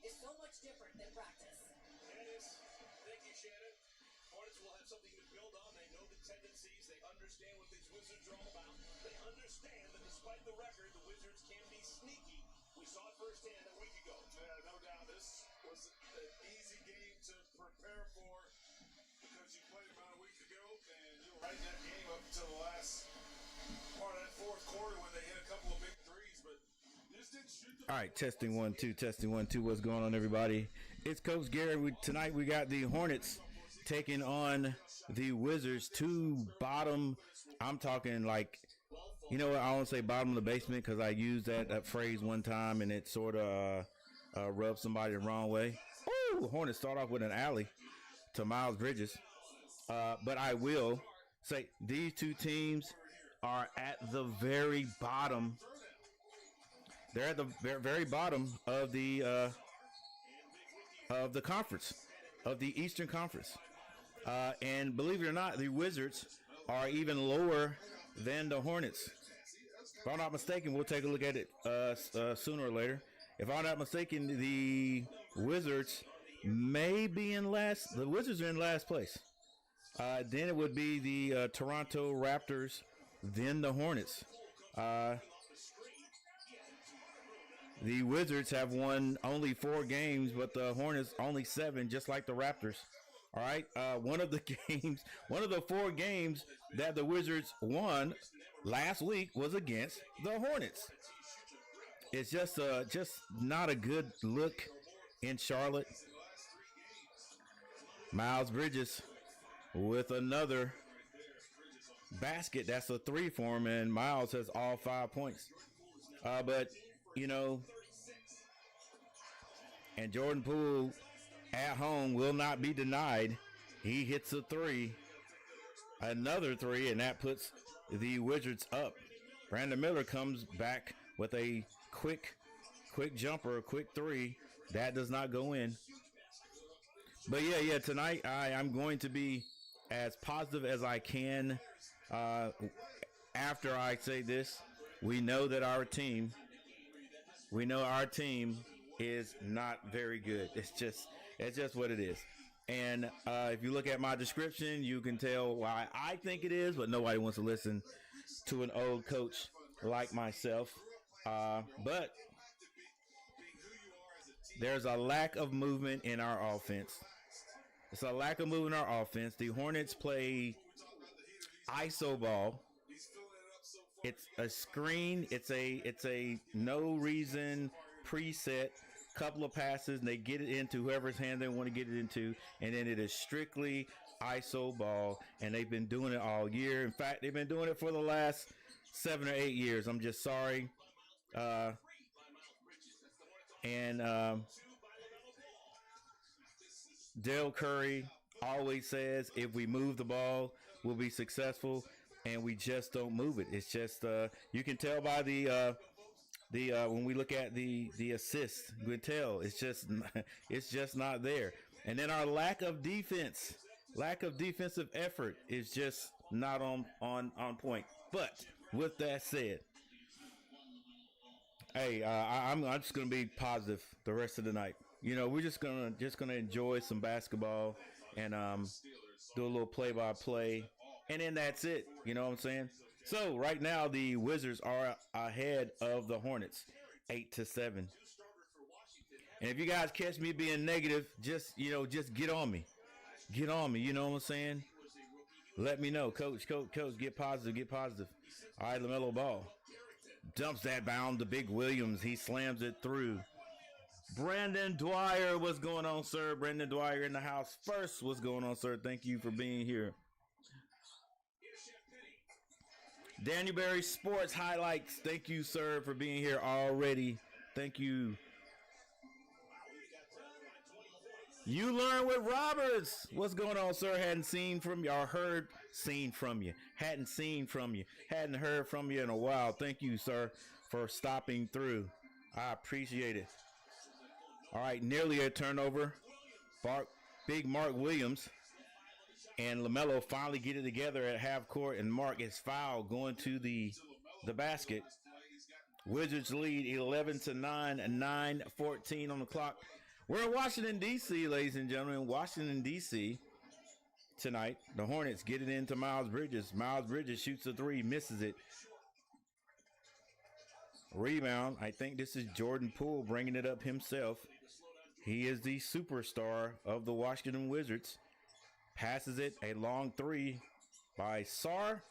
is so much different than practice. It is. Thank you, Shannon. Hornets will have something to build on. They know the tendencies. They understand what these Wizards are all about. They understand that despite the record, the Wizards can be sneaky. We saw it firsthand a week ago. Yeah, no doubt. This was an easy game to prepare for because you played about a week ago, and you were right in that game up until the last part of that fourth quarter when they hit a couple of big threes, but you just didn't shoot the. All right, testing 1 2, testing 1 2. What's going on, everybody? It's Coach Gary. Tonight we got the Hornets taking on the Wizards. Two bottom. I'm talking like, you know what? I don't say bottom of the basement because I used that phrase one time and it sort of rubbed somebody the wrong way. Ooh, Hornets start off with an alley to Miles Bridges. But I will say these two teams are at the very bottom. They're at the very bottom of the conference, of the Eastern Conference. And believe it or not, the Wizards are even lower than the Hornets. If I'm not mistaken, we'll take a look at it sooner or later. If I'm not mistaken, the Wizards may be in last. The Wizards are in last place. Then it would be the Toronto Raptors, then the Hornets. The Wizards have won only 4 games, but the Hornets only 7, just like the Raptors. All right. One of the 4 games that the Wizards won last week was against the Hornets. It's just not a good look in Charlotte. Miles Bridges with another basket. That's a 3 for him, and Miles has all 5 points. But you know, and Jordan Poole at home will not be denied. He hits a 3, another 3, and that puts the Wizards up. Brandon Miller comes back with a quick jumper, a quick 3. That does not go in. But yeah, tonight I'm going to be as positive as I can. After I say this, we know our team is not very good. It's just what it is. And if you look at my description, you can tell why I think it is, but nobody wants to listen to an old coach like myself. But there's a lack of movement in our offense. It's a lack of movement in our offense. The Hornets play ISO ball. It's a screen. It's a no reason preset. Couple of passes, and they get it into whoever's hand they want to get it into, and then it is strictly ISO ball, and they've been doing it all year. In fact, they've been doing it for the last 7 or 8 years. I'm just sorry. Dale Curry always says if we move the ball, we'll be successful, and we just don't move it. It's just you can tell by the when we look at the assist, you can tell it's just not there. And then our lack of defensive effort is just not on point. But with that said, hey, I'm just gonna be positive the rest of the night. You know, we're just gonna enjoy some basketball and do a little play-by-play, and then that's it. You know what I'm saying? So right now the Wizards are ahead of the Hornets, 8-7. And if you guys catch me being negative, just get on me. Get on me. You know what I'm saying? Let me know, coach. Get positive. All right, LaMelo Ball dumps that bound to Big Williams. He slams it through. Brandon Dwyer, what's going on, sir? Brandon Dwyer in the house first. What's going on, sir? Thank you for being here. Daniel Berry Sports Highlights. Thank you, sir, for being here already. Thank you. You learn with Roberts. What's going on, sir? Hadn't seen from you or heard seen from you. Hadn't seen from you. Hadn't heard from you in a while. Thank you, sir, for stopping through. I appreciate it. All right, nearly a turnover. Big Mark Williams and LaMelo finally get it together at half court, and Mark is fouled going to the basket. Wizards lead 11-9, 9:14 on the clock. We're in Washington, D.C., ladies and gentlemen. Washington, D.C. tonight. The Hornets get it into Miles Bridges. Miles Bridges shoots a three, misses it. Rebound. I think this is Jordan Poole bringing it up himself. He is the superstar of the Washington Wizards. Passes it, a long three by Sarr.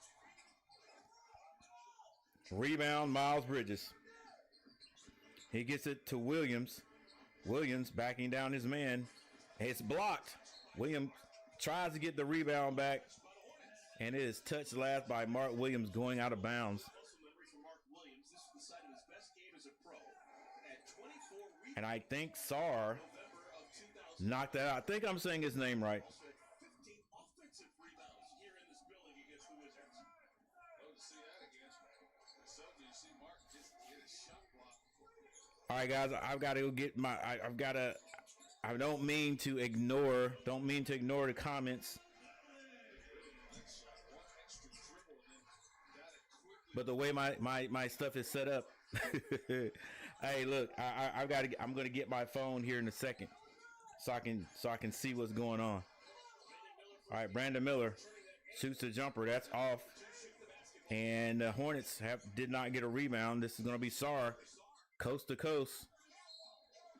Rebound, Miles Bridges. He gets it to Williams. Williams backing down his man. It's blocked. Williams tries to get the rebound back, and it is touched last by Mark Williams going out of bounds. And I think Sarr knocked that out. I think I'm saying his name right. All right, guys, I've got to go get my. I don't mean to ignore the comments, but the way my stuff is set up. Hey, look, I'm gonna get my phone here in a second, so I can see what's going on. All right, Brandon Miller shoots the jumper. That's off, and the Hornets did not get a rebound. This is gonna be Sarr, coast to coast,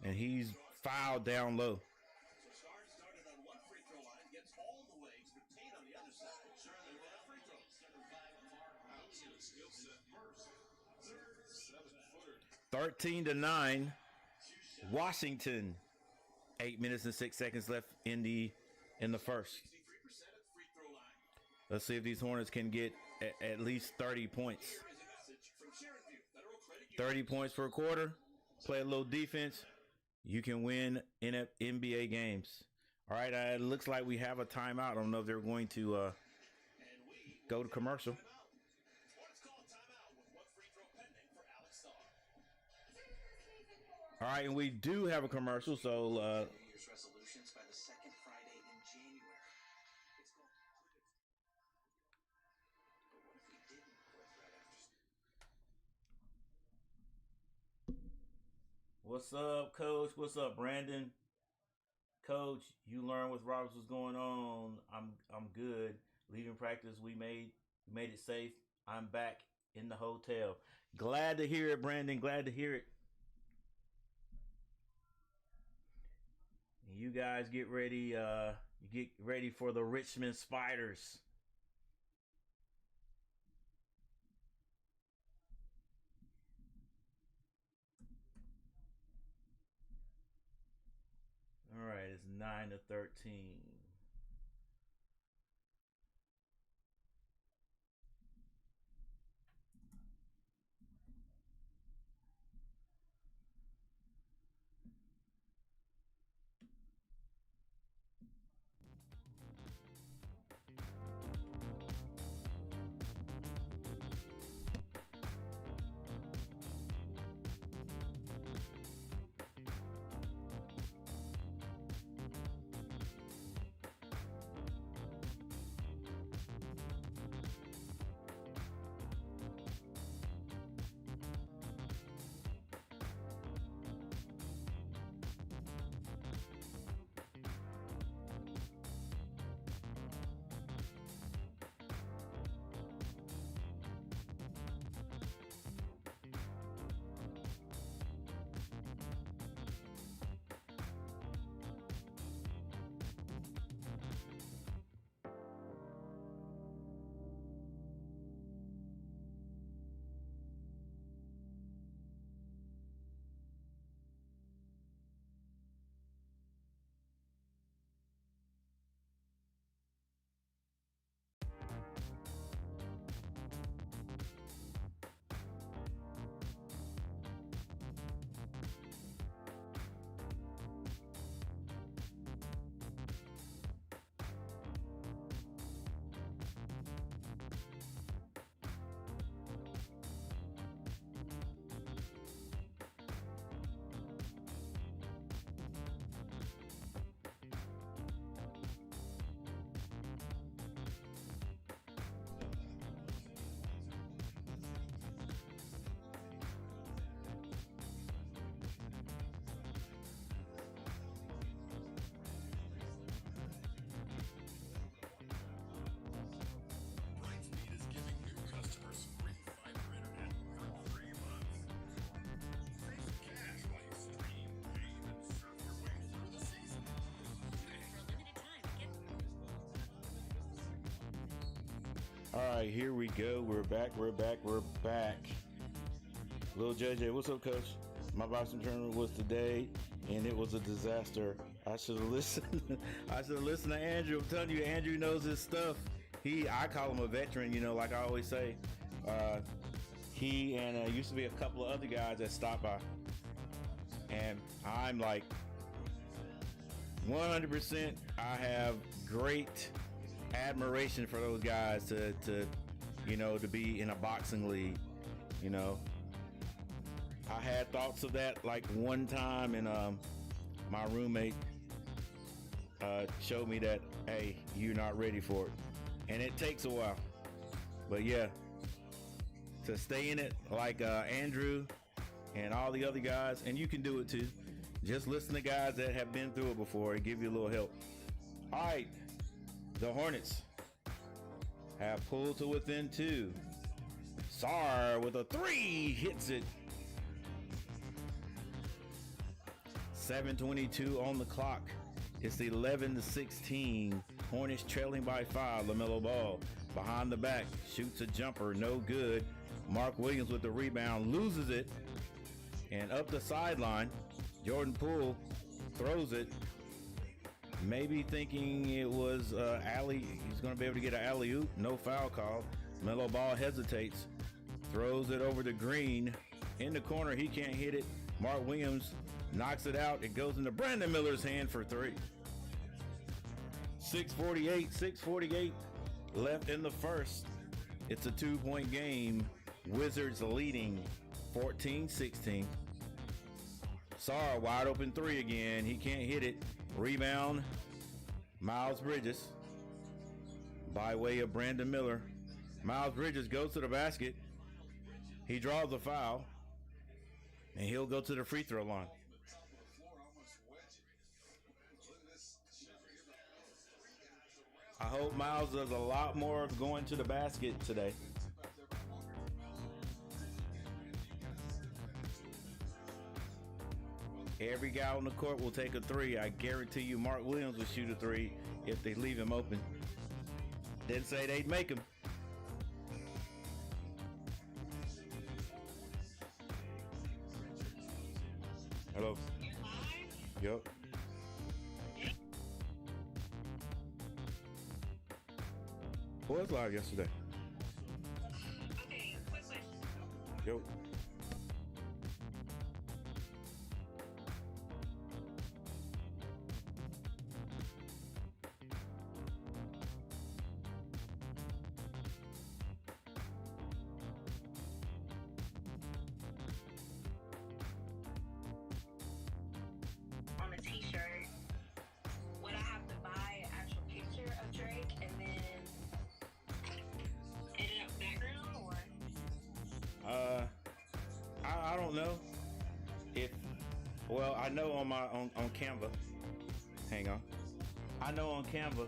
and he's fouled down low. Thirteen to 9, Washington. 8 minutes and 6 seconds left in the first. Let's see if these Hornets can get at least 30 points. 30 points for a quarter. Play a little defense. You can win in NBA games. All right, it looks like we have a timeout. I don't know if they're going to go to commercial. All right, and we do have a commercial, so Year's resolutions by the second Friday in January. But what if we didn't quit right after? What's up, Coach? What's up, Brandon? Coach, you learned with Roberts what's going on. I'm good. Leaving practice, we made it safe. I'm back in the hotel. Glad to hear it, Brandon. Glad to hear it. You guys get ready. Get ready for the Richmond Spiders. All right, it's 9 to 13. All right, here we go. We're back. Little JJ, what's up, Coach? My boxing tournament was today, and it was a disaster. I should have listened. I should have listened to Andrew. I'm telling you, Andrew knows his stuff. I call him a veteran, like I always say. He and used to be a couple of other guys that stopped by, and I'm like 100%. I have great admiration for those guys to be in a boxing league. I had thoughts of that like one time, and my roommate showed me that, hey, you're not ready for it, and it takes a while. But yeah, to stay in it like Andrew and all the other guys, and you can do it too. Just listen to guys that have been through it before and give you a little help. All right, the Hornets have pulled to within 2. Sarr with a 3 hits it. 7:22 on the clock. It's 11-16. Hornets trailing by 5. LaMelo Ball behind the back shoots a jumper, no good. Mark Williams with the rebound, loses it, and up the sideline, Jordan Poole throws it. Maybe thinking it was alley. He's going to be able to get an alley-oop. No foul call. Melo Ball hesitates, throws it over to Green in the corner. He can't hit it. Mark Williams knocks it out. It goes into Brandon Miller's hand for 3. 6:48 left in the first. It's a 2-point game. Wizards leading 14-16. Sarr wide open 3 again. He can't hit it. Rebound, Miles Bridges by way of Brandon Miller. Miles Bridges goes to the basket. He draws a foul, and he'll go to the free throw line. I hope Miles does a lot more of going to the basket today. Every guy on the court will take a 3. I guarantee you Mark Williams will shoot a 3 if they leave him open. Didn't say they'd make him. Hello. Yup. Who was live yesterday? Okay, quick question. Yo. On a t-shirt, would I have to buy an actual picture of Drake and then edit up background, or? I don't know well, I know on Canva. Hang on. I know on Canva.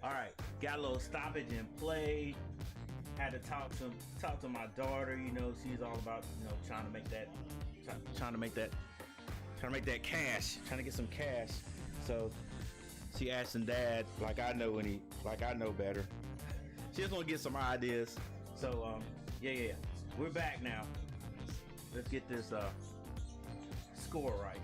All right, got a little stoppage and play. Had to talk to my daughter. You know, she's all about trying to make that cash, trying to get some cash. So she asking Dad, like I know better. She just want to get some ideas. So yeah, we're back now. Let's get this score right.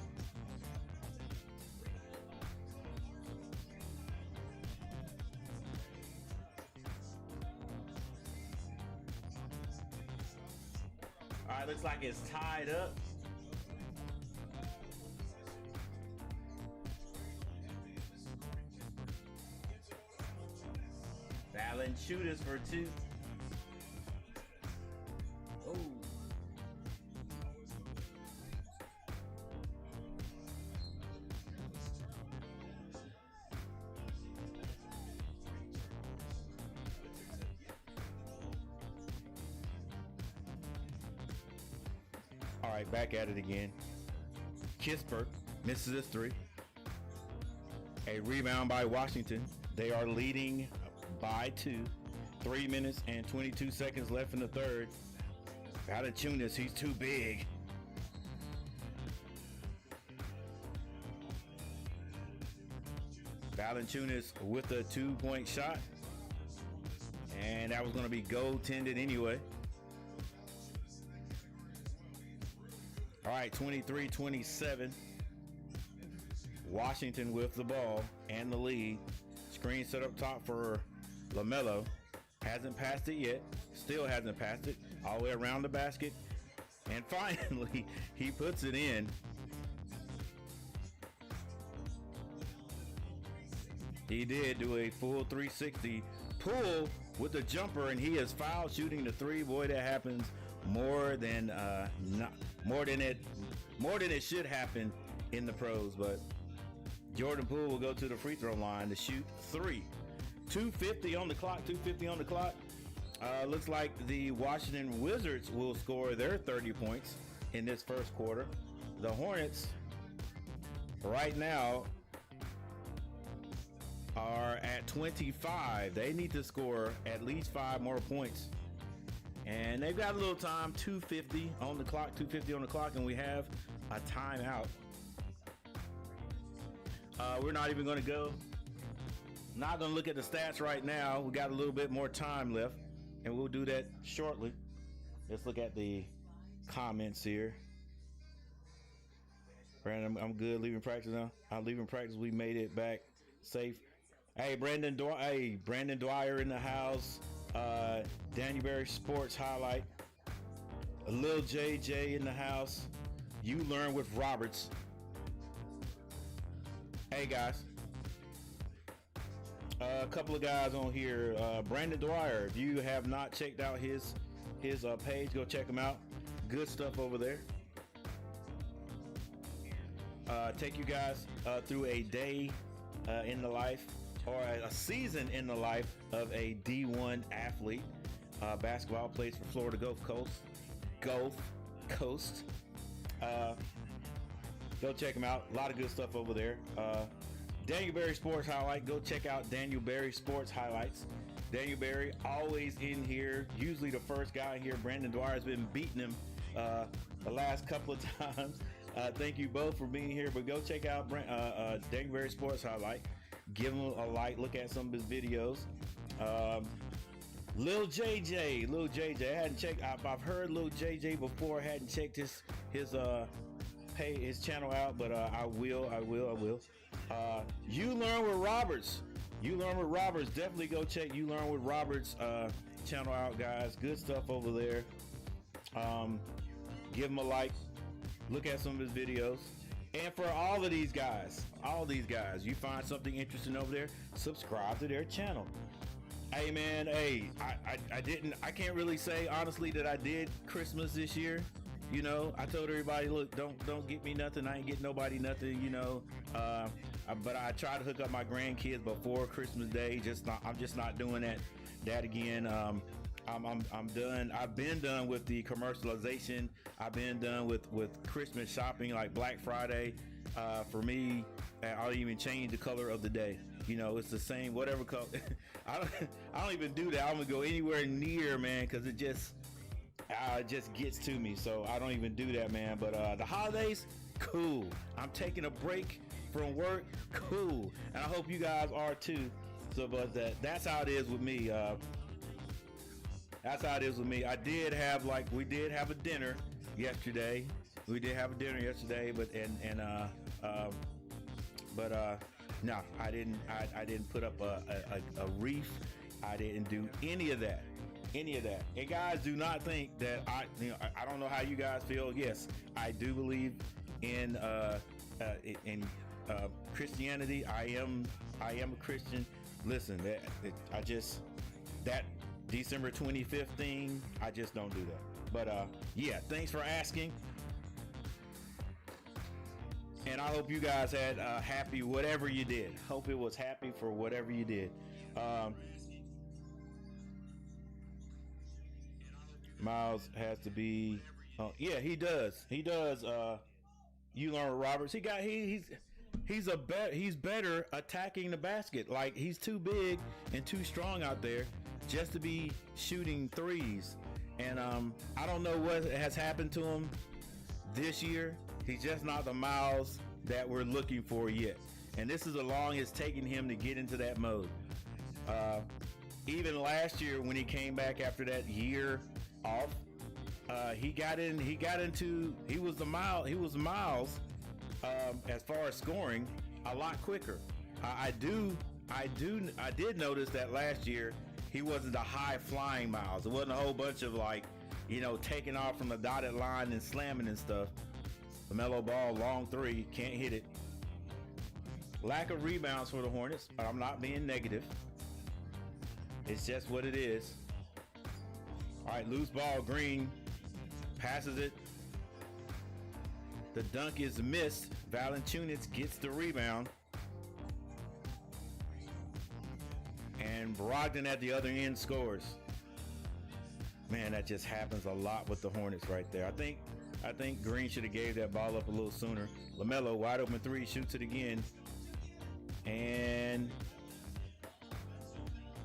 All right, looks like it's tied up. Valanciunas for 2. Oh. All right, back at it again. Kispert misses his 3. A rebound by Washington. They are leading by 2. 3 minutes and 22 seconds left in the third. Valanciunas, he's too big. Valanciunas with a 2-point shot. And that was going to be goaltended anyway. All right, 23-27. Washington with the ball and the lead. Screen set up top for LaMelo. Hasn't passed it yet. Still hasn't passed it. All the way around the basket. And finally, he puts it in. He did do a full 360. Poole with the jumper, and he is foul shooting the 3. Boy, that happens more than it should happen in the pros. But Jordan Poole will go to the free throw line to shoot 3. 2:50 on the clock. Looks like the Washington Wizards will score their 30 points in this first quarter. The Hornets right now are at 25. They need to score at least 5 more points. And they've got a little time, 2:50 on the clock, and we have a timeout. We're not even going to go. Not going to look at the stats right now. We got a little bit more time left, and we'll do that shortly. Let's look at the comments here. Brandon, I'm good leaving practice now. I'm leaving practice. We made it back safe. Hey, Brandon Dwyer in the house. Daniel Sports highlight. Lil JJ in the house. You learn with Roberts. Hey guys, a couple of guys on here. Brandon Dwyer, if you have not checked out his page, go check him out. Good stuff over there. Take you guys through a day in the life, or a season in the life of a D1 athlete. Basketball, plays for Florida Gulf Coast. Go check him out. A lot of good stuff over there. Daniel Berry Sports Highlight. Go check out Daniel Berry Sports Highlights. Daniel Berry always in here. Usually the first guy here. Brandon Dwyer has been beating him the last couple of times. Thank you both for being here. But go check out Daniel Berry Sports Highlight. Give him a like. Look at some of his videos. Lil JJ. I hadn't checked. I've heard Lil JJ before. I hadn't checked his channel out, but I will. You learn with Roberts. Definitely go check You Learn with Roberts channel out, guys. Good stuff over there. Give him a like. Look at some of his videos. And for all these guys, you find something interesting over there, subscribe to their channel. Hey man, I can't really say honestly that I did Christmas this year. You know, I told everybody, look, don't get me nothing. I ain't getting nobody nothing, you know. But I try to hook up my grandkids before Christmas Day. I'm just not doing that again. I'm done. I've been done with the commercialization. I've been done with Christmas shopping, like Black Friday. For me, I'll even change the color of the day. You know, it's the same, whatever color. I don't even do that. I don't even go anywhere near, man, because it just gets to me. So I don't even do that, man. But the holidays, cool. I'm taking a break from work, cool. And I hope you guys are too. So, but that's how it is with me. That's how it is with me. We did have a dinner yesterday. No, I didn't put up a reef. I didn't do any of that. And guys, do not think that I don't know how you guys feel. Yes, I do believe in Christianity. I am a Christian. Listen, that December 25th thing, I just don't do that. But yeah, thanks for asking. And I hope you guys had happy whatever you did. Hope it was happy for whatever you did. Miles has to be. Yeah, he does. You learn Roberts. He's better attacking the basket. Like, he's too big and too strong out there just to be shooting threes. And I don't know what has happened to him this year. He's just not the Miles that we're looking for yet. And this is how long it's taken him to get into that mode. Even last year when he came back after that year off, he was Miles as far as scoring a lot quicker. I did notice that last year he wasn't a high flying Miles. It wasn't a whole bunch of taking off from the dotted line and slamming and stuff. LaMelo Ball, long three, can't hit it. Lack of rebounds for the Hornets. I'm not being negative. It's just what it is. All right, loose ball, Green passes it. The dunk is missed. Valanciunas gets the rebound. And Brogdon at the other end scores. Man, that just happens a lot with the Hornets right there. I think Green should have gave that ball up a little sooner. LaMelo, wide open three, shoots it again. And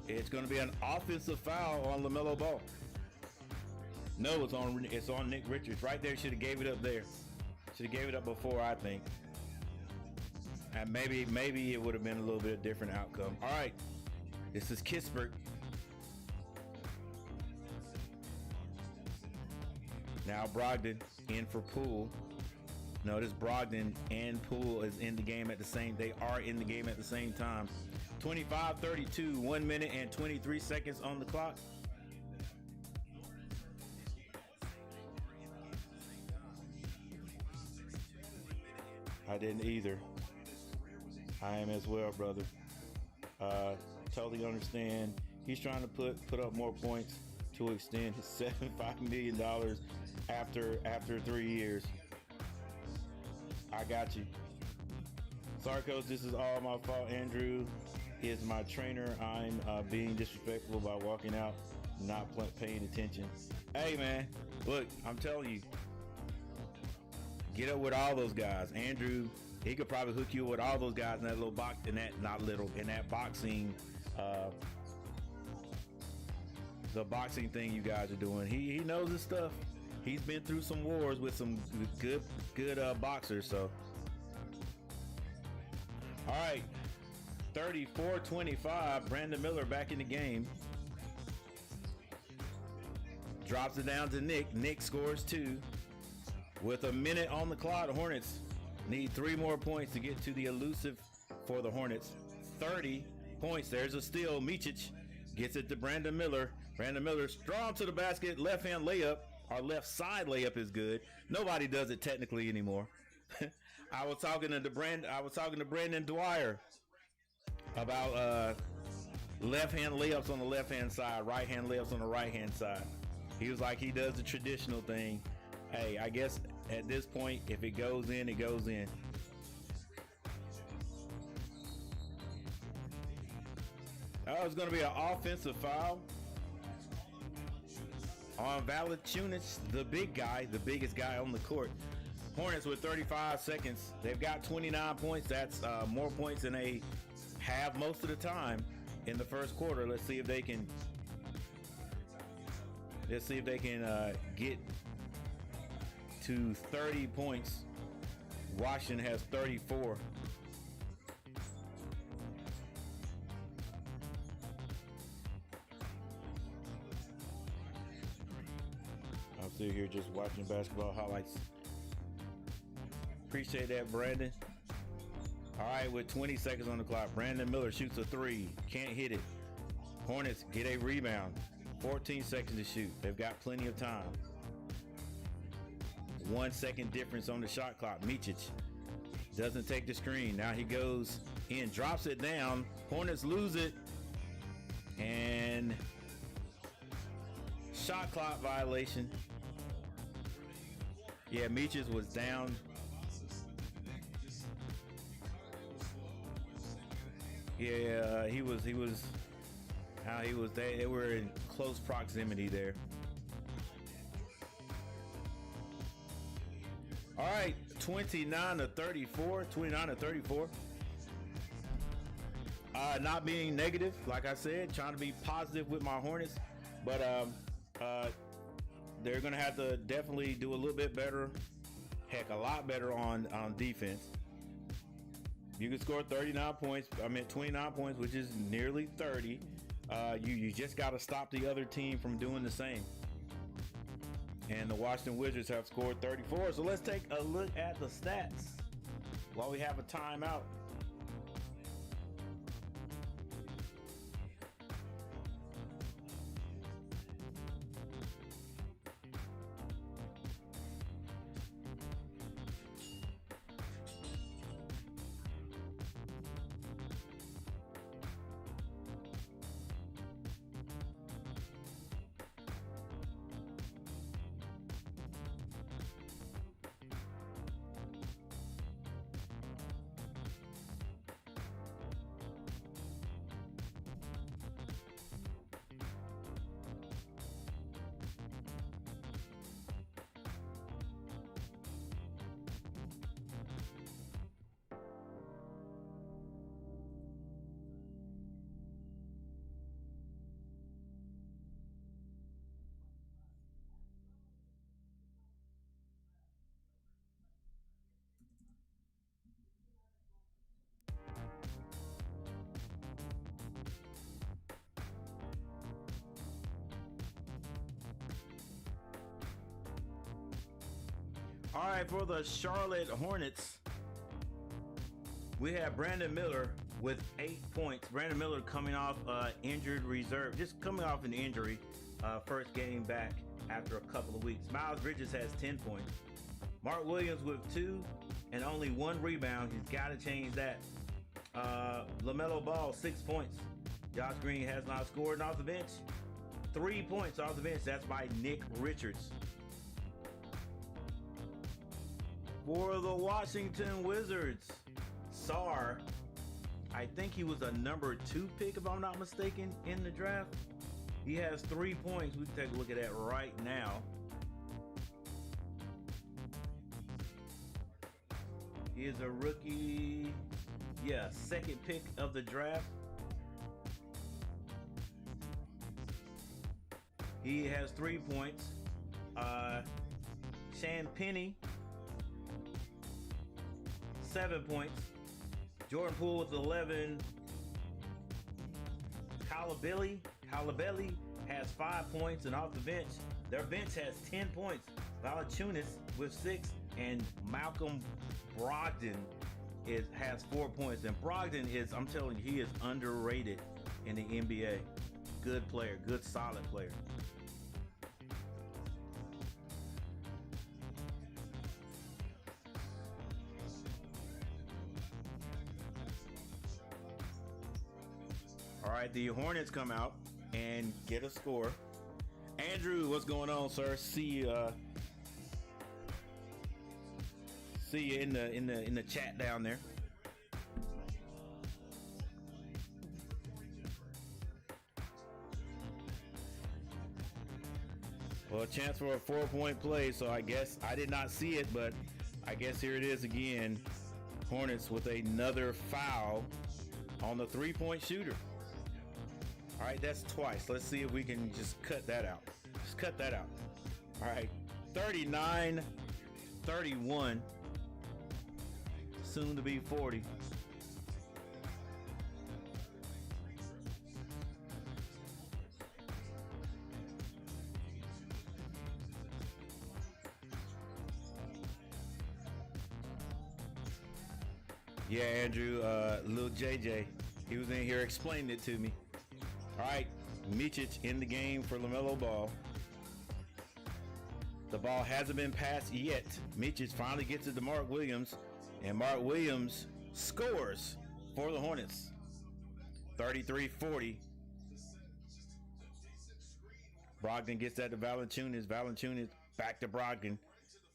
it's going to be an offensive foul on LaMelo Ball. No, it's on Nick Richards. Right there, should have gave it up there. Should have gave it up before, I think. And maybe it would have been a little bit different outcome. All right, this is Kispert. Now Brogdon in for Poole. Notice Brogdon and Poole is in the game at the same. They are in the game at the same time. 25-32, 1 minute and 23 seconds on the clock. I didn't either. I am as well, brother. Totally understand. He's trying to put up more points to extend his $75 million after 3 years. I got you. Sorry, Coach, this is all my fault. Andrew is my trainer. I'm being disrespectful by walking out, not paying attention. Hey, man, look, I'm telling you, get up with all those guys. Andrew, he could probably hook you up with all those guys in that little box, in that boxing, the boxing thing you guys are doing. He knows his stuff. He's been through some wars with some good boxers. So, all right, 34-25. Brandon Miller back in the game. Drops it down to Nick. Nick scores 2. With a minute on the clock, the Hornets need 3 more points to get to the elusive for the Hornets. 30 points. There's a steal. Micic gets it to Brandon Miller. Brandon Miller strong to the basket. Left hand layup. Our left side layup is good. Nobody does it technically anymore. I was talking to Brandon Dwyer about left hand layups on the left hand side, right hand layups on the right hand side. He was like, he does the traditional thing. Hey, I guess at this point, if it goes in, it goes in. That was going to be an offensive foul on Valanciunas, the big guy, the biggest guy on the court. Hornets with 35 seconds. They've got 29 points. That's more points than they have most of the time in the first quarter. Let's see if they can. Let's see if they can get to 30 points. Washington has 34. I'm still here just watching basketball highlights. Appreciate that, Brandon. All right, with 20 seconds on the clock, Brandon Miller shoots a three. Can't hit it. Hornets get a rebound. 14 seconds to shoot. They've got plenty of time. 1 second difference on the shot clock. Micic doesn't take the screen. Now he goes in, drops it down. Hornets lose it. And shot clock violation. Yeah, Micic was down. Yeah, he was. They were in close proximity there. All right, 29 to 34. 29 to 34. Not being negative, like I said, trying to be positive with my Hornets, but they're gonna have to definitely do a little bit better. Heck, a lot better on defense. You can score 39 points. 29 points, which is nearly 30. You just got to stop the other team from doing the same. And the Washington Wizards have scored 34. So let's take a look at the stats while we have a timeout. All right, for the Charlotte Hornets, we have Brandon Miller with 8 points. Brandon Miller coming off injured reserve, just coming off an injury, first game back after a couple of weeks. Miles Bridges has 10 points. Mark Williams with 2 and only 1 rebound. He's got to change that. LaMelo Ball, 6 points. Josh Green has not scored. And off the bench, 3 points off the bench. That's by Nick Richards. For the Washington Wizards, Sarr, I think he was a number 2 pick, if I'm not mistaken, in the draft. He has 3 points. We can take a look at that right now. He is a rookie, second pick of the draft. He has 3 points. Shan Penny, 7 points. Jordan Poole with 11. Halabelli has 5 points, and off the bench, their bench has 10 points. Valanciunas with 6, and Malcolm Brogdon has 4 points. And Brogdon is, I'm telling you, he is underrated in the NBA. Good player, good solid player. All right, the Hornets come out and get a score. Andrew, what's going on, sir? See you in the chat down there. Well, a chance for a 4-point play, so I guess I did not see it, but I guess here it is again. Hornets with another foul on the three-point shooter. All right, that's twice. Let's see if we can just cut that out. Just cut that out. All right, 39-31. Soon to be 40. Yeah, Andrew, little JJ, he was in here explaining it to me. All right, Micic in the game for LaMelo Ball. The ball hasn't been passed yet. Micic finally gets it to Mark Williams, and Mark Williams scores for the Hornets. 33-40. Brogdon gets that to Valanciunas. Valanciunas back to Brogdon.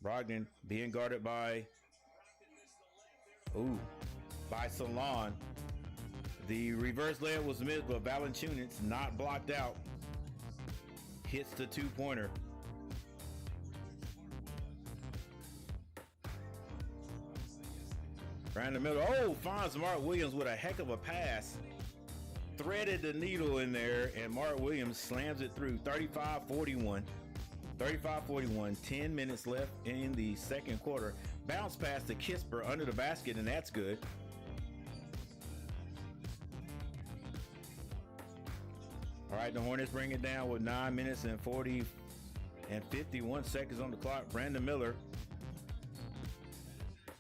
Brogdon being guarded by Salon. The reverse layup was missed, but Valanciunas, not blocked out, hits the two-pointer. Right in the middle. Oh, finds Mark Williams with a heck of a pass. Threaded the needle in there, and Mark Williams slams it through. 35-41. 35-41. 10 minutes left in the second quarter. Bounce pass to Kisper under the basket, and that's good. All right, the Hornets bring it down with 9 minutes and 51 seconds on the clock. Brandon Miller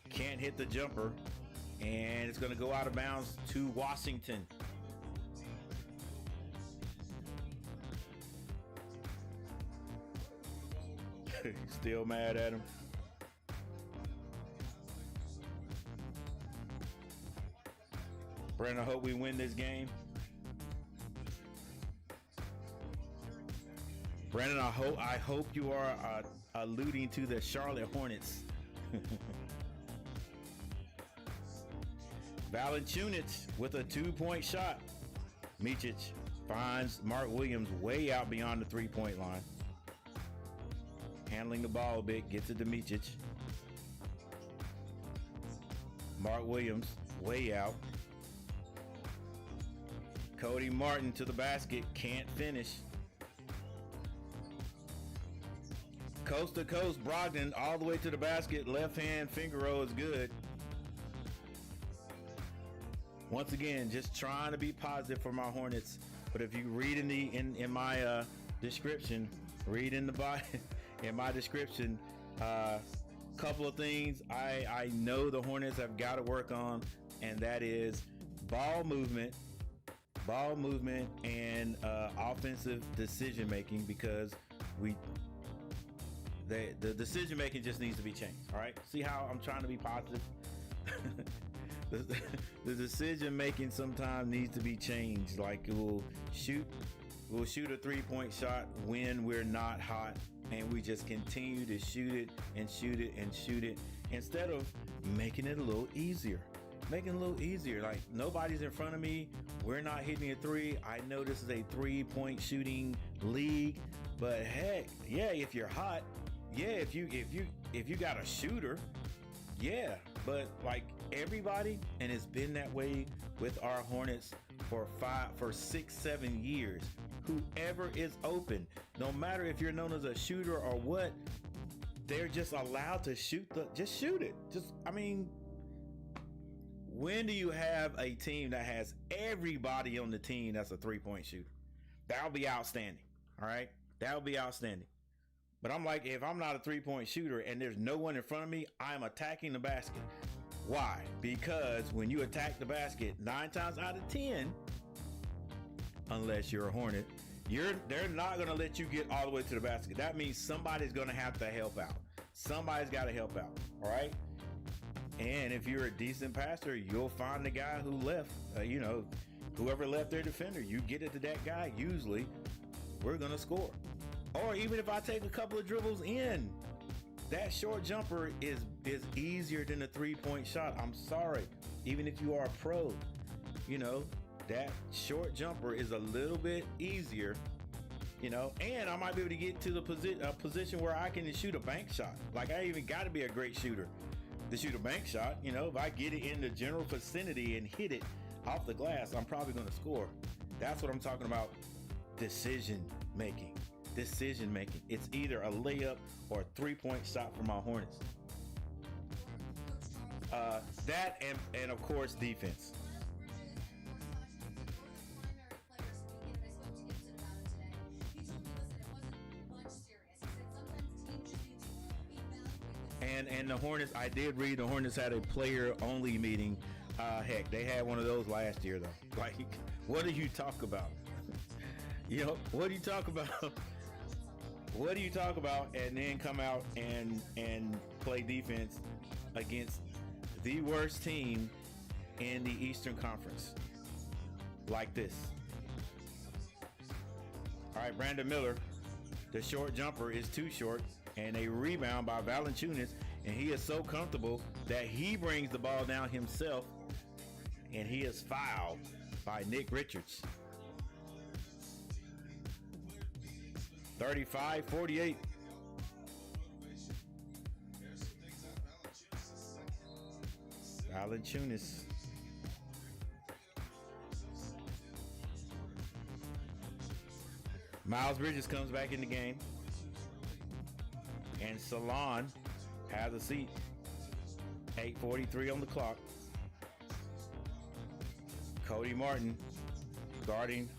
can't hit the jumper, and it's going to go out of bounds to Washington. Still mad at him. Brandon, I hope we win this game. Brandon, I hope you are alluding to the Charlotte Hornets. Valanciunas with a two-point shot. Micic finds Mark Williams way out beyond the three-point line. Handling the ball a bit, gets it to Micic. Mark Williams way out. Cody Martin to the basket, can't finish. Coast to coast, Brogdon all the way to the basket. Left hand finger roll is good. Once again, just trying to be positive for my Hornets. But if you read in my description, read in the in my description, couple of things I know the Hornets have got to work on, and that is ball movement, and offensive decision making, because the decision making just needs to be changed. All right, see how I'm trying to be positive. The decision making sometimes needs to be changed. Like we'll shoot a three-point shot when we're not hot, and we just continue to shoot it and shoot it and shoot it, instead of making it a little easier. Making it a little easier. Like, nobody's in front of me, we're not hitting a three. I know this is a three-point shooting league, but heck, yeah, if you're hot, yeah, if you got a shooter, yeah, but like everybody, and it's been that way with our Hornets for 6-7 years. Whoever is open, no matter if you're known as a shooter or what, they're just allowed to shoot it. When do you have a team that has everybody on the team that's a three-point shooter? That'll be outstanding. All right, that'll be outstanding. But I'm like, if I'm not a three-point shooter and there's no one in front of me, I'm attacking the basket. Why? Because when you attack the basket, 9 times out of 10, unless you're a Hornet, they're not going to let you get all the way to the basket. That means somebody's going to have to help out. Somebody's got to help out. All right. And if you're a decent passer, you'll find the guy who left, whoever left their defender, you get it to that guy. Usually we're going to score. Or even if I take a couple of dribbles in, that short jumper is easier than a three-point shot. I'm sorry. Even if you are a pro, that short jumper is a little bit easier, and I might be able to get to the position where I can shoot a bank shot. Like, I even got to be a great shooter to shoot a bank shot. If I get it in the general vicinity and hit it, off the glass, I'm probably going to score. That's what I'm talking about. Decision making. Decision making. It's either a layup or a 3-point shot for my Hornets. That and of course defense. And the Hornets, I did read the Hornets had a player only meeting. Heck, they had one of those last year though. Like, what do you talk about? You know, what do you talk about? What do you talk about and then come out and play defense against the worst team in the Eastern Conference like this? All right, Brandon Miller, the short jumper is too short, and a rebound by Valanciunas, and he is so comfortable that he brings the ball down himself, and he is fouled by Nick Richards. 35-48. Valanciunas. Miles Bridges comes back in the game. And Salon has a seat. 8:43 on the clock. Cody Martin guarding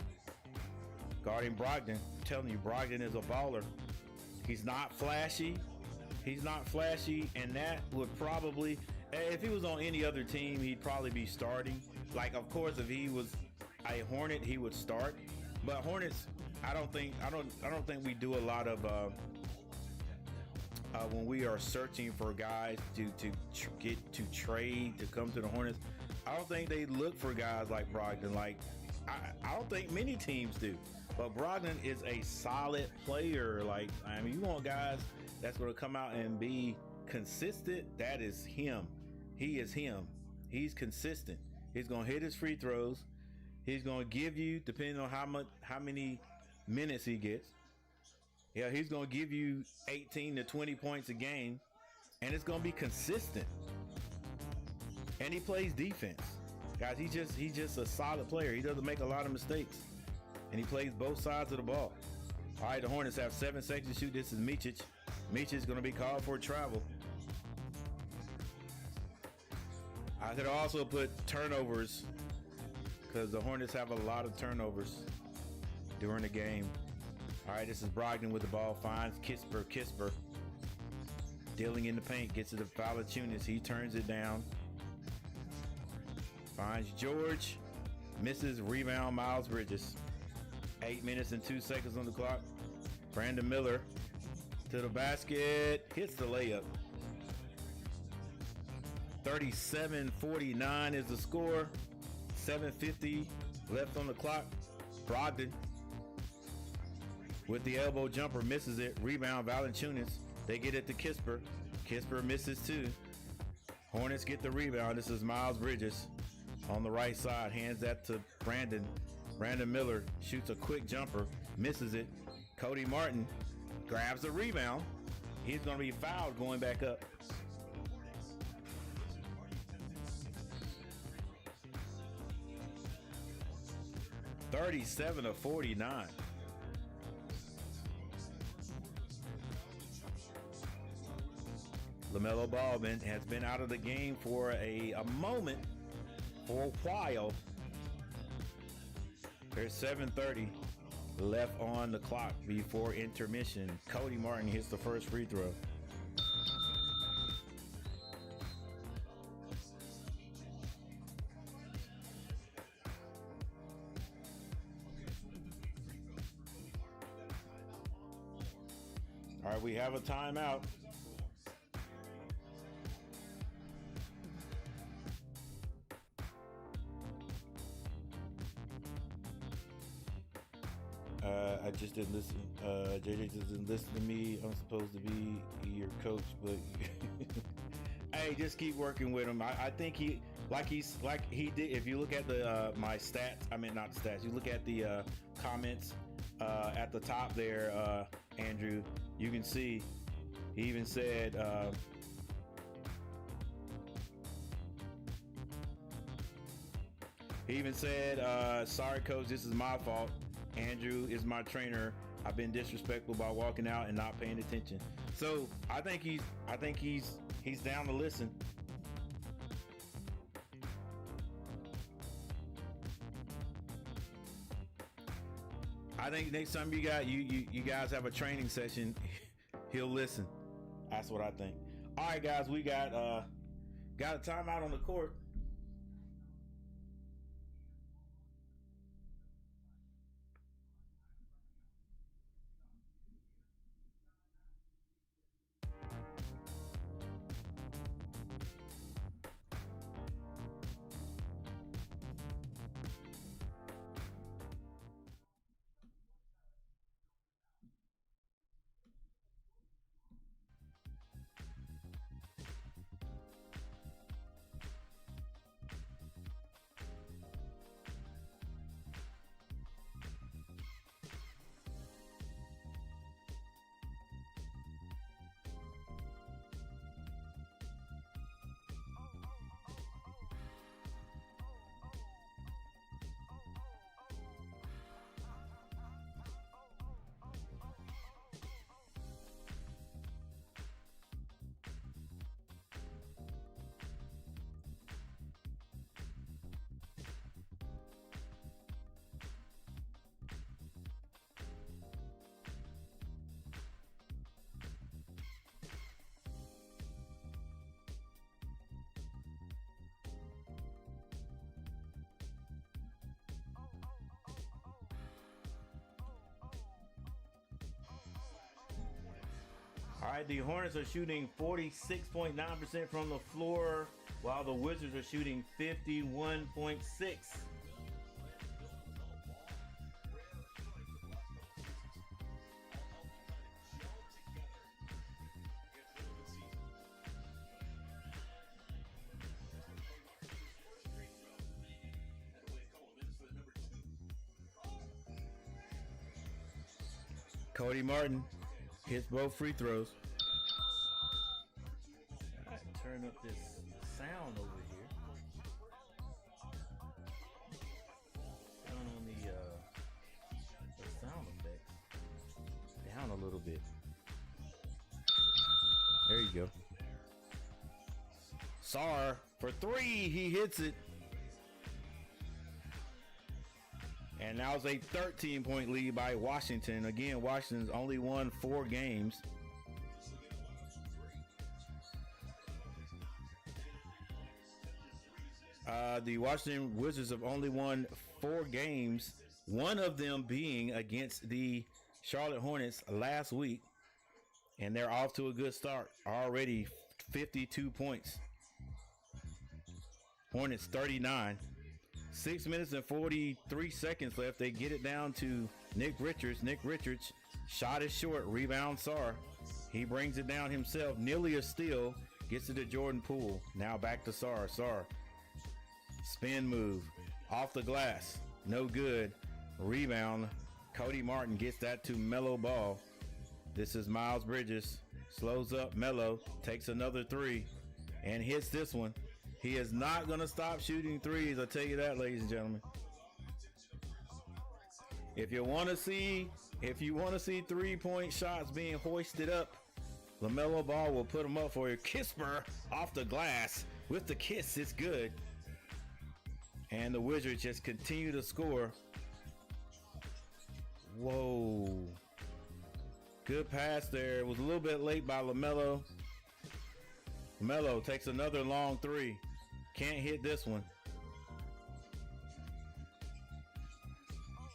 Brogdon. I'm telling you, Brogdon is a baller. He's not flashy. And that would probably, if he was on any other team, he'd probably be starting. Like, of course, if he was a Hornet, he would start. But Hornets, I don't think we do a lot of when we are searching for guys to get to trade to come to the Hornets. I don't think they look for guys like Brogdon. Like, I don't think many teams do. But Brogdon is a solid player. Like, I mean, you want guys that's going to come out and be consistent. That is him. He is him. He's consistent. He's going to hit his free throws. He's going to give you, depending on how many minutes he gets. Yeah, he's going to give you 18 to 20 points a game, and it's going to be consistent. And he plays defense. Guys, he's just a solid player. He doesn't make a lot of mistakes, and he plays both sides of the ball. All right, the Hornets have 7 seconds to shoot. This is Micic. Micic is going to be called for travel. I could also put turnovers because the Hornets have a lot of turnovers during the game. All right, this is Brogdon with the ball. Finds Kisper. Dealing in the paint. Gets it to Valanciunas. He turns it down. Finds George. Misses. Rebound, Miles Bridges. 8 minutes and 2 seconds on the clock. Brandon Miller to the basket. Hits the layup. 37-49 is the score. 7:50 left on the clock. Brogdon with the elbow jumper, misses it. Rebound, Valanciunas. They get it to Kisper. Kisper misses too. Hornets get the rebound. This is Miles Bridges on the right side. Hands that to Brandon. Brandon Miller shoots a quick jumper. Misses it. Cody Martin grabs the rebound. He's going to be fouled going back up. $37-49. LaMelo Ball has been out of the game for a moment, for a while. There's 7:30 left on the clock before intermission. Cody Martin hits the first free throw. All right, we have a timeout. I just didn't listen. JJ doesn't listen to me. I'm supposed to be your coach, but hey, just keep working with him. I think he did. If you look at the my stats, I mean not the stats. You look at the comments at the top there, Andrew. You can see he even said He even said, sorry, coach, this is my fault. Andrew is my trainer. I've been disrespectful by walking out and not paying attention. So I think he's down to listen. I think next time you guys have a training session, he'll listen. That's what I think. All right, guys, we got a timeout on the court. All right, the Hornets are shooting 46.9% from the floor, while the Wizards are shooting 51.6%. Cody Martin hits both free throws. I turn up this sound over here. Down on the sound effects. Down a little bit. There you go. Sarr for three. He hits it. And now it's a 13-point lead by Washington. Again, Washington's only won 4 games. The Washington Wizards have only won 4 games, one of them being against the Charlotte Hornets last week. And they're off to a good start. Already 52 points. Hornets 39. 6 minutes and 43 seconds left. They get it down to Nick Richards. Nick Richards, shot is short. Rebound Sarr. He brings it down himself. Nearly a steal. Gets it to Jordan Poole. Now back to Sarr. Sarr. Spin move. Off the glass. No good. Rebound. Cody Martin gets that to Melo Ball. This is Miles Bridges. Slows up. Melo takes another 3 and hits this one. He is not going to stop shooting threes. I'll tell you that, ladies and gentlemen. If you want to see 3-point shots being hoisted up, LaMelo Ball will put them up for you. Kisper off the glass with the kiss. It's good. And the Wizards just continue to score. Whoa. Good pass there. It was a little bit late by LaMelo. LaMelo takes another long 3. Can't hit this one.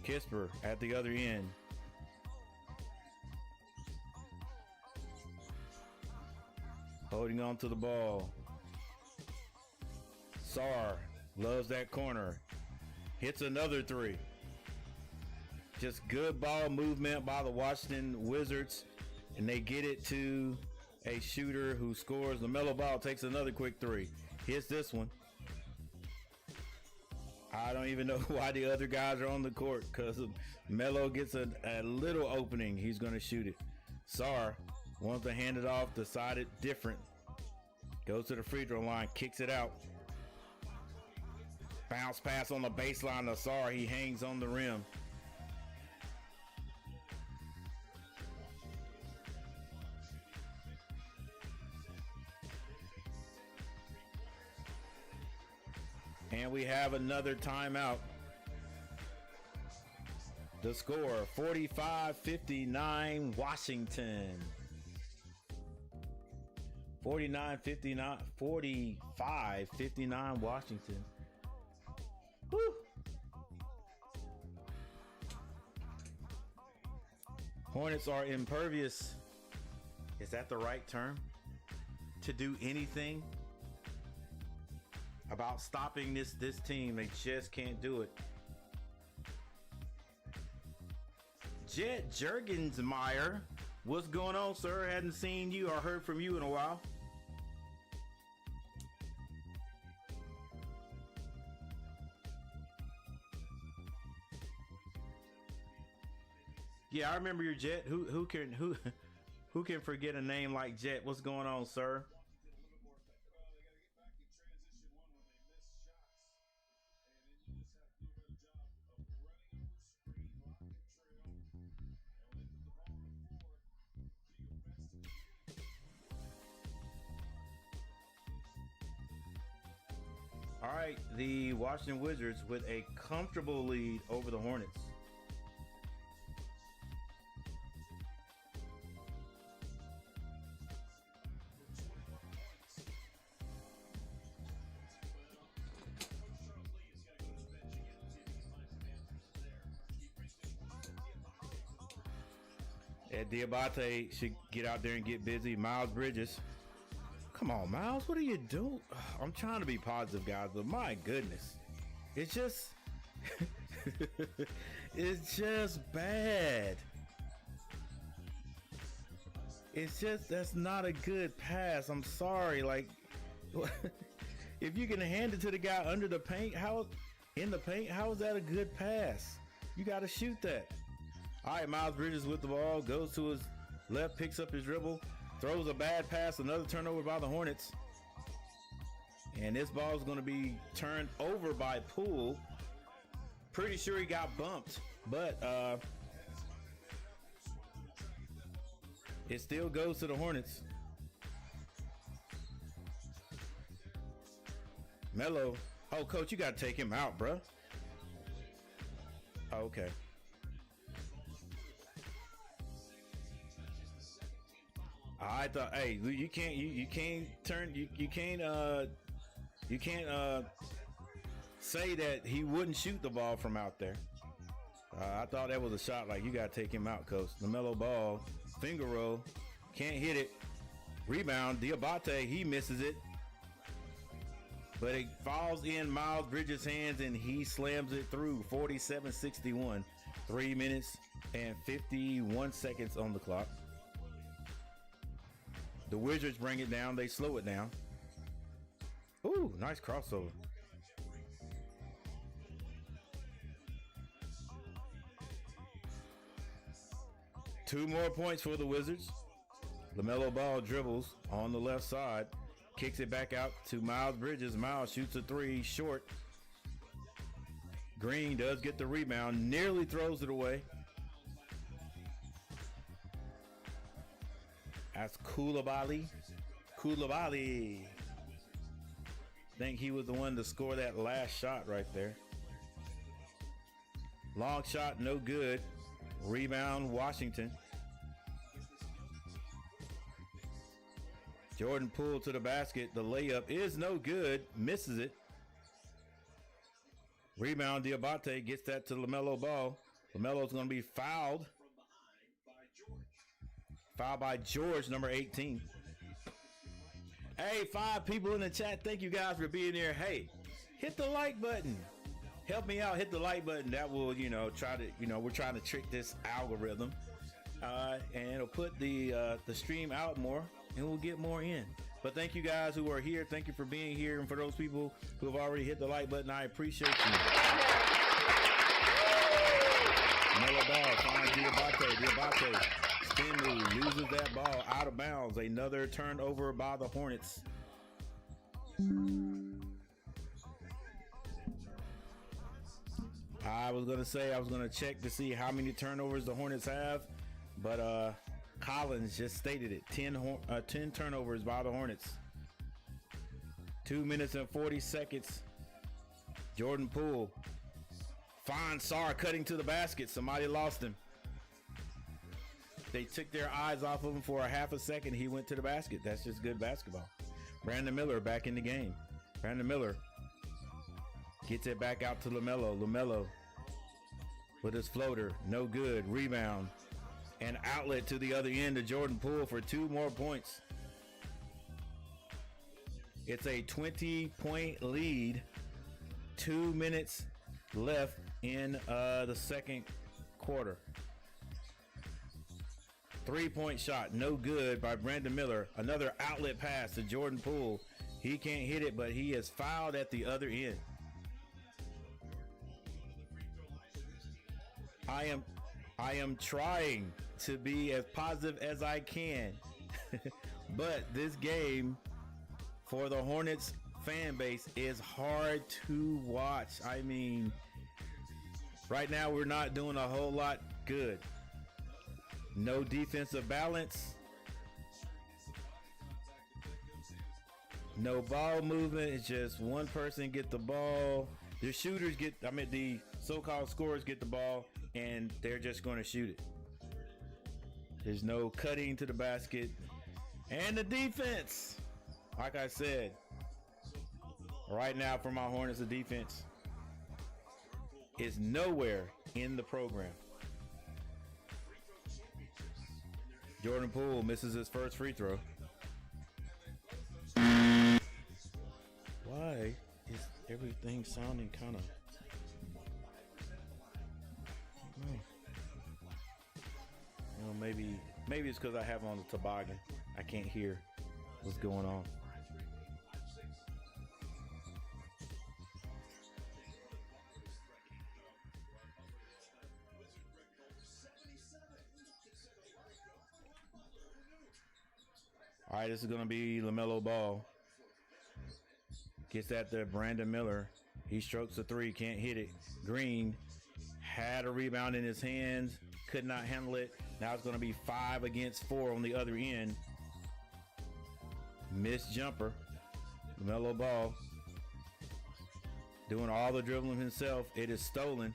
Kisper at the other end. Holding on to the ball. Sarr loves that corner. Hits another 3. Just good ball movement by the Washington Wizards. And they get it to a shooter who scores. LaMelo Ball takes another quick 3. Hits this one. I don't even know why the other guys are on the court, because Melo gets a little opening. He's going to shoot it. Sarr wants to hand it off, decided different. Goes to the free throw line, kicks it out. Bounce pass on the baseline. Nassar, he hangs on the rim. And we have another timeout. The score, 45-59 Washington. 45-59 Washington. Woo. Hornets are impervious. Is that the right term? To do anything about stopping this team. They just can't do it. Jet Jurgensmeyer, what's going on, sir? Hadn't seen you or heard from you in a while. Yeah, I remember your Jet. Who can forget a name like Jet? What's going on, sir? All right, the Washington Wizards with a comfortable lead over the Hornets. Ed Diabate should get out there and get busy. Miles Bridges. Come on, Miles, what are you doing? I'm trying to be positive, guys, but my goodness. It's just it's just bad. It's just, that's not a good pass. I'm sorry. Like, if you can hand it to the guy under the paint, how is that a good pass? You got to shoot that. All right, Miles Bridges with the ball, goes to his left, picks up his dribble, throws a bad pass, another turnover by the Hornets. And this ball is going to be turned over by Poole. Pretty sure he got bumped, but it still goes to the Hornets. Melo. Oh, coach, you got to take him out, bruh. Oh, okay. I thought, hey, you can't say that he wouldn't shoot the ball from out there. I thought that was a shot. Like, you got to take him out, coach. LaMelo Ball, finger roll, can't hit it. Rebound, Diabate, he misses it. But it falls in Miles Bridges' hands, and he slams it through. 47-61. 3 minutes and 51 seconds on the clock. The Wizards bring it down. They slow it down. Ooh, nice crossover. Two more points for the Wizards. LaMelo Ball dribbles on the left side. Kicks it back out to Miles Bridges. Miles shoots a three short. Green does get the rebound. Nearly throws it away. That's Koulibaly. I think he was the one to score that last shot right there. Long shot, no good. Rebound, Washington. Jordan Poole to the basket. The layup is no good. Misses it. Rebound, Diabate gets that to LaMelo Ball. LaMelo's going to be fouled. Fouled by George, number 18. Hey, 5 people in the chat. Thank you guys for being here. Hey, hit the like button. Help me out. Hit the like button. That will, we're trying to trick this algorithm. And it'll put the stream out more, and we'll get more in. But thank you guys who are here. Thank you for being here. And for those people who have already hit the like button, I appreciate you. Melo Ball finds Diabate. Spin move, loses that ball out of bounds. Another turnover by the Hornets. I was going to say I was going to check to see how many turnovers the Hornets have, but Collins just stated it. 10 turnovers by the Hornets. 2 minutes and 40 seconds. Jordan Poole. Fine Sar cutting to the basket. Somebody lost him. They took their eyes off of him for a half a second. He went to the basket. That's just good basketball. Brandon Miller back in the game. Brandon Miller gets it back out to LaMelo. LaMelo with his floater. No good. Rebound. And outlet to the other end to Jordan Poole for 2 more points. It's a 20-point lead. 2 minutes left in the second quarter. 3-point shot. No good by Brandon Miller. Another outlet pass to Jordan Poole. He can't hit it, but he is fouled at the other end. I am trying to be as positive as I can. But this game for the Hornets fan base is hard to watch. I mean, right now we're not doing a whole lot good. No defensive balance. No ball movement. It's just one person get the ball. The shooters get, the so-called scorers get the ball and they're just going to shoot it. There's no cutting to the basket. And the defense, like I said, right now for my Hornets, the defense is nowhere in the program. Jordan Poole misses his first free throw. Why is everything sounding kind of... maybe it's because I have on the toboggan. I can't hear what's going on. All right, this is going to be LaMelo Ball. Gets that to Brandon Miller. He strokes the three, can't hit it. Green had a rebound in his hands, could not handle it. Now it's going to be 5 against 4 on the other end. Missed jumper. LaMelo Ball doing all the dribbling himself. It is stolen.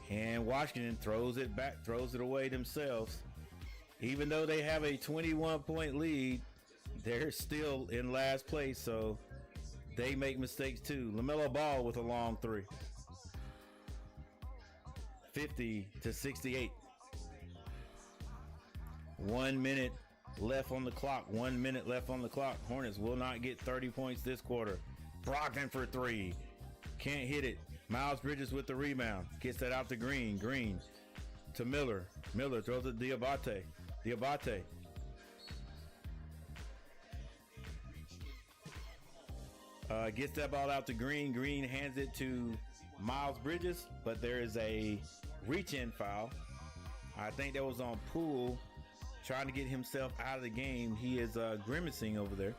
And Washington throws it back, throws it away themselves. Even though they have a 21-point lead, they're still in last place, so they make mistakes too. LaMelo Ball with a long three. 50-68. 1 minute left on the clock. 1 minute left on the clock. Hornets will not get 30 points this quarter. Brogdon for 3. Can't hit it. Miles Bridges with the rebound. Gets that out to Green. Green to Miller. Miller throws it to Diabate. Diabate. Gets that ball out to Green. Green hands it to Miles Bridges, but there is a reach-in foul. I think that was on Poole, trying to get himself out of the game. He is grimacing over there.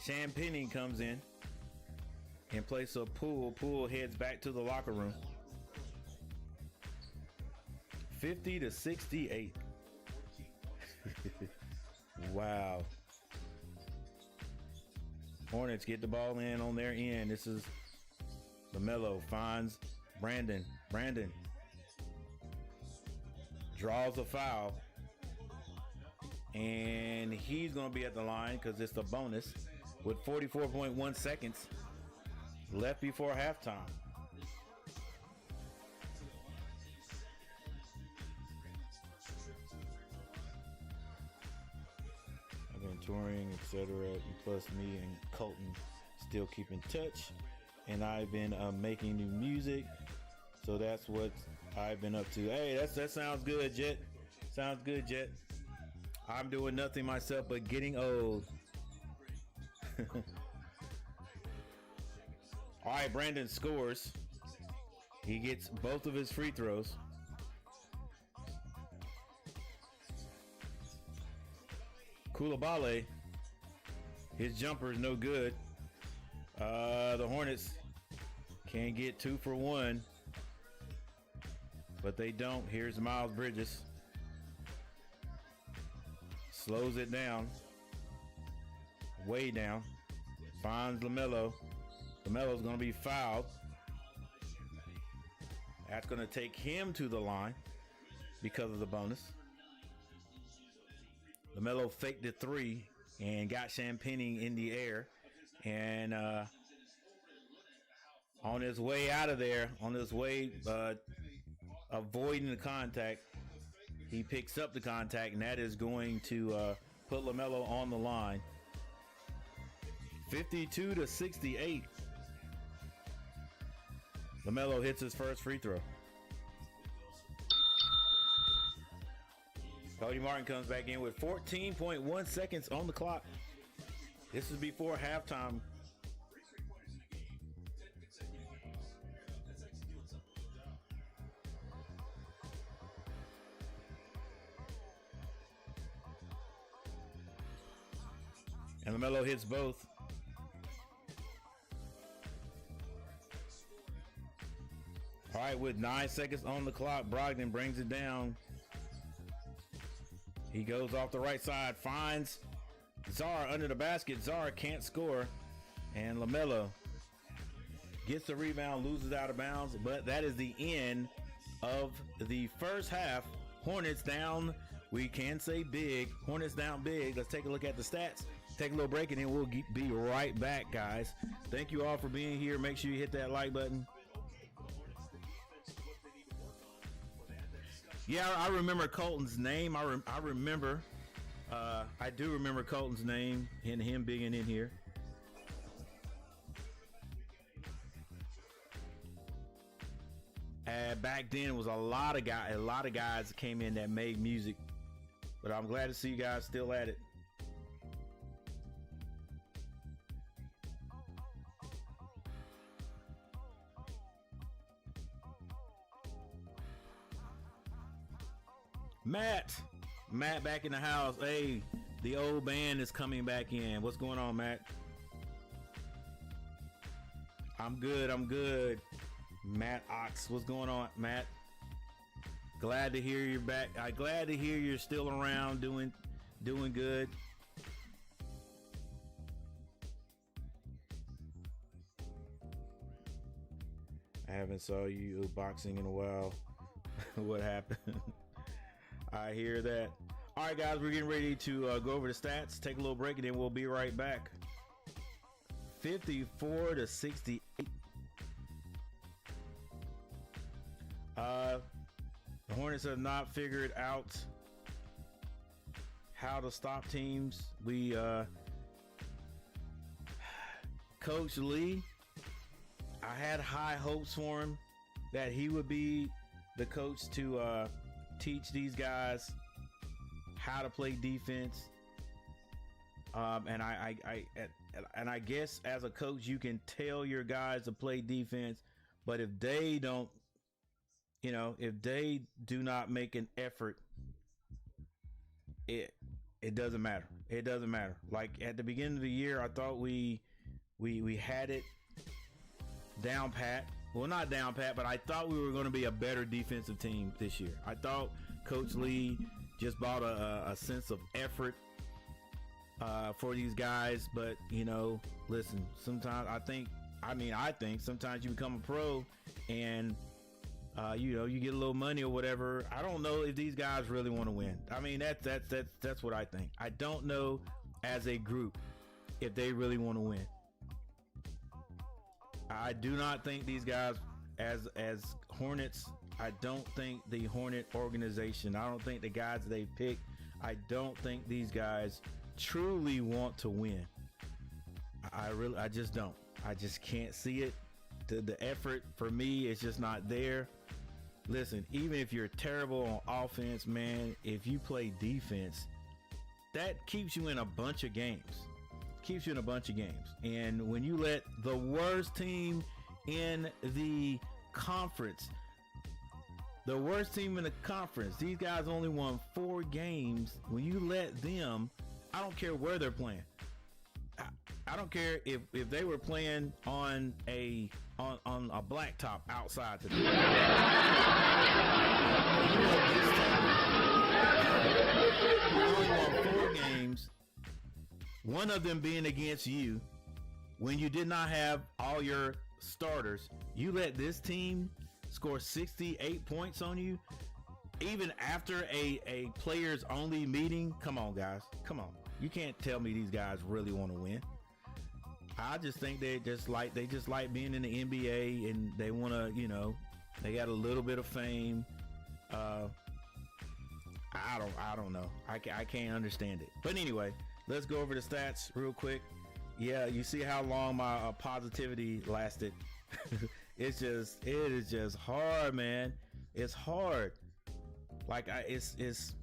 Champagne comes in place of Poole. Poole heads back to the locker room. 50-68. Wow. Hornets get the ball in on their end. This is LaMelo finds Brandon. Brandon draws a foul. And he's going to be at the line because it's a bonus with 44.1 seconds left before halftime. I've been touring, etc. Plus me and Colton still keep in touch. And I've been making new music. So that's what I've been up to. Hey, that sounds good, Jet. Sounds good, Jet. I'm doing nothing myself but getting old. All right, Brandon scores. He gets both of his free throws. Coulibaly, his jumper is no good. The Hornets Can't get 2 for 1. But they don't. Here's Miles Bridges. Slows it down. Way down. Finds LaMelo. LaMelo's going to be fouled. That's going to take him to the line because of the bonus. LaMelo faked the 3 and got Champagnie in the air. And on his way out of there, on his way avoiding the contact, he picks up the contact, and that is going to put LaMelo on the line. 52-68. LaMelo hits his first free throw. Cody Martin comes back in with 14.1 seconds on the clock. This is before halftime. And LaMelo hits both. All right, with 9 seconds on the clock, Brogdon brings it down. He goes off the right side, finds Zara under the basket. Zara can't score, and LaMelo gets the rebound, loses out of bounds, but that is the end of the first half. Hornets down, we can say big. Hornets down big. Let's take a look at the stats. Take a little break, and then we'll be right back, guys. Thank you all for being here. Make sure you hit that like button. Yeah, I remember Colton's name. I do remember Colton's name and him being in here. Back then was a lot of guys came in that made music, but I'm glad to see you guys still at it. Matt back in the house. Hey, the old band is coming back in. What's going on, Matt? I'm good. Matt Ox, what's going on, Matt? Glad to hear you're back. I'm glad to hear you're still around doing good. I haven't saw you boxing in a while. What happened? I hear that. All right, guys, we're getting ready to go over the stats, take a little break, and then we'll be right back. 54-68. The Hornets have not figured out how to stop teams. Coach Lee, I had high hopes for him that he would be the coach to teach these guys how to play defense. And I guess as a coach, you can tell your guys to play defense, but if they don't, if they do not make an effort, it doesn't matter. It doesn't matter. Like at the beginning of the year, I thought we had it down pat. Well, not down pat, but I thought we were going to be a better defensive team this year. I thought Coach Lee just brought a sense of effort for these guys. But, listen, sometimes I think sometimes you become a pro and, you get a little money or whatever. I don't know if these guys really want to win. I mean, that's what I think. I don't know as a group if they really want to win. I do not think these guys as Hornets, I don't think the Hornet organization, I don't think the guys they picked, I don't think these guys truly want to win. I just don't. I just can't see it. The effort for me is just not there. Listen, even if you're terrible on offense, man, if you play defense, that keeps you in a bunch of games. And when you let the worst team in the conference, these guys only won 4 games. When you let them, I don't care where they're playing. I don't care if they were playing on a on a blacktop outside today. You only won 4 games, one of them being against you, when you did not have all your starters. You let this team score 68 points on you, even after a players only meeting. Come on, guys. Come on. You can't tell me these guys really want to win. I just think they just like being in the NBA, and they want to, they got a little bit of fame. I don't know. I can't understand it. But anyway, let's go over the stats real quick. Yeah, you see how long my positivity lasted. It is just hard, man. It's hard. Like it's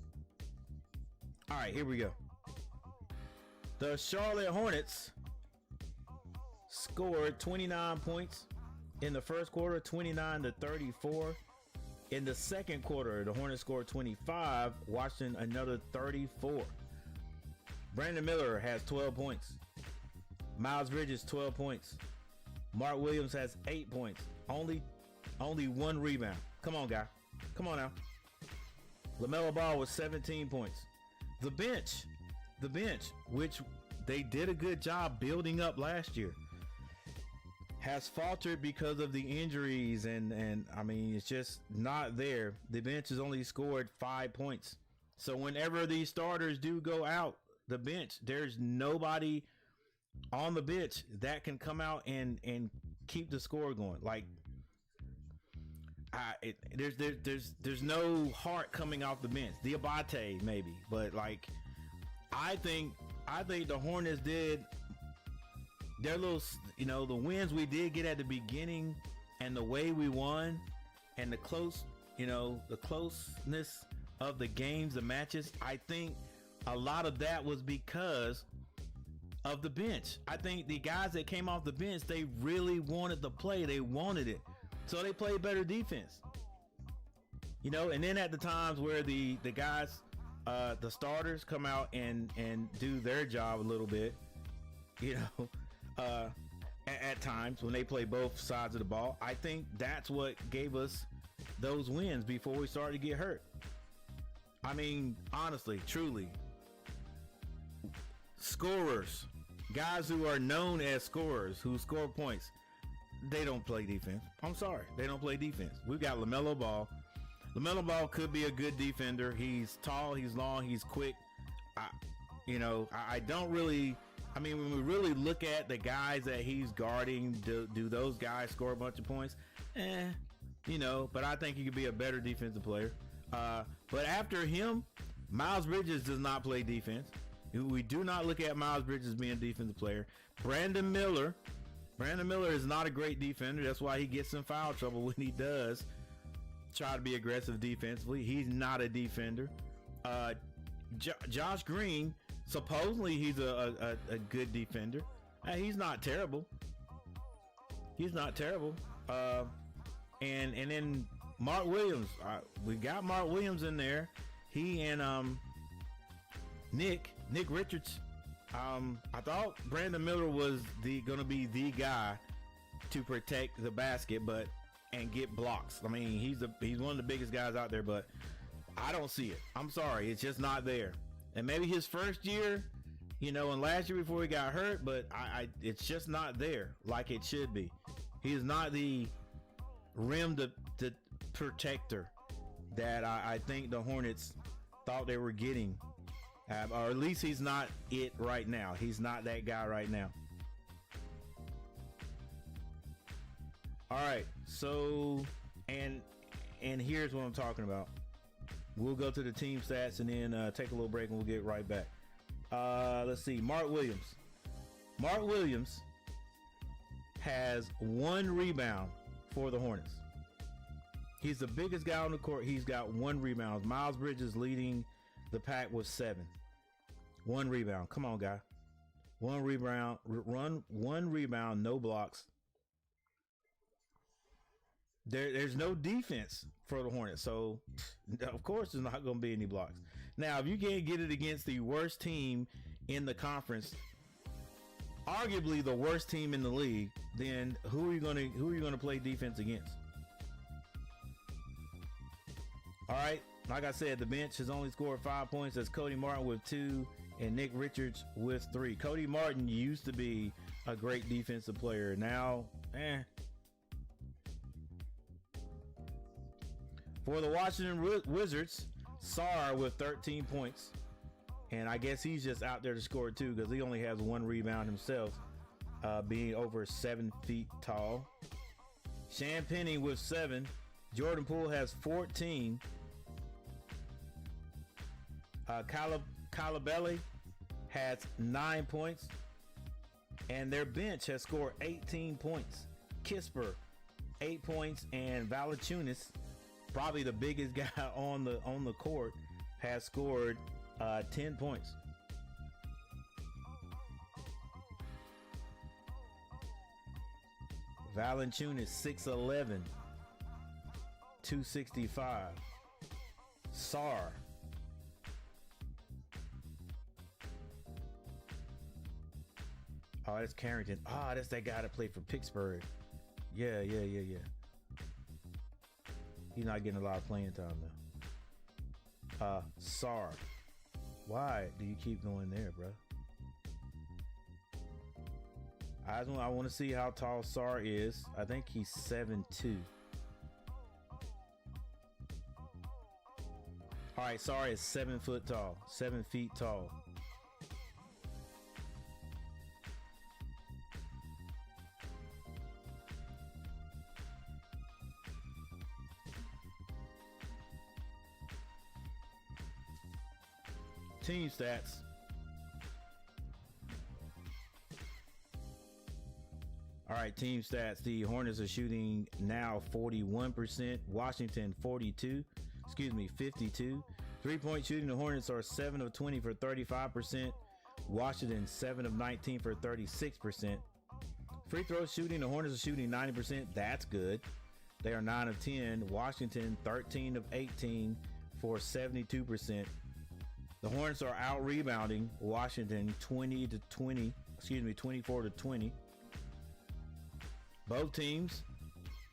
all right. Here we go. The Charlotte Hornets scored 29 points in the first quarter, 29-34. In the second quarter, the Hornets scored 25, Washington another 34. Brandon Miller has 12 points. Miles Bridges 12 points. Mark Williams has 8 points. Only 1 rebound. Come on, guy. Come on now. LaMelo Ball was 17 points. The bench, which they did a good job building up last year, has faltered because of the injuries, and I mean, it's just not there. The bench has only scored 5 points. So whenever these starters do go out the bench, there's nobody on the bench that can come out and keep the score going. Like, there's no heart coming off the bench. Diabate maybe, but like, I think the Hornets did their little, the wins we did get at the beginning, and the way we won, and the closeness of the games, the matches. I think a lot of that was because of the bench. I think the guys that came off the bench, they really wanted to play. They wanted it. So they played better defense. And then at the times where the guys, the starters come out and do their job a little bit, at times when they play both sides of the ball, I think that's what gave us those wins before we started to get hurt. I mean, honestly, truly, scorers, guys who are known as scorers, who score points, they don't play defense. I'm sorry, they don't play defense. We've got LaMelo Ball. LaMelo Ball could be a good defender. He's tall, he's long, he's quick. I don't really, I mean, when we really look at the guys that he's guarding, do those guys score a bunch of points? But I think he could be a better defensive player. But after him, Miles Bridges does not play defense. We do not look at Miles Bridges being a defensive player. Brandon Miller is not a great defender. That's why he gets in foul trouble when he does try to be aggressive defensively. He's not a defender. Josh Green, supposedly he's a good defender. He's not terrible. And then Mark Williams, we got Mark Williams in there. He and Nick Richards. I thought Brandon Miller was going to be the guy to protect the basket, and get blocks. I mean, he's one of the biggest guys out there, but I don't see it. I'm sorry, it's just not there. And maybe his first year, and last year before he got hurt, but it's just not there like it should be. He is not the rim the protector that I think the Hornets thought they were getting. Or at least he's not it right now. He's not that guy right now. All right, so and here's what I'm talking about. We'll go to the team stats and then take a little break, and we'll get right back. Let's see. Mark Williams has 1 rebound for the Hornets. He's the biggest guy on the court. He's got 1 rebound. Miles Bridges leading the pack with 7. 1 rebound. Come on, guy. 1 rebound. One rebound. No blocks. There's no defense for the Hornets, so of course there's not going to be any blocks. Now, if you can't get it against the worst team in the conference, arguably the worst team in the league, then who are you gonna play defense against? All right, like I said, the bench has only scored 5 points. That's Cody Martin with 2 and Nick Richards with 3. Cody Martin used to be a great defensive player. Now, For the Washington Wizards, Sarr with 13 points. And I guess he's just out there to score too, because he only has 1 rebound himself, being over 7 feet tall. Champagnie with 7. Jordan Poole has 14. Calabelli has 9 points. And their bench has scored 18 points. Kisper, 8 points. And Valanciunas, probably the biggest guy on the court, has scored 10 points. Valanciunas 6'11", 265. Sarr, oh, that's Carrington. Ah, that's that guy that played for Pittsburgh. Yeah. He's not getting a lot of playing time though. Sarr. Why do you keep going there, bro? I want to see how tall Sarr is. I think he's 7'2". All right, Sarr is 7 foot tall, 7 feet tall. Team stats. All right, team stats. The Hornets are shooting now 41%. Washington 52. 52. 3-point shooting, the Hornets are 7 of 20 for 35%. Washington 7 of 19 for 36%. Free throw shooting, the Hornets are shooting 90%. That's good. They are 9 of 10. Washington 13 of 18 for 72%. The Hornets are out rebounding Washington 24 to 20. Both teams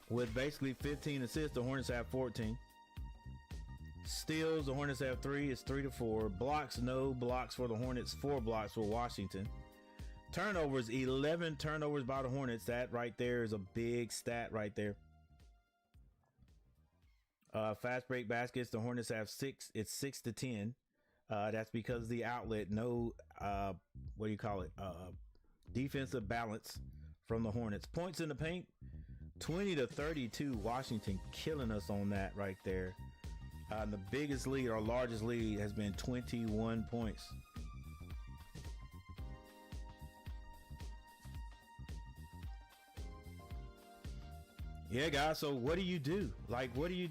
with basically 15 assists. The Hornets have 14. Steals, the Hornets have 3. It's 3 to 4. Blocks, no blocks for the Hornets. 4 blocks for Washington. Turnovers, 11 turnovers by the Hornets. That right there is a big stat right there. Fast break baskets, the Hornets have 6. It's 6 to 10. That's because of the outlet. No, defensive balance from the Hornets. Points in the paint, 20 to 32. Washington killing us on that right there. The biggest lead, or largest lead, has been 21 points. Yeah, guys. So what do you do? Like, what do you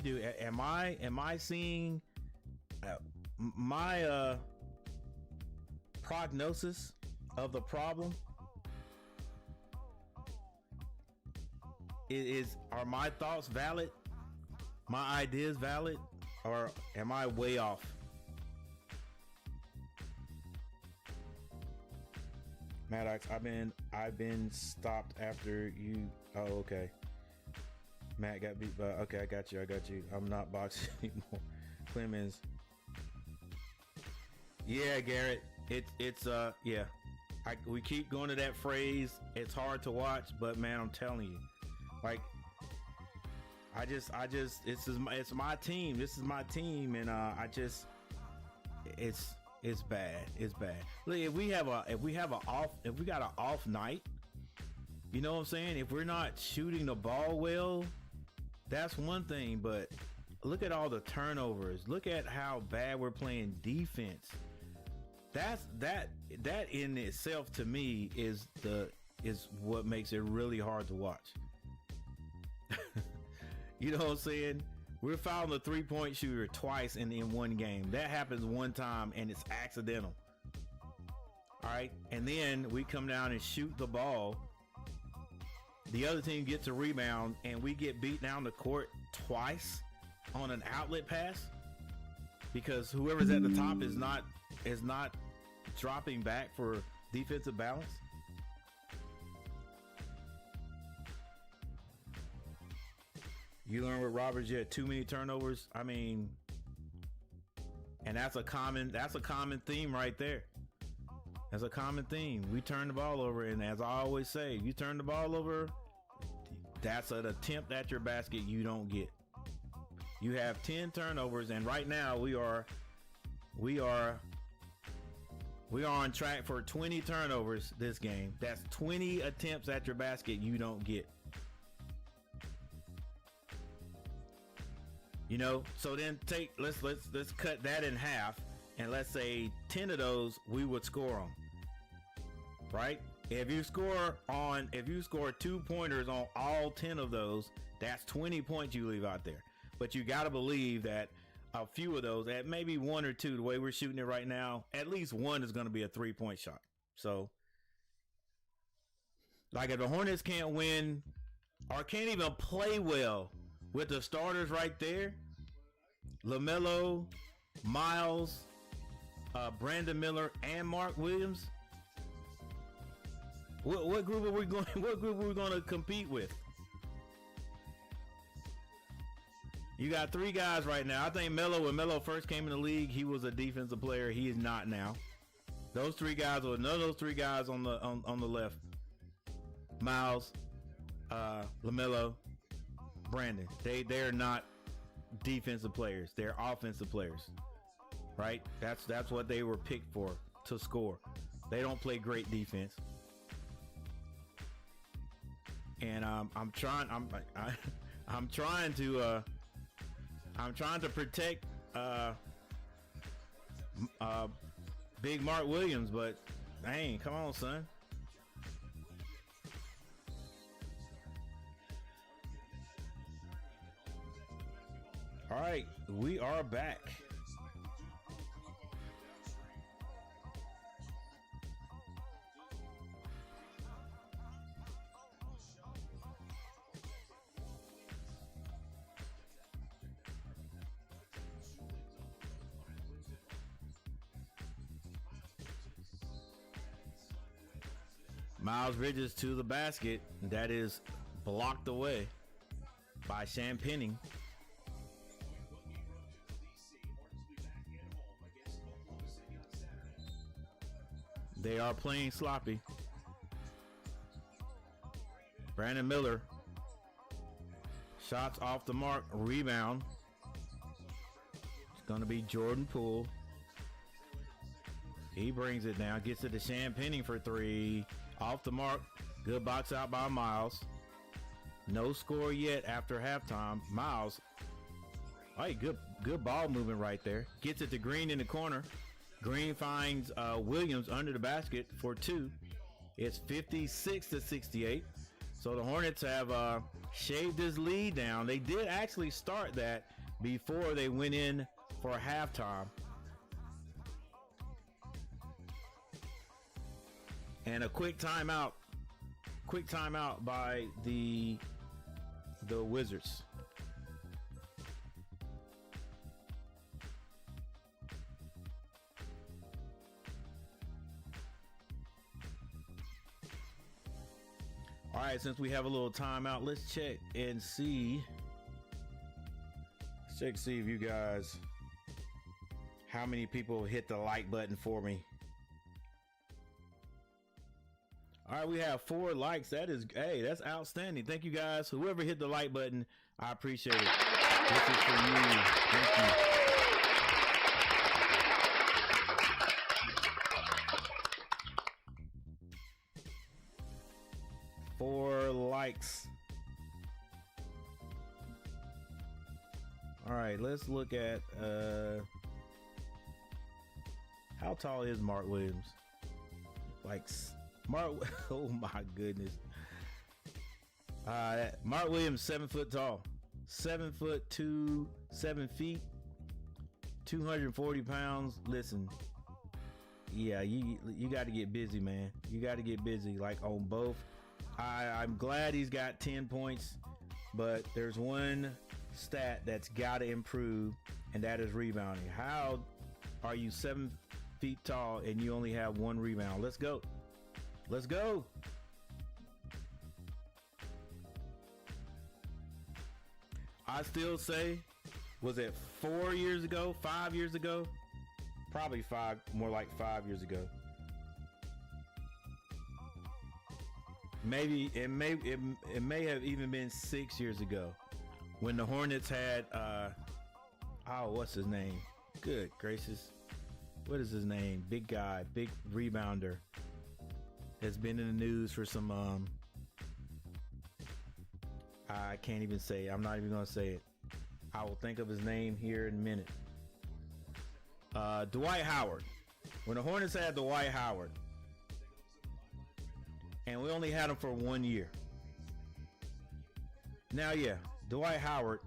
do? Am I seeing my prognosis of the problem? Are my thoughts valid? My ideas valid? Or am I way off? Maddox, I've been stopped after you. Oh, okay. Matt got beat by. Okay, I got you. I'm not boxing anymore. Clemens. Yeah, Garrett. Yeah. We keep going to that phrase. It's hard to watch, but man, I'm telling you, like, it's my team. This is my team, and it's bad. It's bad. Look, if we got an off night, you know what I'm saying? If we're not shooting the ball well, that's one thing. But look at all the turnovers. Look at how bad we're playing defense. That in itself, to me, is what makes it really hard to watch. You know what I'm saying? We're fouling the 3-point shooter twice in one game. That happens one time, and it's accidental. All right, and then we come down and shoot the ball. The other team gets a rebound, and we get beat down the court twice on an outlet pass because whoever's at the top is not dropping back for defensive balance. You learn with Roberts, you had too many turnovers. I mean, and that's a common theme right there. That's a common theme. We turn the ball over, and as I always say, if you turn the ball over, that's an attempt at your basket you don't get. You have 10 turnovers, and right now we are on track for 20 turnovers this game. That's 20 attempts at your basket you don't get. You know, so then let's cut that in half, and let's say 10 of those we would score on. Right? If you score 2 pointers on all 10 of those, that's 20 points you leave out there. But you got to believe that a few of those, at maybe 1 or 2, the way we're shooting it right now, at least 1 is going to be a 3-point shot. So, like, if the Hornets can't win or can't even play well with the starters right there, LaMelo, Miles, Brandon Miller, and Mark Williams, what group are we going? What group are we going to compete with? You got 3 guys right now. I think Melo, when Melo first came in the league, he was a defensive player. He is not now. Those 3 guys, or none of those 3 guys on the left, Miles, LaMelo, Brandon, they're not defensive players. They're offensive players, right? That's what they were picked for, to score. They don't play great defense. And I'm trying to protect Big Mark Williams, but dang, come on, son. All right, we are back. Miles Bridges to the basket. That is blocked away by Champagning. They are playing sloppy. Brandon Miller. Shots off the mark. Rebound. It's going to be Jordan Poole. He brings it down. Gets it to Champagning for 3. Off the mark. Good box out by Miles. No score yet after halftime. Miles. Hey, good ball movement right there. Gets it to Green in the corner. Green finds Williams under the basket for 2. It's 56-68. So the Hornets have shaved this lead down. They did actually start that before they went in for halftime. And a quick timeout by the Wizards. All right, since we have a little timeout, let's check and see. Let's check to see if you guys, how many people hit the like button for me. All right, we have 4 likes. That's outstanding. Thank you guys. Whoever hit the like button, I appreciate it. This is for you. Thank you. Four likes. All right, let's look at how tall is Mark Williams? Oh my goodness. Mark Williams, 7 foot tall, 7 foot 2, 7 feet, 240 pounds. Listen, yeah, you got to get busy, man. You got to get busy, like on both. I'm glad he's got 10 points, but there's one stat that's got to improve, and that is rebounding. How are you 7 feet tall and you only have 1 rebound? Let's go. Let's go. I still say, was it 4 years ago, 5 years ago? Probably five, more like 5 years ago. Maybe it may have even been 6 years ago when the Hornets had what's his name? Good gracious. What is his name? Big guy, big rebounder. Has been in the news for some I can't even say it. I'm not even gonna say it. I will think of his name here in a minute. Dwight Howard. When the Hornets had Dwight Howard, and we only had him for 1 year. Now, yeah, Dwight Howard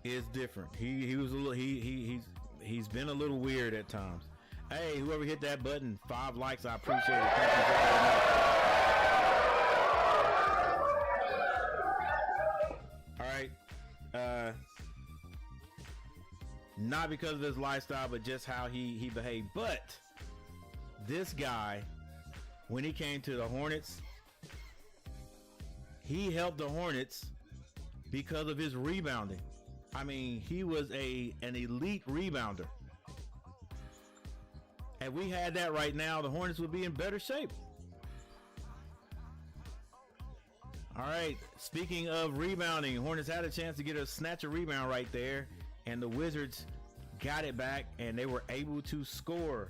is different. He was a little he's been a little weird at times. Hey, whoever hit that button, 5 likes, I appreciate it. Thank you very much. All right. Not because of his lifestyle, but just how he behaved. But this guy, when he came to the Hornets, he helped the Hornets because of his rebounding. I mean, he was an elite rebounder. If we had that right now, the Hornets would be in better shape. All right, speaking of rebounding, Hornets had a chance to get a snatch a rebound right there, and the Wizards got it back, and they were able to score.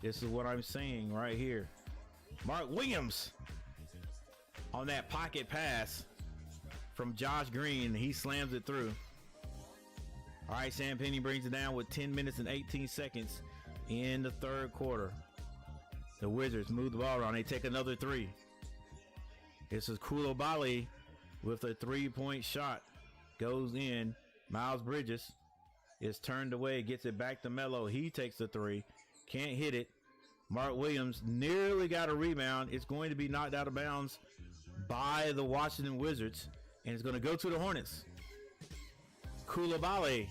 This is what I'm saying right here. Mark Williams on that pocket pass from Josh Green. He slams it through. All right, Sam Penny brings it down with 10 minutes and 18 seconds in the third quarter. The Wizards move the ball around. They take another 3. This is Koulibaly with a 3-point shot. Goes in. Miles Bridges is turned away. Gets it back to Melo. He takes the 3. Can't hit it. Mark Williams nearly got a rebound. It's going to be knocked out of bounds by the Washington Wizards, and it's going to go to the Hornets. Koulibaly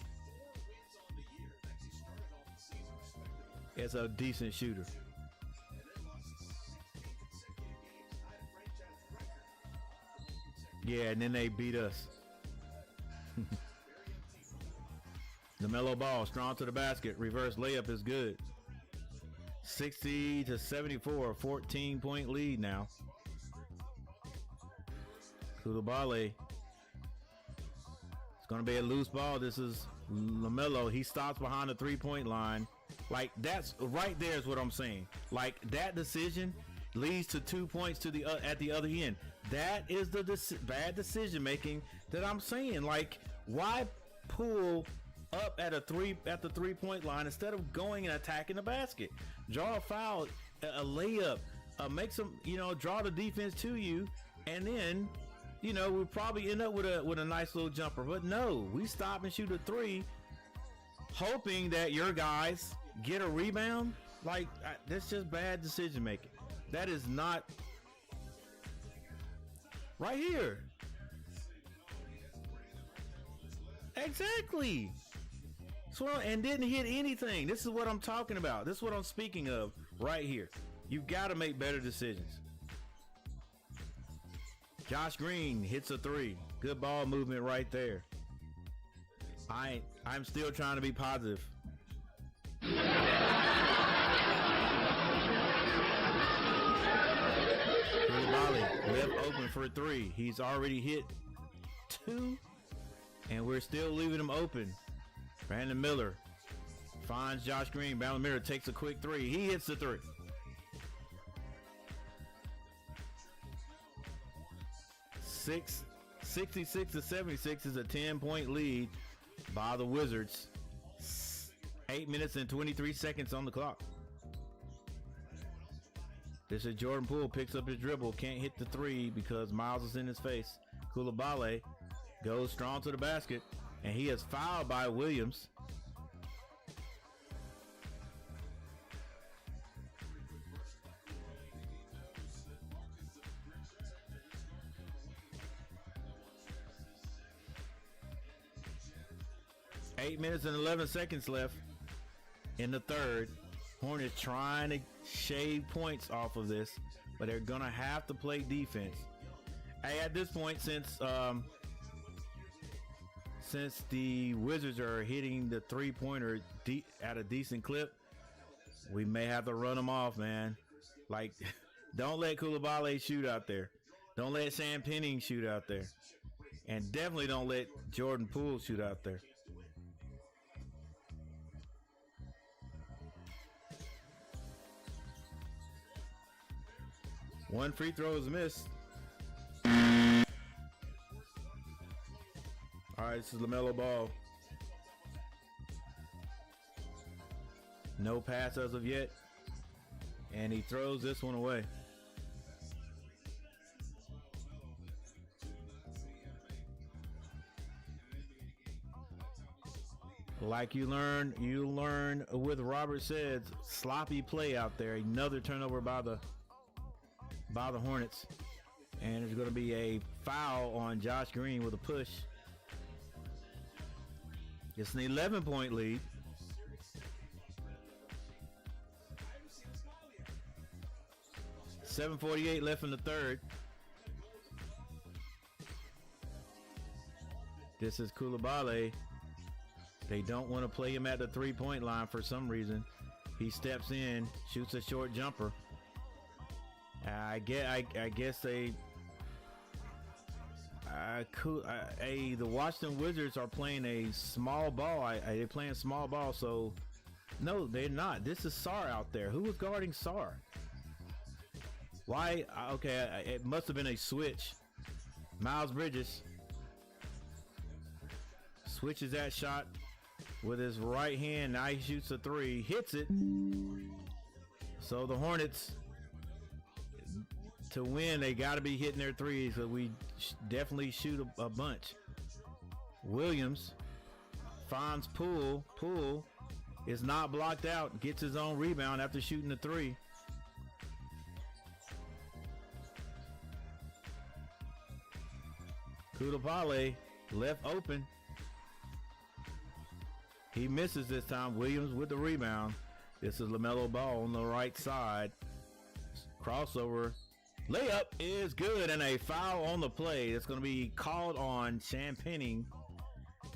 is a decent shooter. Yeah, and then they beat us. The Melo ball, strong to the basket. Reverse layup is good. 60-74, 14-point lead now. Koulibaly. It's going to be a loose ball. This is LaMelo. He stops behind the 3-point line. Like, that's right there is what I'm saying. Like, that decision leads to 2 points to the at the other end. That is the bad decision making that I'm saying. Like, why Poole up at the 3-point line instead of going and attacking the basket? Draw a foul, a layup, make some, draw the defense to you, and then, we'll probably end up with a nice little jumper. But no, we stop and shoot a 3, hoping that your guys get a rebound. Like, that's just bad decision making. That is not right here. Exactly. So, and didn't hit anything. This is what I'm talking about. This is what I'm speaking of right here. You've got to make better decisions. Josh Green hits a 3. Good ball movement right there. I'm still trying to be positive. Koulibaly left open for 3. He's already hit 2, and we're still leaving him open. Brandon Miller finds Josh Green. Brandon Miller takes a quick 3. He hits the 3. Six, 66-76 is a 10-point lead by the Wizards. 8 minutes and 23 seconds on the clock. This is Jordan Poole, picks up his dribble, can't hit the 3 because Miles is in his face. Koulibaly goes strong to the basket, and he is fouled by Williams. Eight minutes and 11 seconds left in the third. Hornets trying to shave points off of this. but they're gonna have to play defense. Hey, at this point, since the Wizards are hitting the three-pointer at a decent clip, we may have to run them off, man. Like, don't let Coulibaly shoot out there. Don't let Sam Penning shoot out there. And definitely don't let Jordan Poole shoot out there. One free throw is missed. All right, this is LaMelo Ball. No pass as of yet. And he throws this one away. Like you learn with Robert said, sloppy play out there. Another turnover by the Hornets. And there's going to be a foul on Josh Green with a push. It's an 11-point lead. .748 left in the third. This is Coulibaly. They don't want to play him at the three-point line for some reason. He steps in, shoots a short jumper. I guess they. The Washington Wizards are playing a small ball. They're playing small ball, so no, they're not. This is Sarr out there. Who was guarding Sarr? Why? Okay, it must have been a switch. Miles Bridges switches that shot with his right hand. Now he shoots a three, hits it. So the Hornets, to win, they got to be hitting their threes. So we definitely shoot a bunch. Williams finds Poole. Poole is not blocked out. Gets his own rebound after shooting the three. Coulibaly left open. He misses this time. Williams with the rebound. This is LaMelo Ball on the right side. Crossover. Layup is good, and a foul on the play. It's going to be called on Sam Penning.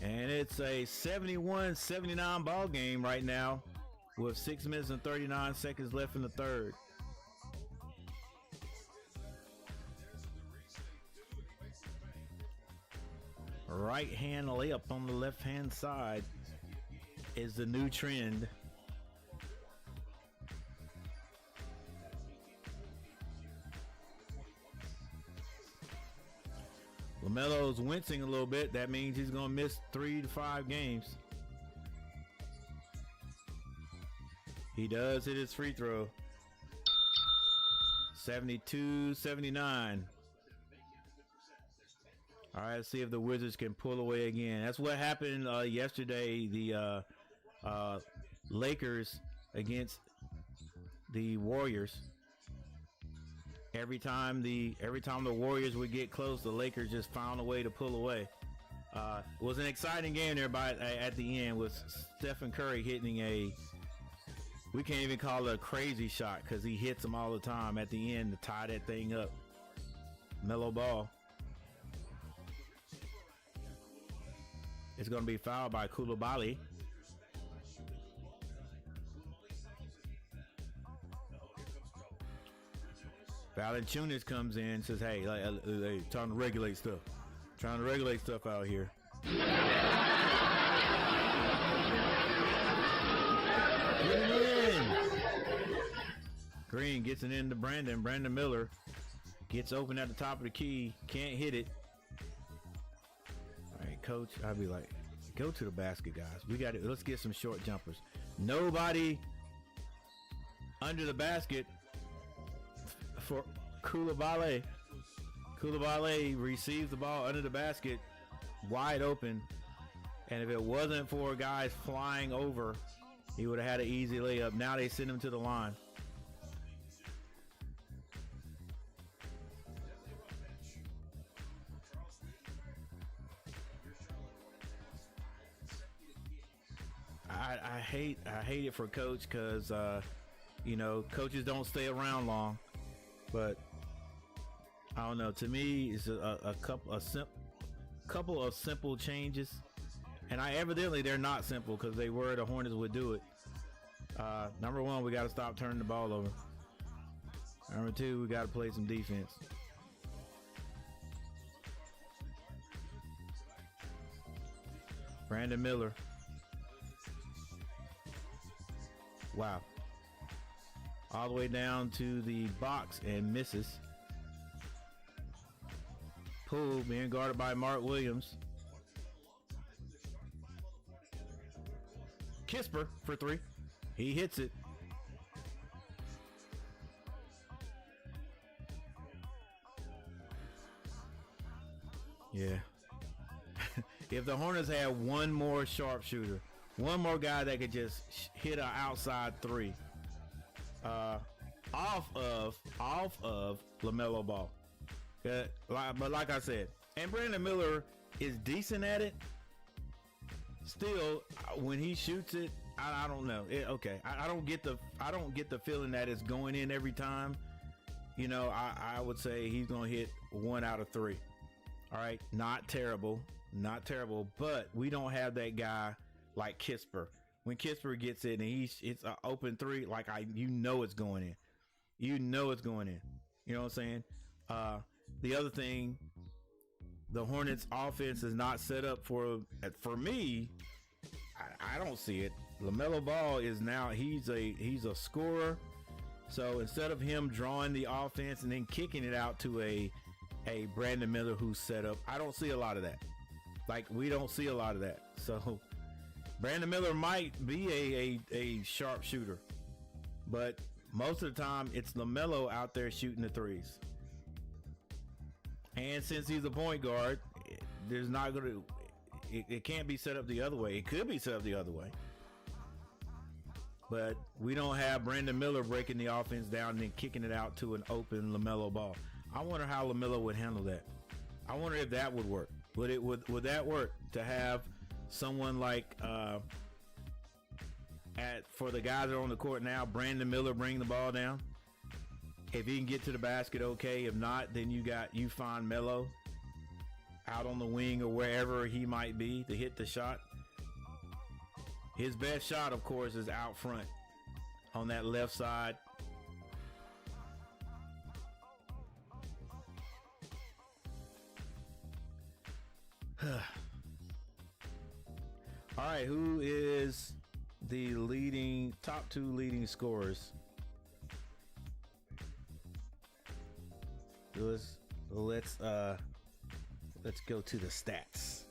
And it's a 71-79 ball game right now with 6 minutes and 39 seconds left in the third. Right hand layup on the left hand side is the new trend. LaMelo's wincing a little bit. That means he's going to miss 3 to 5 games. He does hit his free throw. 72-79. All right, let's see if the Wizards can pull away again. That's what happened yesterday. The Lakers against the Warriors. Every time the Warriors would get close, the Lakers just found a way to pull away. It was an exciting game there at the end with Stephen Curry hitting we can't even call it a crazy shot because he hits them all the time at the end to tie that thing up. Mellow ball. It's going to be fouled by Coulibaly. Valanciunas comes in and says, hey, trying to regulate stuff. Trying to regulate stuff out here. Get it in. Green gets it into Brandon. Brandon Miller gets open at the top of the key. Can't hit it. All right, coach, I'd be like, go to the basket, guys. We got it. Let's get some short jumpers. Nobody under the basket for Coulibaly. Coulibaly receives the ball under the basket, wide open. And if it wasn't for guys flying over, he would have had an easy layup. Now they send him to the line. I hate it for coach because coaches don't stay around long, but I don't know. To me, it's a couple of simple changes, and evidently they're not simple because they were the Hornets would do it. Number one, we got to stop turning the ball over. Number two, we got to play some defense. Brandon Miller. Wow. All the way down to the box and misses. Poole being guarded by Mark Williams. Kisper for three. He hits it. Yeah. If the Hornets had one more sharpshooter, one more guy that could just hit an outside three, off of LaMelo Ball. But like I said, and Brandon Miller is decent at it. Still, when he shoots it, I don't know. I don't get the feeling that it's going in every time. You know, I would say he's gonna hit 1 out of 3. All right, not terrible, but we don't have that guy like Kisper. When Kisper gets it and it's an open 3, like you know it's going in. You know it's going in. You know what I'm saying? The other thing, the Hornets offense is not set up for me. I don't see it. LaMelo Ball is now he's a scorer. So instead of him drawing the offense and then kicking it out to a Brandon Miller who's set up, I don't see a lot of that. Like, we don't see a lot of that. So Brandon Miller might be a sharpshooter, but most of the time it's LaMelo out there shooting the threes. And since he's a point guard, there's not going to, it can't be set up the other way. It could be set up the other way. But we don't have Brandon Miller breaking the offense down and then kicking it out to an open LaMelo Ball. I wonder how LaMelo would handle that. I wonder if that would work. Would that work to have someone like for the guys that are on the court now, Brandon Miller bring the ball down? If he can get to the basket, okay. If not, then you find Melo out on the wing or wherever he might be to hit the shot. His best shot, of course, is out front on that left side. All right, who is the top 2 leading scorers? Let's go to the stats.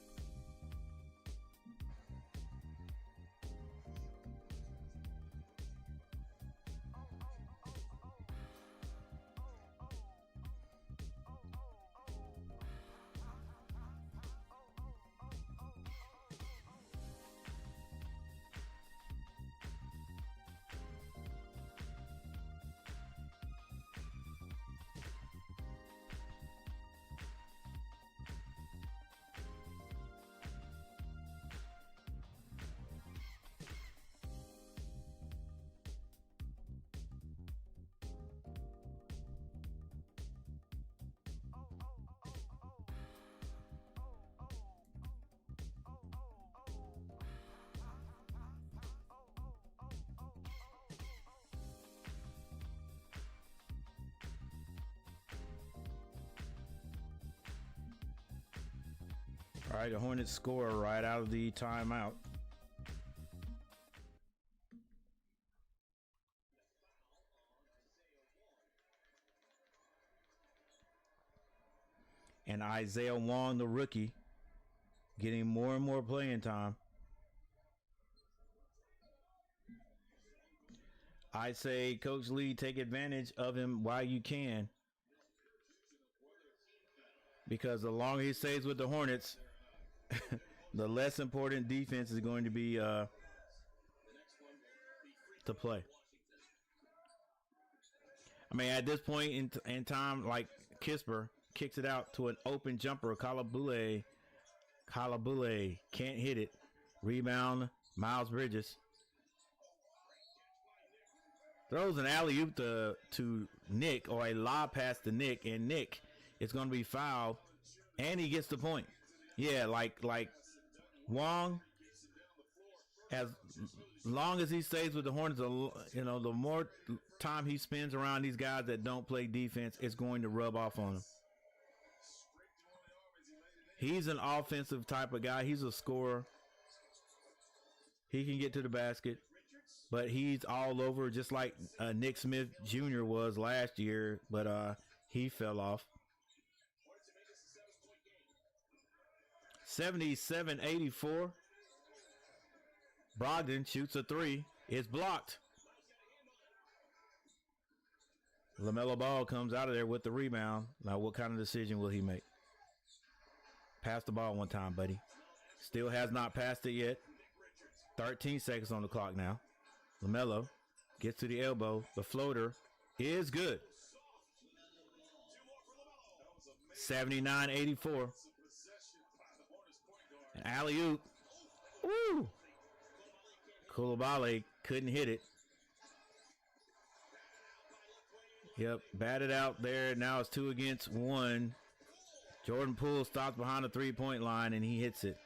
All right, the Hornets score right out of the timeout. And Isaiah Wong, the rookie, getting more and more playing time. I say, Coach Lee, take advantage of him while you can. Because the longer he stays with the Hornets, the less important defense is going to be to play. I mean, at this point in time, like Kisper kicks it out to an open jumper. Kalabule can't hit it. Rebound, Miles Bridges. throws an alley-oop to Nick, or a lob pass to Nick, and Nick is going to be fouled, and he gets the point. Yeah, like Wong, as long as he stays with the Hornets, the more time he spends around these guys that don't play defense, it's going to rub off on him. He's an offensive type of guy. He's a scorer. He can get to the basket, but he's all over, just like Nick Smith Jr. was last year, but he fell off. 77-84. Brogdon shoots a three. It's blocked. LaMelo Ball comes out of there with the rebound. Now, what kind of decision will he make? Pass the ball one time, buddy. Still has not passed it yet. 13 seconds on the clock now. LaMelo gets to the elbow. The floater is good. 79-84. An alley-oop. Woo! Coulibaly couldn't hit it. Yep, batted out there. Now it's 2 against 1. Jordan Poole stops behind the three-point line, and he hits it.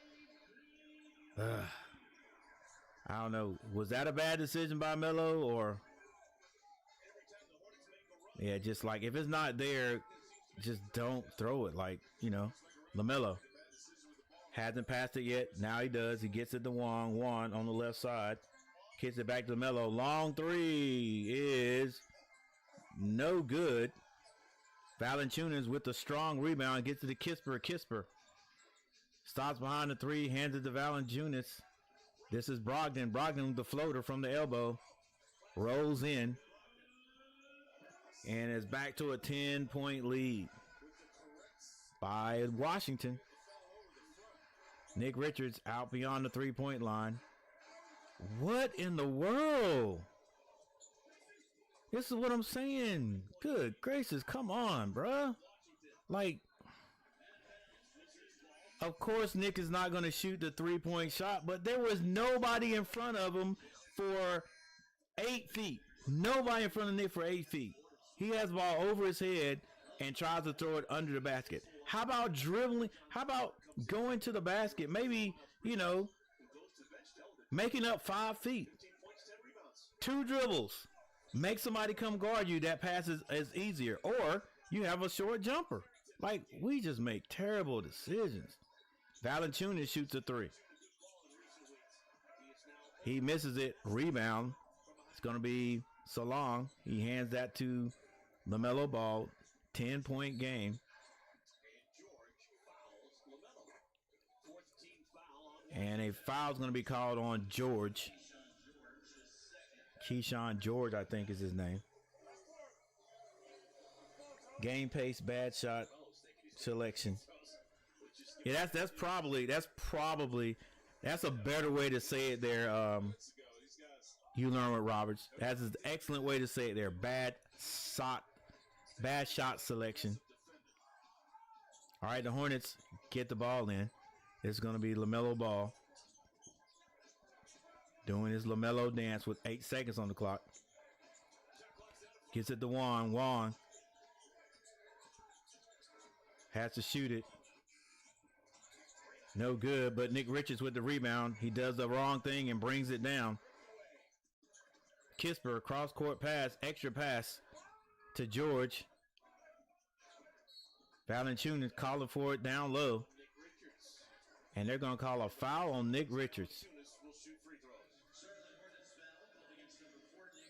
I don't know. Was that a bad decision by Melo, or? Yeah, just like, if it's not there, just don't throw it. Like, LaMelo hasn't passed it yet. Now he does. He gets it to Wong. Wong on the left side. Kicks it back to LaMelo. Long three is no good. Valanciunas with the strong rebound. Gets it to Kisper. Stops behind the three. Hands it to Valanciunas. This is Brogdon. Brogdon with the floater from the elbow. Rolls in. And is back to a 10-point lead by Washington. Nick Richards out beyond the three-point line. What in the world? This is what I'm saying. Good gracious, come on, bruh. Like, of course Nick is not going to shoot the three-point shot, but there was nobody in front of him for 8 feet. Nobody in front of Nick for 8 feet. He has the ball over his head and tries to throw it under the basket. How about dribbling? How about going to the basket? Maybe, making up 5 feet. 2 dribbles. Make somebody come guard you. That pass is easier. Or you have a short jumper. Like, we just make terrible decisions. Valanciunas shoots a three. He misses it. Rebound. It's going to be Salong. He hands that to LaMelo Ball. 10-point game. And a foul is going to be called on George. Keyshawn George, I think, is his name. Game pace, bad shot selection. Yeah, that's a better way to say it there. You learn with Roberts. That's an excellent way to say it there. Bad shot selection. All right, the Hornets get the ball in. It's going to be LaMelo Ball doing his LaMelo dance with 8 seconds on the clock. Gets it to Wong. Wong has to shoot it. No good, but Nick Richards with the rebound. He does the wrong thing and brings it down. Kisper, cross-court pass, extra pass to George. Valanciunas calling for it down low. And they're going to call a foul on Nick Richards.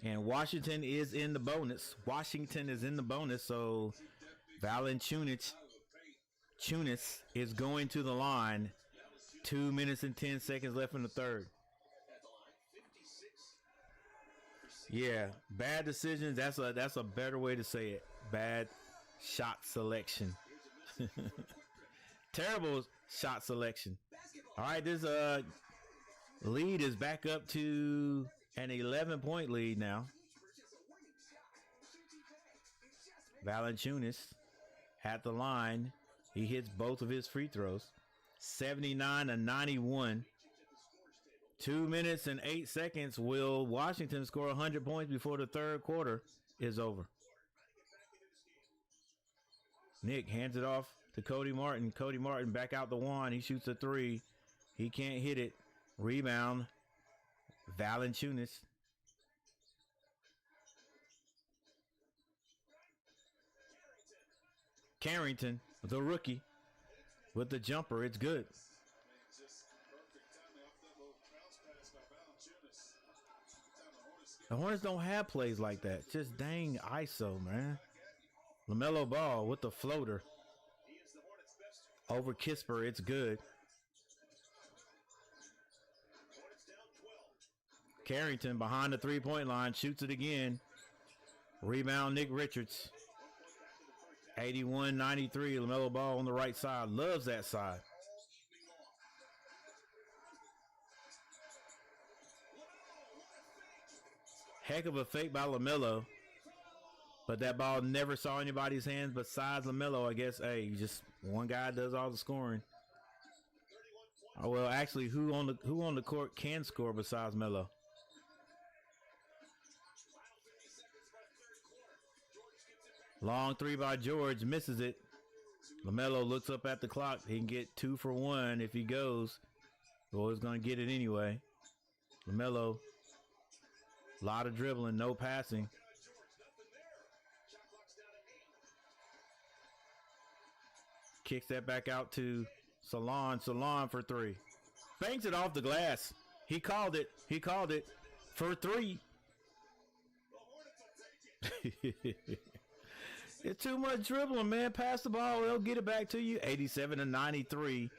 And Washington is in the bonus. So Valanciunas is going to the line. 2 minutes and 10 seconds left in the third. Yeah, bad decisions. That's a better way to say it. Bad shot selection. Terrible shot selection. All right, this lead is back up to an 11-point lead now. Valanciunas at the line. He hits both of his free throws. 79-91. 2 minutes and 8 seconds. Will Washington score 100 points before the third quarter is over? Nick hands it off to Cody Martin. Cody Martin back out the one. He shoots a three. He can't hit it. Rebound. Valanciunas. Carrington, the rookie, with the jumper. It's good. The Hornets don't have plays like that. Just dang ISO, man. LaMelo Ball with the floater. Over Kisper. It's good. Carrington behind the three-point line. Shoots it again. Rebound Nick Richards. 81-93. LaMelo Ball on the right side. Loves that side. Heck of a fake by LaMelo. But that ball never saw anybody's hands besides LaMelo. I guess, hey, just one guy does all the scoring. Oh, well, actually, who on the court can score besides Melo? Long three by George, misses it. LaMelo looks up at the clock. He can get 2 for 1 if he goes. Well, he's going to get it anyway. LaMelo, a lot of dribbling, no passing. Kicks that back out to Salon. Salon for 3. Bangs it off the glass. He called it. He called it for 3. It's too much dribbling, man. Pass the ball. They'll get it back to you. 87-93.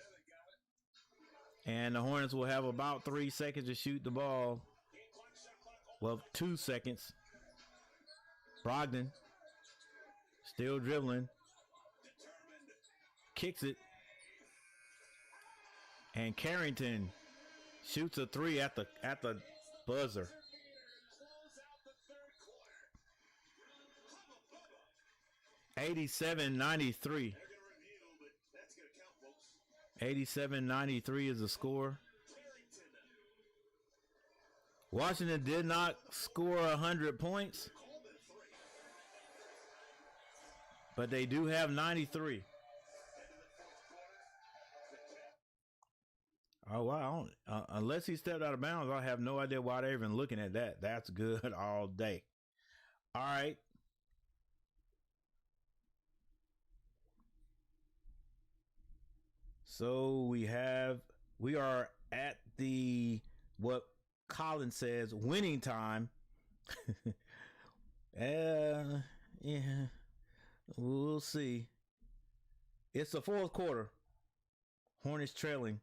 And the Hornets will have about 3 seconds to shoot the ball. Well, 2 seconds. Brogdon still dribbling. Kicks it. And Carrington shoots a 3 at the buzzer. 87-93. 87-93 is the score. Washington did not score 100 points, but they do have 93. Oh, wow. Unless he stepped out of bounds, I have no idea why they're even looking at that. That's good all day. All right. So we are at the, what Colin says, winning time. Yeah, we'll see. It's the fourth quarter. Hornets trailing.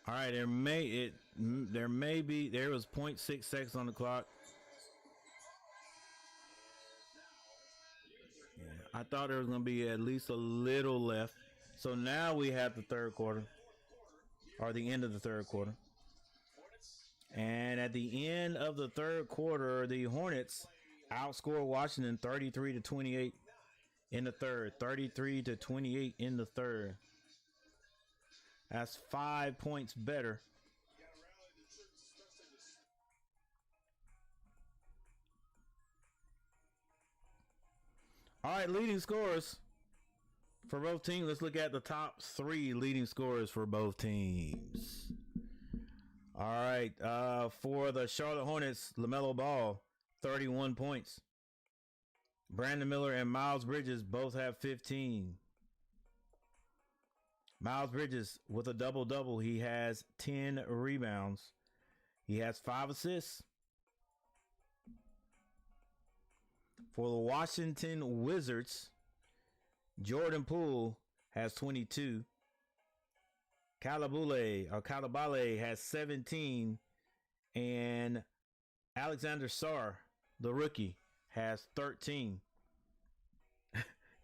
All right, there was 0.6 seconds on the clock. Yeah, I thought there was going to be at least a little left. So now we have the third quarter, or the end of the third quarter. And at the end of the third quarter, the Hornets outscored Washington 33-28 in the third. 33-28 in the third. That's 5 points better. All right, leading scorers for both teams. Let's look at the top 3 leading scorers for both teams. All right. For the Charlotte Hornets, LaMelo Ball, 31 points. Brandon Miller and Miles Bridges both have 15. Miles Bridges with a double-double. He has 10 rebounds. He has 5 assists. For the Washington Wizards, Jordan Poole has 22. Calabale has 17. And Alexander Sarr, the rookie, has 13.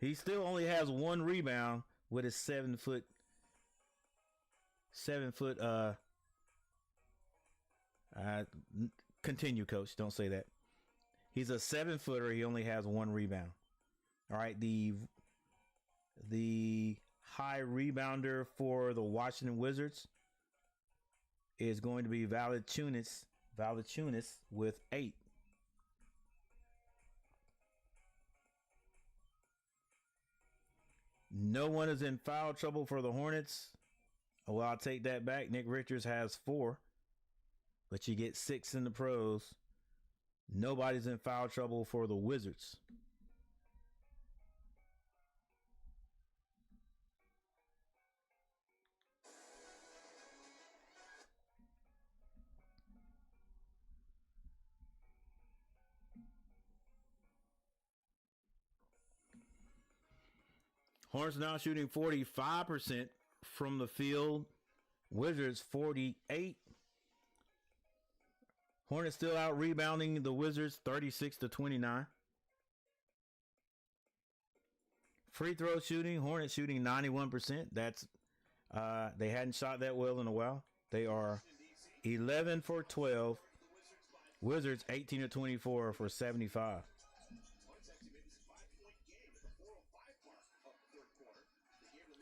He still only has 1 rebound with his 7 foot. Continue, coach. Don't say that. He's a 7-footer. He only has 1 rebound. All right. The high rebounder for the Washington Wizards is going to be Valanciunas with 8. No one is in foul trouble for the Hornets. Well, I'll take that back. Nick Richards has 4, but you get 6 in the pros. Nobody's in foul trouble for the Wizards. Hornets now shooting 45% from the field. Wizards 48. Hornets still out rebounding the Wizards 36-29. Free throw shooting, Hornets shooting 91%. That's they hadn't shot that well in a while. They are 11 for 12. Wizards 18-24 for 75.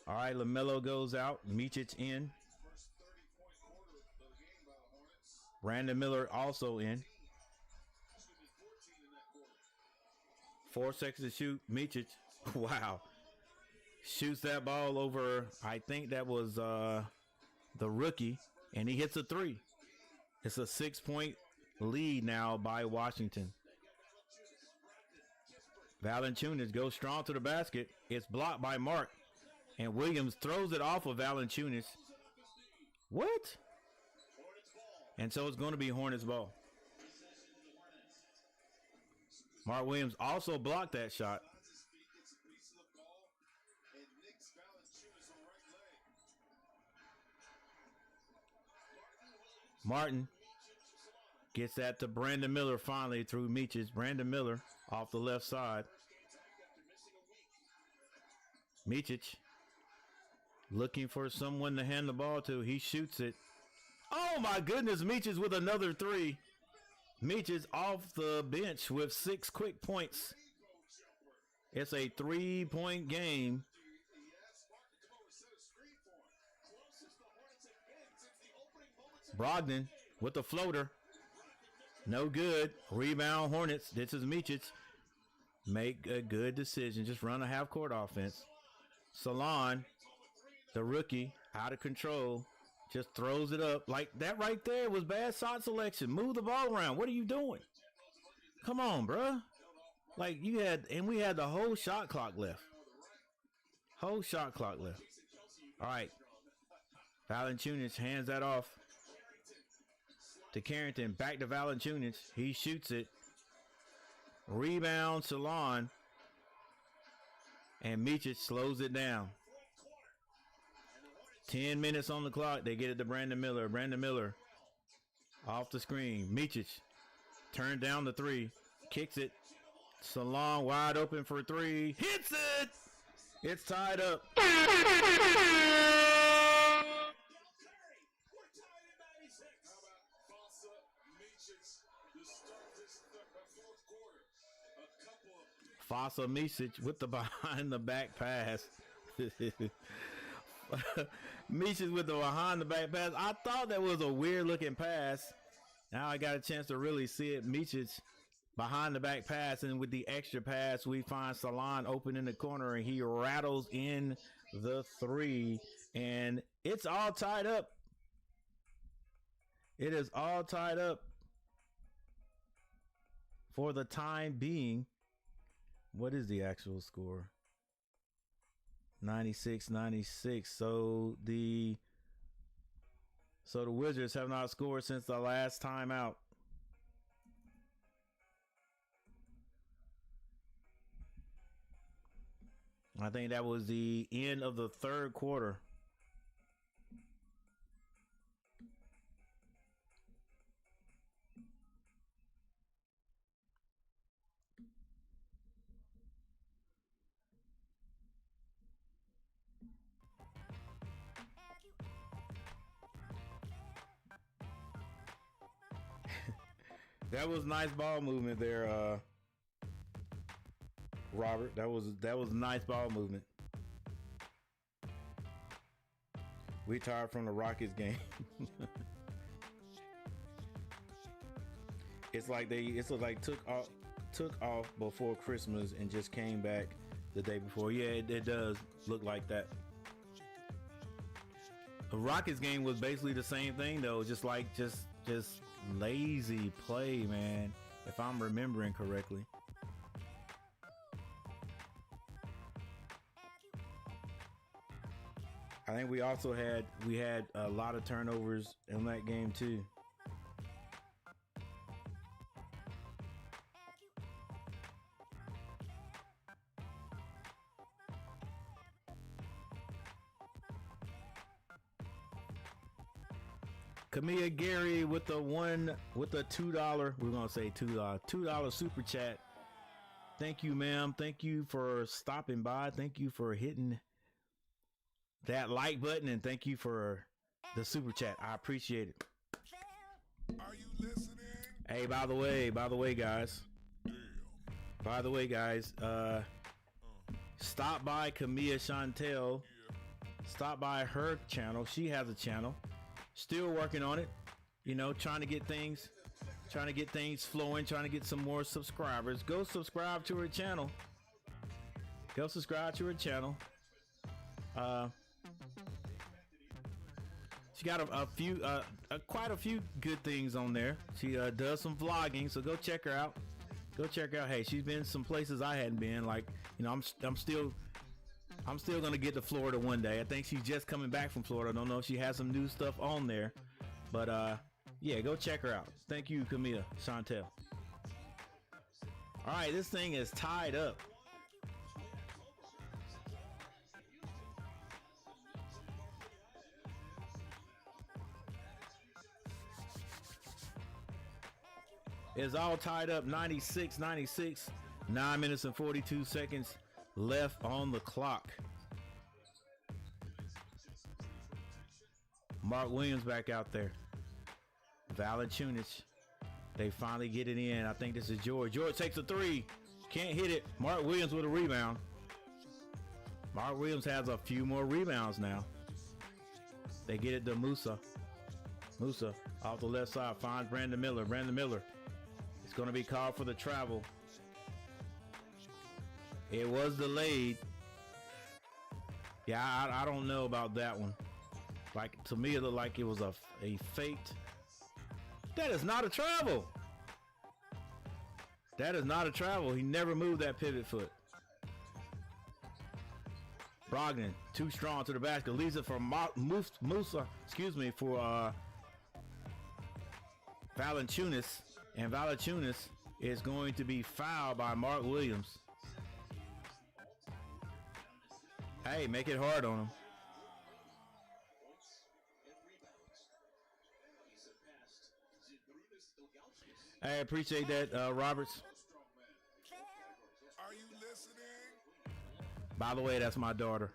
All right, LaMelo goes out. Micic in. Brandon Miller also in. 4 seconds to shoot. Micic, wow. Shoots that ball over, I think that was the rookie, and he hits a 3. It's a 6-point lead now by Washington. Valanciunas goes strong to the basket. It's blocked by Mark. And Williams throws it off of Valanciunas. What? And so it's going to be Hornets ball. Mark Williams also blocked that shot. Martin gets that to Brandon Miller finally through Micic. Brandon Miller off the left side. Micic looking for someone to hand the ball to. He shoots it. Oh my goodness, Micic with another 3. Micic off the bench with 6 quick points. It's a 3-point game. Brogdon with the floater. No good. Rebound Hornets. This is Micic. Make a good decision. Just run a half-court offense. Salon, the rookie, out of control. Just throws it up. Like that right there was bad shot selection. Move the ball around. What are you doing? Come on, bruh. Like we had the whole shot clock left. Whole shot clock left. All right. Valanciunas hands that off to Carrington. Back to Valanciunas. He shoots it. Rebound Salon. And Micic slows it down. 10 minutes on the clock. They get it to Brandon Miller. Brandon Miller off the screen. Micic turned down the 3. Kicks it. Salon wide open for 3. Hits it! It's tied up. Fossa Micic with the behind the back pass. Micic with the behind the back pass. I thought that was a weird looking pass. Now I got a chance to really see it. Micic behind the back pass, and with the extra pass, we find Salon open in the corner, and he rattles in the 3, and it's all tied up. It is all tied up for the time being. What is the actual score? 96-96. So the Wizards have not scored since the last time out. I think that was the end of the third quarter. That was nice ball movement there, Robert. That was nice ball movement. We tired from the Rockets game. It's like they took off before Christmas and just came back the day before. Yeah, it does look like that. The Rockets game was basically the same thing though, just lazy play, man, if I'm remembering correctly. I think we also had a lot of turnovers in that game too. Kamia Gary with the $2, we're gonna say $2 super chat. Thank you, ma'am. Thank you for stopping by. Thank you for hitting that like button, and thank you for the super chat. I appreciate it. Are you listening? Hey, by the way, guys. Stop by Kamia Chantel. Stop by her channel. She has a channel. Still working on it, you know, trying to get things flowing, trying to get some more subscribers. Go subscribe to her channel. She got quite a few good things on there. She does some vlogging, so go check her out. Hey, she's been some places I hadn't been. Like, you know, I'm still gonna get to Florida one day. I think she's just coming back from Florida. I don't know if she has some new stuff on there, but yeah, go check her out. Thank you, Kamia Chantel. All right, this thing is tied up. It's all tied up, 96-96. 9 minutes and 42 seconds left on the clock. Mark Williams back out there. Valanciunas. They finally get it in. I think this is George. George takes a three. Can't hit it. Mark Williams with a rebound. Mark Williams has a few more rebounds now. They get it to Musa. Musa off the left side finds Brandon Miller. Brandon Miller. It's going to be called for the travel. It was delayed. Yeah, I don't know about that one. Like, to me, it looked like it was a faked. That is not a travel. That is not a travel. He never moved that pivot foot. Brogdon, too strong to the basket. Leaves it for Musa, for Valanciunas. And Valanciunas is going to be fouled by Mark Williams. Hey, make it hard on him. I appreciate that, Roberts. Are you listening? By the way, that's my daughter.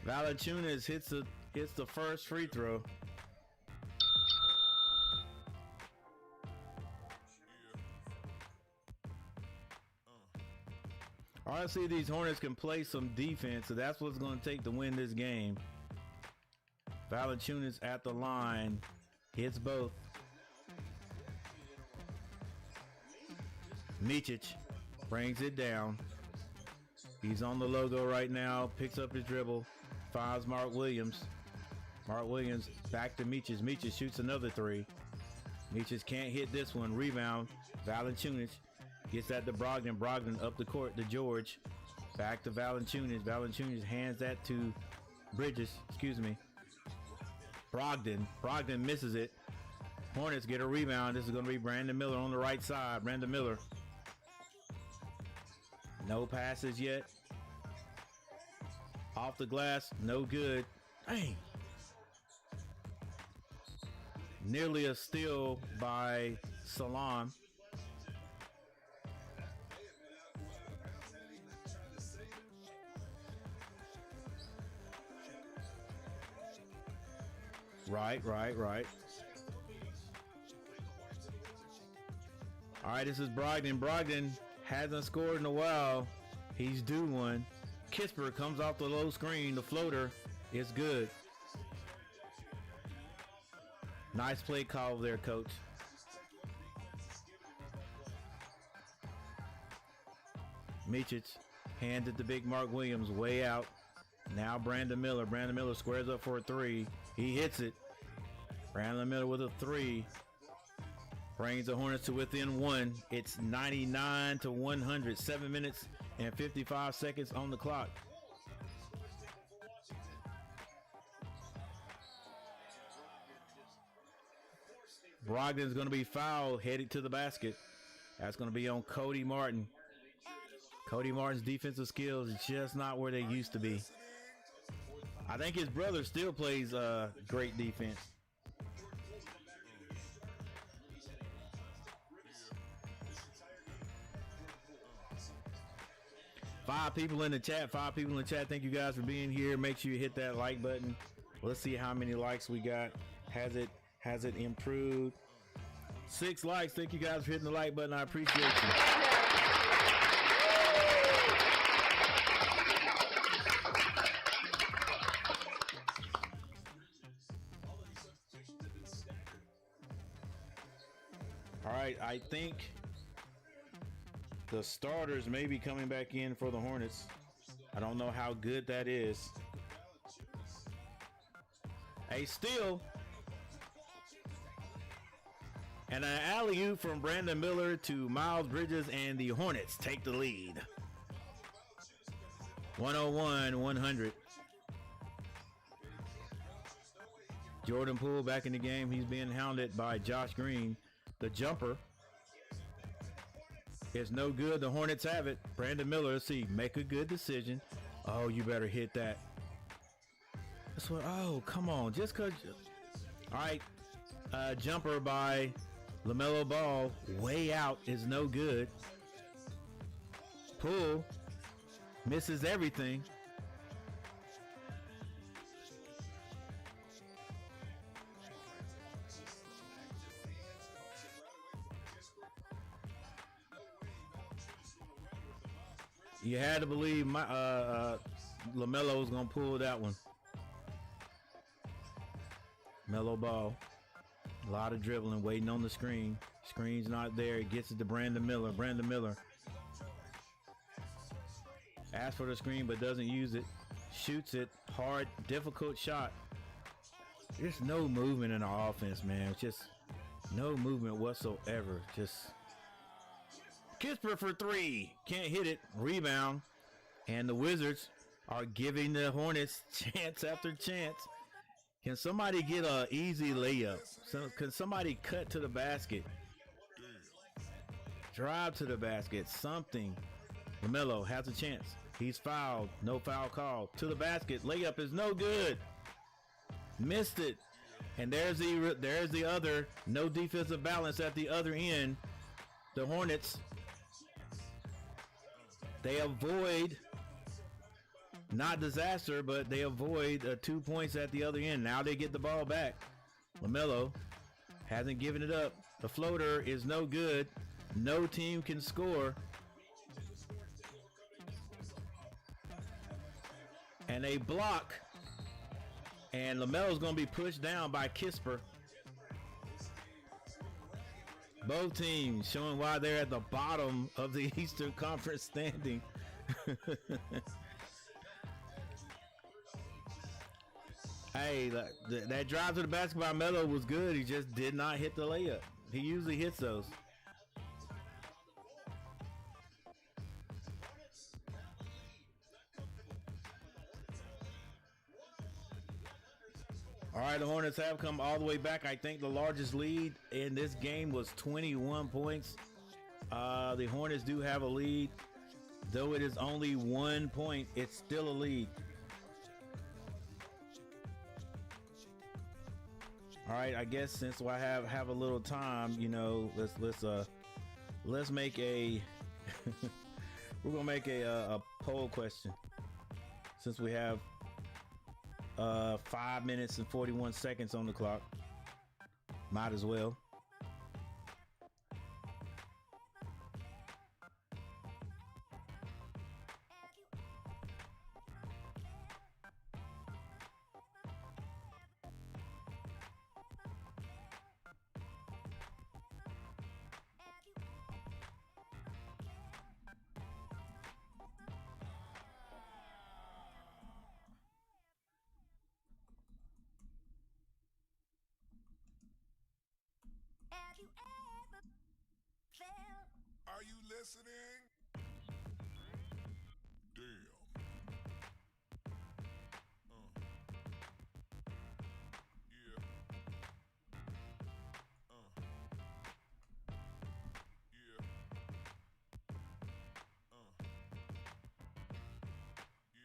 Valanciunas hits the first free throw. Honestly, these Hornets can play some defense, so that's what's going to take to win this game. Valanciunas at the line, hits both. Micic brings it down. He's on the logo right now, picks up his dribble, finds Mark Williams. Mark Williams back to Meaches. Meaches shoots another three. Meaches can't hit this one. Rebound. Valanciunas gets that to Brogdon. Brogdon up the court to George. Back to Valanciunas. Valanciunas hands that to Bridges. Excuse me. Brogdon. Brogdon misses it. Hornets get a rebound. This is going to be Brandon Miller on the right side. Brandon Miller. No passes yet. Off the glass. No good. Dang. Nearly a steal by Salam. Right. All right, this is Brogdon. Brogdon hasn't scored in a while. He's due one. Kisper comes off the low screen. The floater is good. Nice play call there, coach. Meaches hands it to big Mark Williams, way out. Now Brandon Miller. Brandon Miller squares up for a three. He hits it. Brandon Miller with a three. Brings the Hornets to within one. It's 99-100. 7 minutes and 55 seconds on the clock. Brogdon's going to be fouled, headed to the basket. That's going to be on Cody Martin. Cody Martin's defensive skills is just not where they used to be. I think his brother still plays great defense. Five people in the chat. Thank you guys for being here. Make sure you hit that like button. Let's see how many likes we got. Has it improved? 6 likes. Thank you guys for hitting the like button. I appreciate you. All right, I think the starters may be coming back in for the Hornets. I don't know how good that is. A steal. And an alley-oop from Brandon Miller to Miles Bridges, and the Hornets take the lead. 101-100. Jordan Poole back in the game. He's being hounded by Josh Green. The jumper is no good. The Hornets have it. Brandon Miller, let's see, make a good decision. Oh, you better hit that. That's what. Oh, come on. Just because. All right. Jumper by LaMelo Ball. Way out is no good. Poole misses everything. You had to believe LaMelo was going to pull that one. Melo Ball. A lot of dribbling, waiting on the screen. Screen's not there. It gets it to Brandon Miller. Brandon Miller asks for the screen but doesn't use it. Shoots it. Hard, difficult shot. There's no movement in our offense, man. Just no movement whatsoever. Just Kisper for three. Can't hit it. Rebound. And the Wizards are giving the Hornets chance after chance. Can somebody get an easy layup? Can somebody cut to the basket? Drive to the basket. Something. LaMelo has a chance. He's fouled. No foul call. To the basket. Layup is no good. Missed it. And there's the other. No defensive balance at the other end. The Hornets. They avoid, not disaster, but they avoid 2 points at the other end. Now they get the ball back. LaMelo hasn't given it up. The floater is no good. No team can score. And a block. And LaMelo's going to be pushed down by Kisper. Both teams showing why they're at the bottom of the Eastern Conference standing. Hey, that drive to the basket by Melo was good. He just did not hit the layup. He usually hits those. All right, the Hornets have come all the way back. I think the largest lead in this game was 21 points. The Hornets do have a lead. Though it is only 1 point, it's still a lead. All right, I guess since I have a little time, you know, let's make a we're gonna make a poll question since we have 5 minutes and 41 seconds on the clock. Might as well. Are you listening? Damn. Yeah. Yeah. Yeah.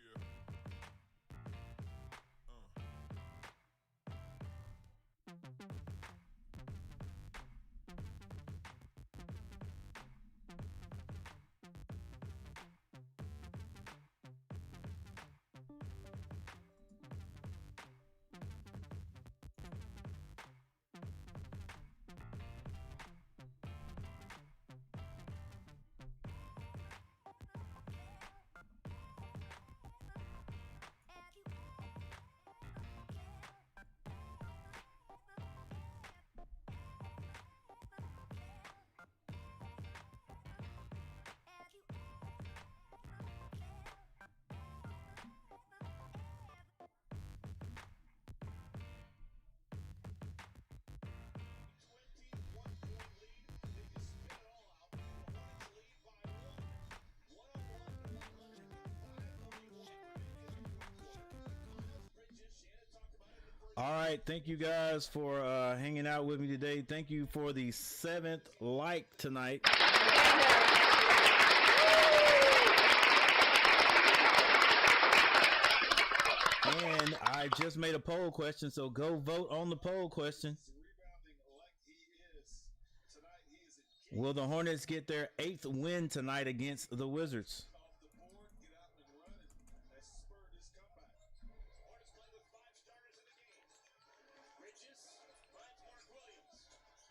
All right, thank you guys for hanging out with me today. Thank you for the 7th like tonight. And I just made a poll question, so go vote on the poll question. Will the Hornets get their 8th win tonight against the Wizards?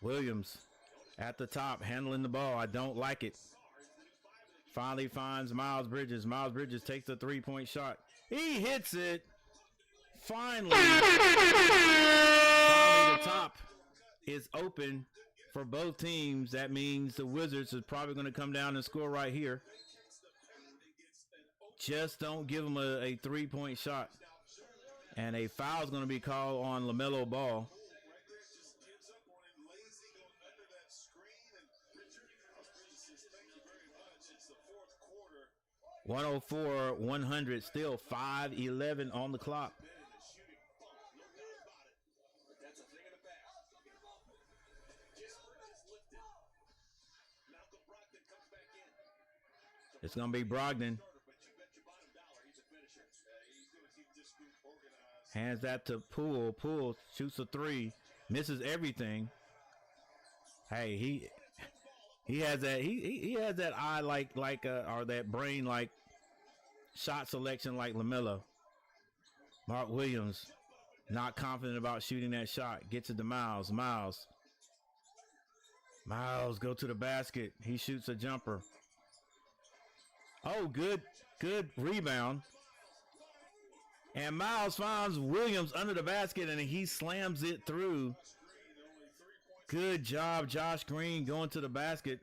Williams at the top, handling the ball. I don't like it. Finally finds Miles Bridges. Miles Bridges takes the 3-point shot. He hits it. Finally, the top is open for both teams. That means the Wizards is probably going to come down and score right here. Just don't give them a 3-point shot. And a foul is going to be called on LaMelo Ball. 104-100, still 5:11 on the clock. It's going to be Brogdon. Hands that to Poole. Poole shoots a 3, misses everything. Hey, he has that he has that eye or that brain like shot selection like LaMelo. Mark Williams not confident about shooting that shot. Gets it to Miles. Miles go to the basket. He shoots a jumper. Oh, good rebound. And Miles finds Williams under the basket and he slams it through. Good job, Josh Green, going to the basket.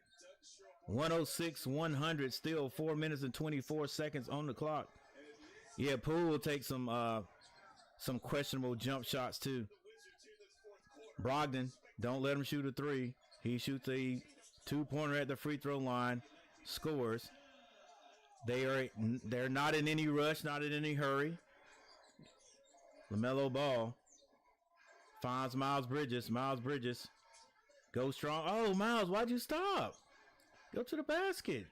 106-100, still 4 minutes and 24 seconds on the clock. Yeah, Poole will take some some questionable jump shots too. Brogdon, don't let him shoot a three. He shoots a 2-pointer at the free throw line, scores. They're not in any rush, not in any hurry. LaMelo Ball finds Miles Bridges. Miles Bridges goes strong. Oh, Miles, why'd you stop? Go to the basket.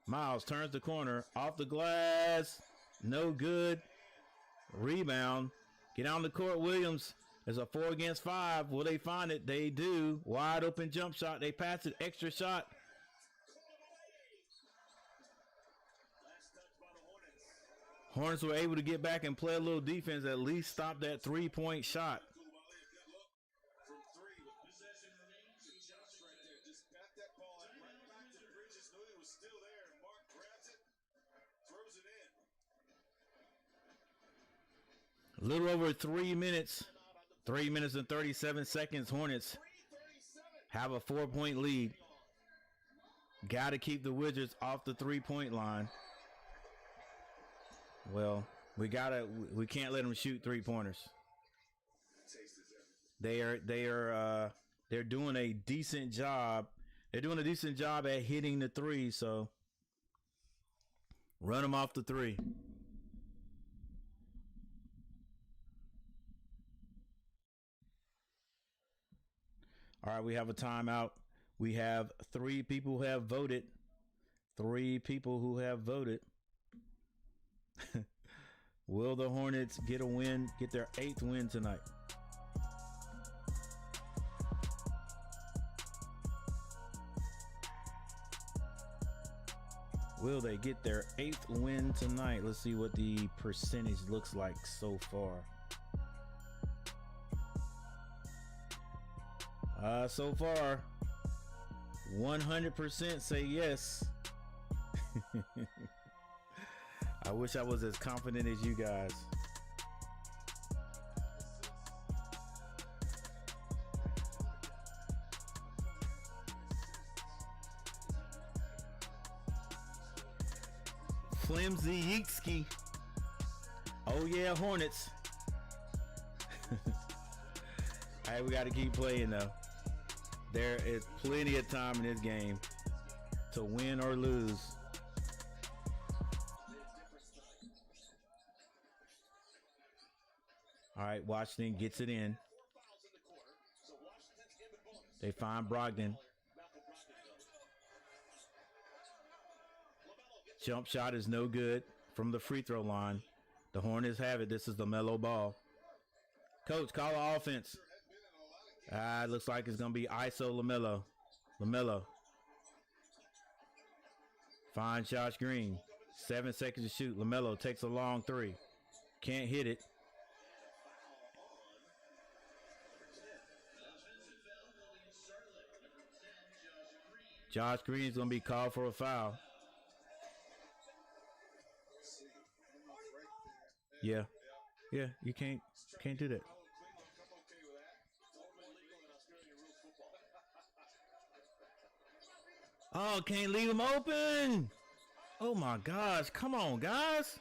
Miles turns the corner, off the glass, no good. Rebound. Get on the court, Williams. There's a 4 against 5. Will they find it? They do. Wide open jump shot. They pass it. Extra shot. Hornets were able to get back and play a little defense, at least stop that 3-point shot. A little over 3 minutes. 3 minutes and 37 seconds. Hornets have a 4-point lead. Got to keep the Wizards off the 3-point line. Well, we can't let them shoot 3-pointers. They're doing a decent job. They're doing a decent job at hitting the 3, so run them off the 3. All right, we have a timeout. We have 3 people who have voted. 3 people who have voted. Will the Hornets get a win, get their 8th win tonight? Will they get their 8th win tonight? Let's see what the percentage looks like so far. So far, 100% say yes. I wish I was as confident as you guys. Flimsy Yeekski. Oh yeah, Hornets. Hey, we got to keep playing though. There is plenty of time in this game to win or lose. All right, Washington gets it in. They find Brogdon. Jump shot is no good from the free throw line. The Hornets have it. This is the LaMelo Ball. Coach, call the offense. It looks like it's going to be ISO LaMelo. LaMelo. Finds Josh Green. 7 seconds to shoot. LaMelo takes a long 3. Can't hit it. Josh Green is going to be called for a foul. Yeah. Yeah, you can't do that. Oh, can't leave him open. Oh my gosh. Come on, guys.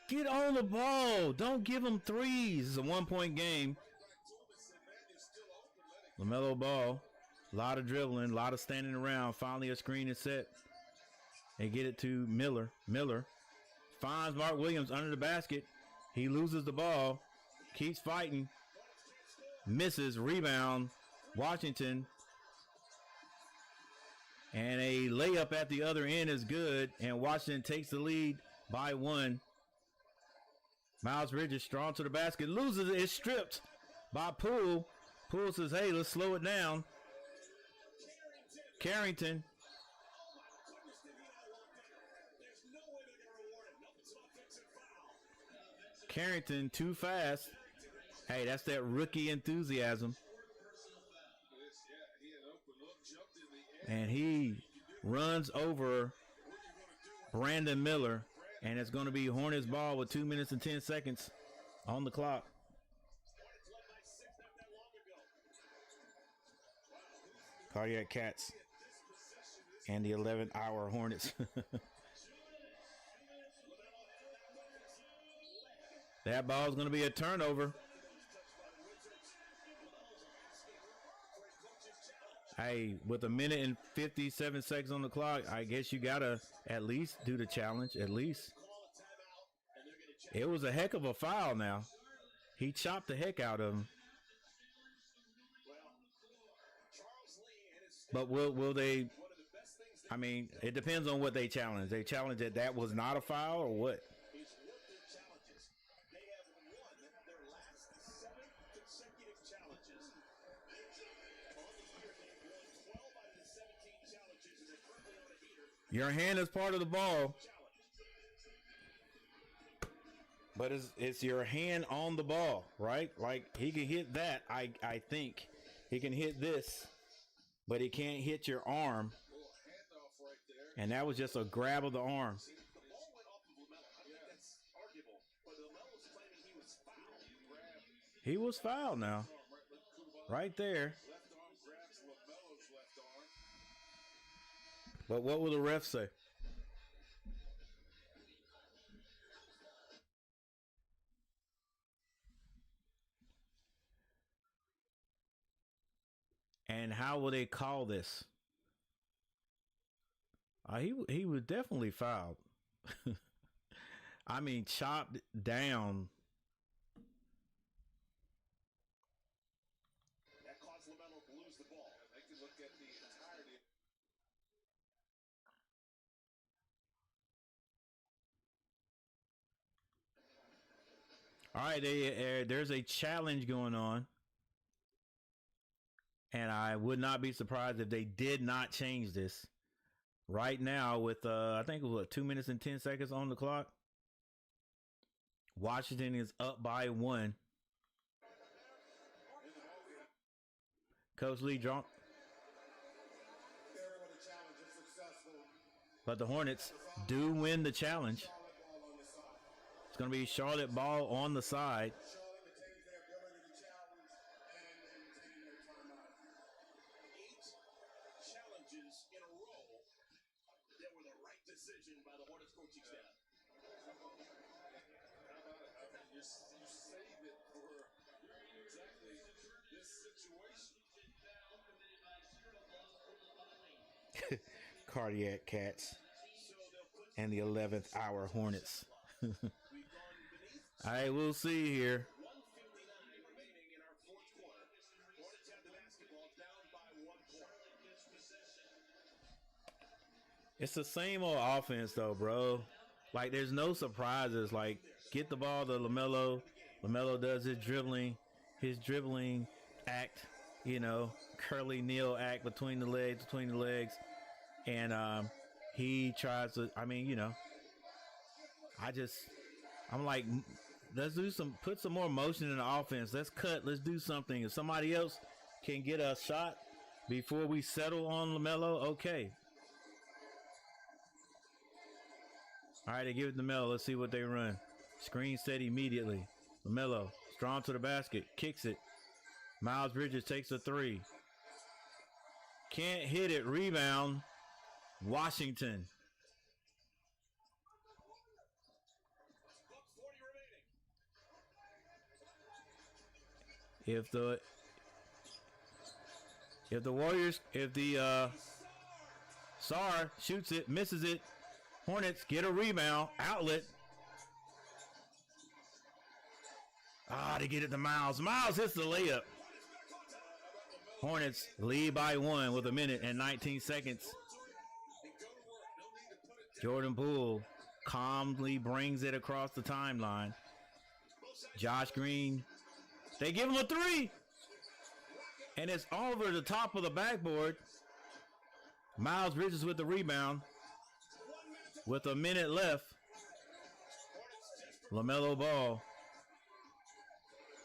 Get on the ball. Don't give him threes. It's a 1-point game. LaMelo Ball. A lot of dribbling, a lot of standing around. Finally a screen is set. They get it to Miller. Miller finds Mark Williams under the basket. He loses the ball. Keeps fighting. Misses. Rebound. Washington. And a layup at the other end is good. And Washington takes the lead by 1. Miles Bridges strong to the basket. Loses it. It's stripped by Poole. Poole says, hey, let's slow it down. Carrington. Carrington too fast. Hey, that's that rookie enthusiasm. And he runs over Brandon Miller. And it's going to be Hornets ball with 2 minutes and 10 seconds on the clock. Cardiac Cats and the 11-hour Hornets. That ball's going to be a turnover. Hey, with a minute and 57 seconds on the clock, I guess you got to at least do the challenge, at least. It was a heck of a foul now. He chopped the heck out of him. But will they, I mean, it depends on what they challenge. They challenge that was not a foul or what? Your hand is part of the ball, but it's your hand on the ball, right? Like he can hit that. I think he can hit this, but he can't hit your arm. And that was just a grab of the arm. He was fouled now, right there. But what will the ref say? And how will they call this? He was definitely fouled. I mean, chopped down. That caused LaMelo to lose the ball. They can look at the entirety. All right, there's a challenge going on. And I would not be surprised if they did not change this. Right now with, I think it was 2 minutes and 10 seconds on the clock. Washington is up by 1. Coach Lee drunk. But the Hornets do win the challenge. It's going to be Charlotte ball on the side. In a row that were the right decision by the Hornets coaching staff. How about it? I mean, you save it for exactly this situation. Cardiac Cats and the 11th hour Hornets. All right, we'll see here. It's the same old offense, though, bro. Like, there's no surprises. Like, get the ball to LaMelo. LaMelo does his dribbling act, you know, curly kneel act between the legs. And he tries to, I mean, you know, I'm like, let's put some more motion in the offense. Let's do something. If somebody else can get a shot before we settle on LaMelo, okay. All right, they give it to LaMelo. Let's see what they run. Screen set immediately. LaMelo, strong to the basket, kicks it. Miles Bridges takes a 3. Can't hit it. Rebound. Washington. If the Warriors, if the Sar shoots it, misses it, Hornets get a rebound, outlet. They get it to Miles. Miles hits the layup. Hornets lead by 1 with a minute and 19 seconds. Jordan Poole calmly brings it across the timeline. Josh Green, they give him a 3. And it's over the top of the backboard. Miles Bridges with the rebound. With a minute left, LaMelo Ball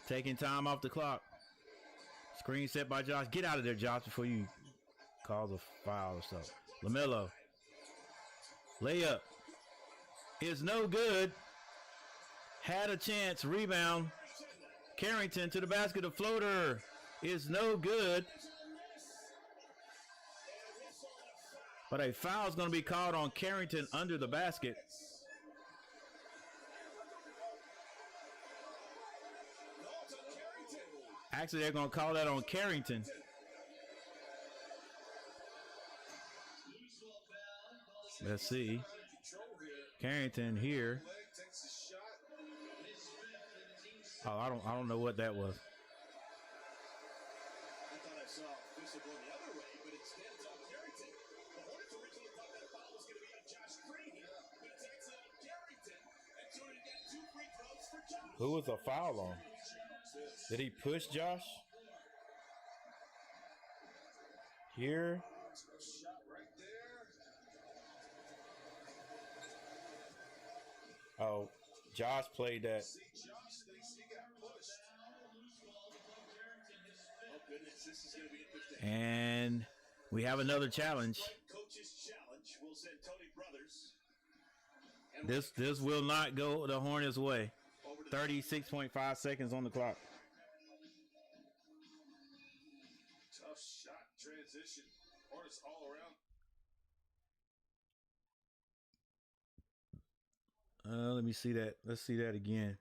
taking time off the clock. Screen set by Josh. Get out of there, Josh, before you cause a foul or so. LaMelo. Layup is no good. Had a chance. Rebound. Carrington to the basket. A floater is no good. But a foul is going to be called on Carrington under the basket. Actually, they're going to call that on Carrington. Let's see. Carrington here. Oh, I don't know what that was. I thought I saw whistle going the other way, but instead it's on Carrington. The Hornets originally thought that foul was going to be on Josh Green, but it's actually on Carrington. And so he got 2 free throws for Josh. Who was a foul on? Did he push Josh? Here. Shot right there. Oh, Josh played that. See, Josh thinks he got pushed. Oh, goodness, this is going to be interesting. And we have another challenge. Coach's challenge. We'll send Tony Brothers. And This will not go the Hornets' way. over to 36.5 seconds on the clock. Tough shot transition. Hornets all around. Let me see that. Let's see that again.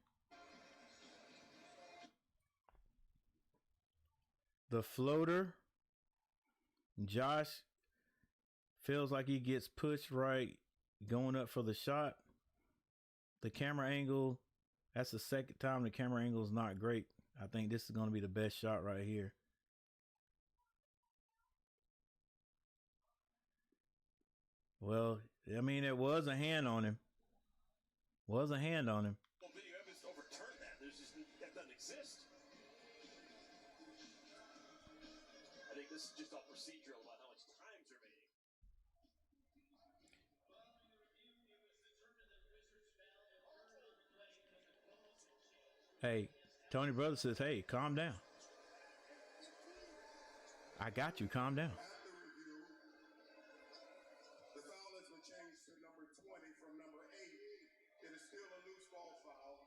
The floater. Josh feels like he gets pushed right going up for the shot. The camera angle, that's the second time the camera angle is not great. I think this is going to be the best shot right here. Well, I mean, it was a hand on him. Was a hand on him. Well, video evidence to overturn that. There's just that doesn't exist. I think this is just all procedural about how much time's remaining. Hey, Tony Brothers says, hey, calm down. I got you. Calm down. At the review, the foul has been changed to number 20 from number 8. It is still a loose ball foul.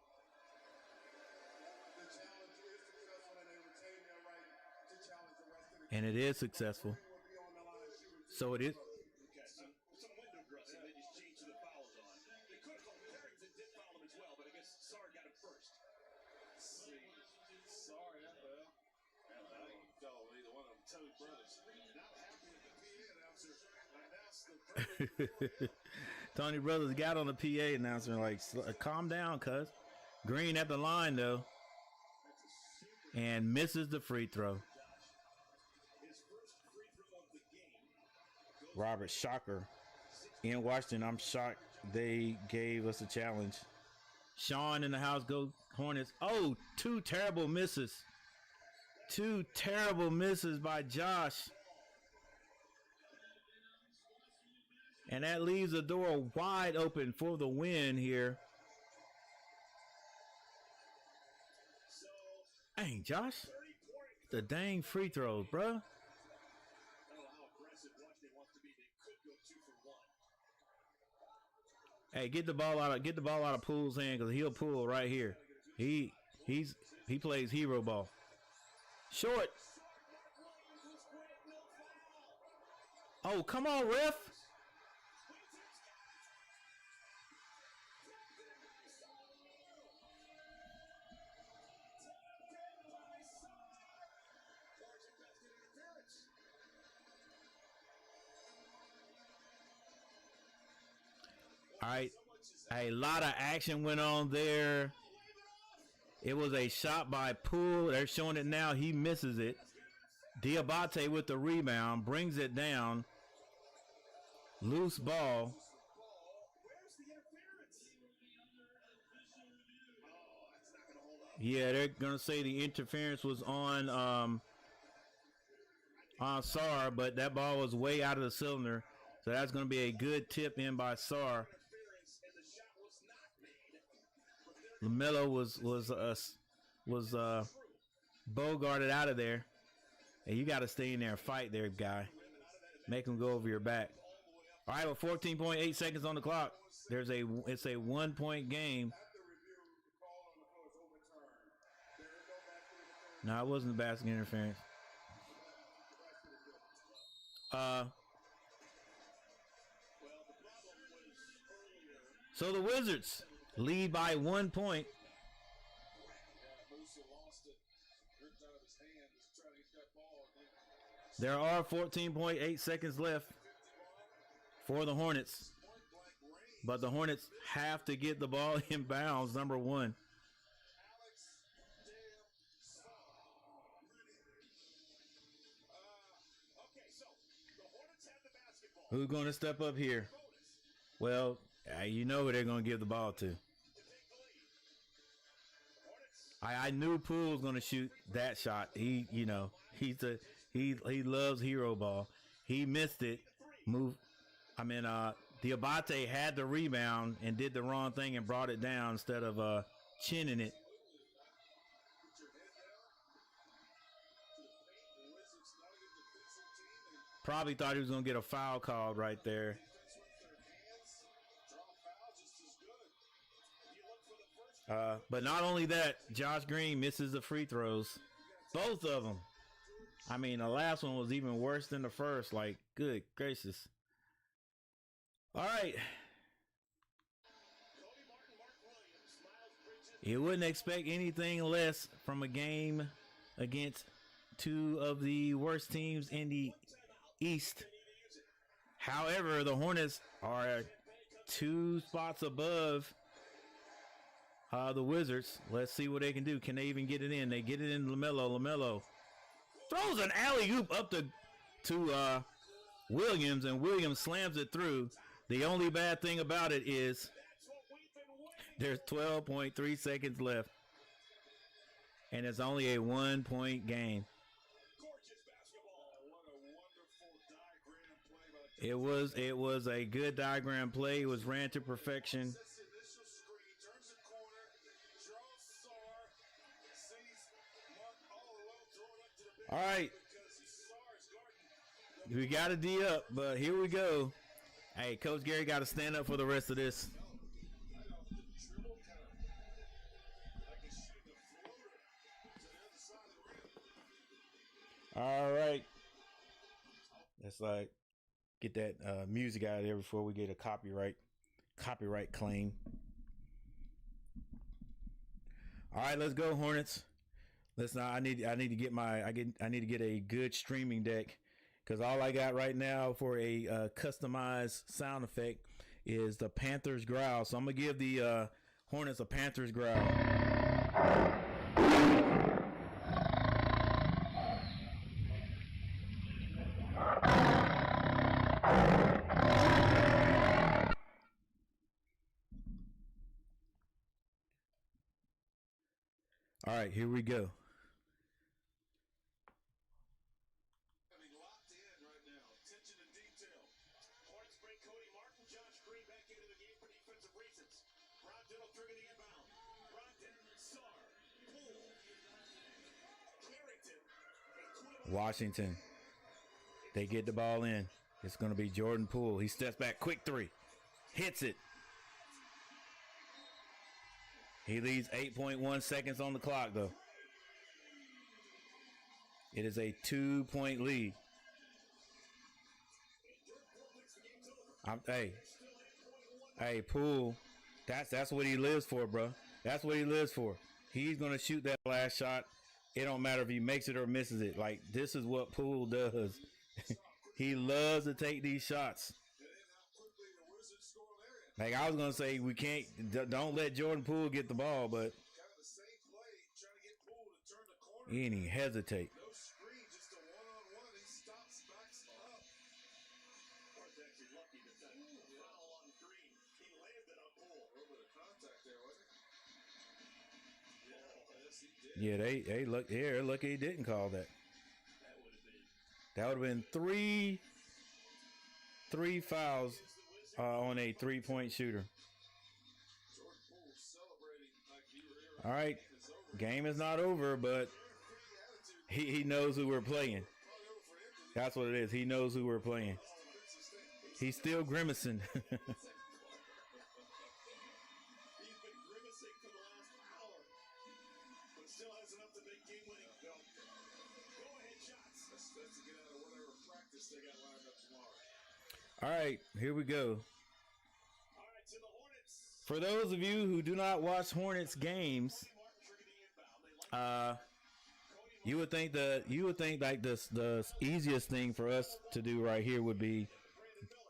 The challenge is successful and they retain their right to challenge the rest of the And it is successful. game. Will be on the line shooting. So it is. Okay, some window dressing. They just changed who the foul is on. They could have called Carrington did foul him as well, but I guess Sarr got him first. Sorry, well, I think he fell either one of them. Tony Brothers. Not happy with the PA announcer. Announced the Tony Brothers got on the PA announcer like, calm down, cuz. Green at the line, though. And misses the free throw. His first free throw of the game. Robert, shocker. In Washington, I'm shocked they gave us a challenge. Sean in the house, go Hornets. Oh, 2 terrible misses. 2 terrible misses by Josh. And that leaves the door wide open for the win here. Dang, Josh. The dang free throws, bruh. I don't know how aggressive Washington wants to be. They could go 2 for 1. Hey, get the ball out of Poole's hand, because he'll pull right here. He plays hero ball. Short. Oh, come on, ref. All right, a lot of action went on there. It was a shot by Poole. They're showing it now. He misses it. Diabate with the rebound, brings it down. Loose ball. Yeah, they're gonna say the interference was on Sarr, but that ball was way out of the cylinder. So that's gonna be a good tip in by Sarr. LaMelo was bogarted out of there. Hey, you got to stay in there and fight there, guy. Make him go over your back. All right, with 14.8 seconds on the clock, it's a 1-point game. No, it wasn't the basket interference. So the Wizards lead by 1 point. Moose lost it. Ripped out of his There are 14.8 seconds left for the Hornets, but the Hornets have to get the ball in bounds, number one. Who's going to step up here? Well, you know who they're going to give the ball to. I knew Poole was going to shoot that shot. He loves hero ball. He missed it. Diabate had the rebound and did the wrong thing and brought it down instead of chinning it. Probably thought he was going to get a foul called right there. But not only that, Josh Green misses the free throws. Both of them. I mean, the last one was even worse than the first. Like, good gracious. All right. You wouldn't expect anything less from a game against two of the worst teams in the East. However, the Hornets are 2 spots above the Wizards. Let's see what they can do. Can they even get it in? They get it in. LaMelo throws an alley-oop up to Williams, and Williams slams it through. The only bad thing about it is there's 12.3 seconds left, and it's only a 1-point game. It was a good diagram play. It was ran to perfection. All right. We got to D up, but here we go. Hey, Coach Gary got to stand up for the rest of this. All right. Let's get that music out of there before we get a copyright claim. All right, let's go, Hornets. I need to get a good streaming deck, because all I got right now for a customized sound effect is the Panthers growl. So I'm gonna give the Hornets a Panthers growl. All right, here we go. Locked in right now. Attention to detail. Hornets bring Cody Martin, Josh Green back into the game for defensive reasons. Brogdon will trigger the inbound. Brogdon, Sarr, Poole, Carrington, Washington. They get the ball in. It's going to be Jordan Poole. He steps back, quick three, hits it. He leaves 8.1 seconds on the clock, though. It is a 2-point lead. Hey, Poole, that's what he lives for, bro. That's what he lives for. He's gonna shoot that last shot. It don't matter if he makes it or misses it. Like, this is what Poole does. He loves to take these shots. Like, I was gonna say, don't let Jordan Poole get the ball, but he didn't even hesitate. Yeah, they look here. Lucky he didn't call that. That would have been three fouls on a 3-point shooter. All right, game is not over, but he knows who we're playing. That's what it is. He knows who we're playing. He's still grimacing. All right, here we go. For those of you who do not watch Hornets games, You would think like the easiest thing for us to do right here would be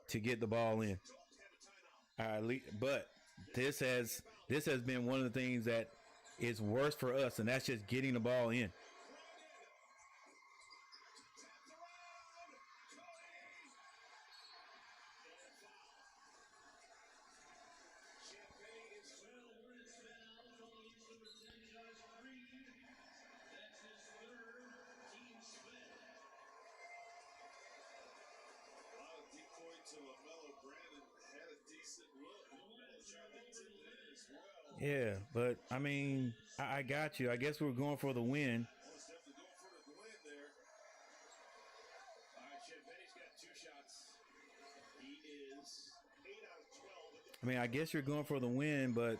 to get the ball in. But this has been one of the things that is worse for us, and that's just getting the ball in. Yeah, but I mean, I got you. I guess we're going for the win. Most definitely going for the win there. All right, Champagne's got 2 shots. He is 8 out of 12. I mean, I guess you're going for the win, but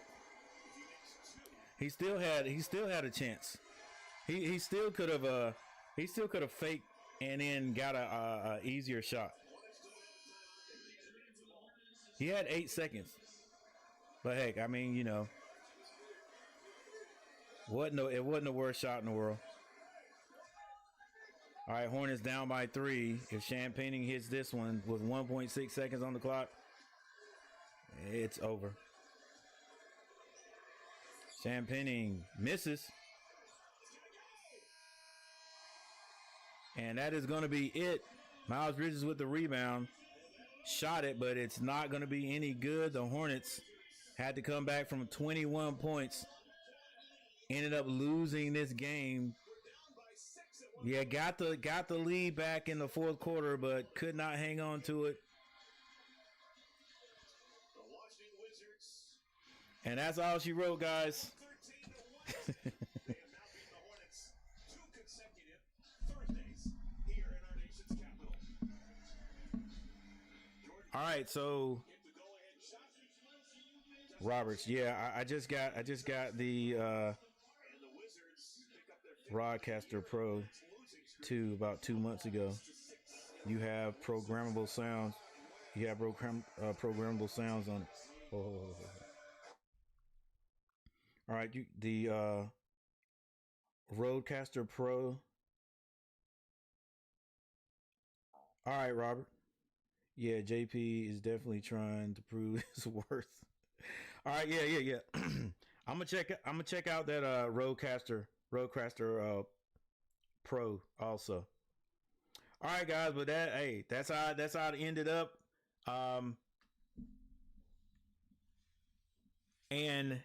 he still had a chance. He still could have faked and then got a easier shot. He had 8 seconds. But heck, I mean, it wasn't the worst shot in the world. All right, Hornets down by 3. If Champagne hits this one with 1.6 seconds on the clock, it's over. Champagne misses. And that is going to be it. Miles Bridges with the rebound. Shot it, but it's not going to be any good. The Hornets had to come back from 21 points. Ended up losing this game. Yeah, got the lead back in the fourth quarter, but could not hang on to it. And that's all she wrote, guys. All right, so Roberts, yeah, I just got the Broadcaster Pro 2 about 2 months ago. You have programmable sounds. You have programmable sounds on it. Oh. All right, the Rodecaster Pro. All right, Robert. Yeah, JP is definitely trying to prove his worth. All right, yeah. I'm gonna check out that Rodecaster Pro also. All right, guys, but that's how it ended up. And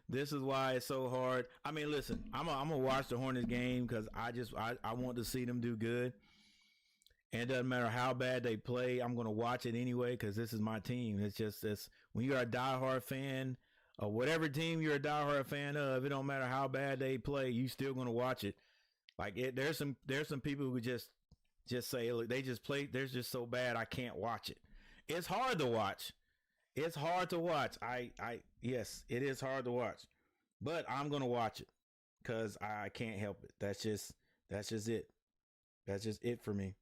this is why it's so hard. I mean, listen, I'm gonna watch the Hornets game because I want to see them do good. And it doesn't matter how bad they play, I'm going to watch it anyway because this is my team. It's just this. When you're a diehard fan of whatever team you're a diehard fan of, it don't matter how bad they play, you still going to watch it. There's some people who just say, look, they just play. They're just so bad I can't watch it. It's hard to watch. It's hard to watch. Yes, it is hard to watch, but I'm going to watch it because I can't help it. That's just it. That's just it for me.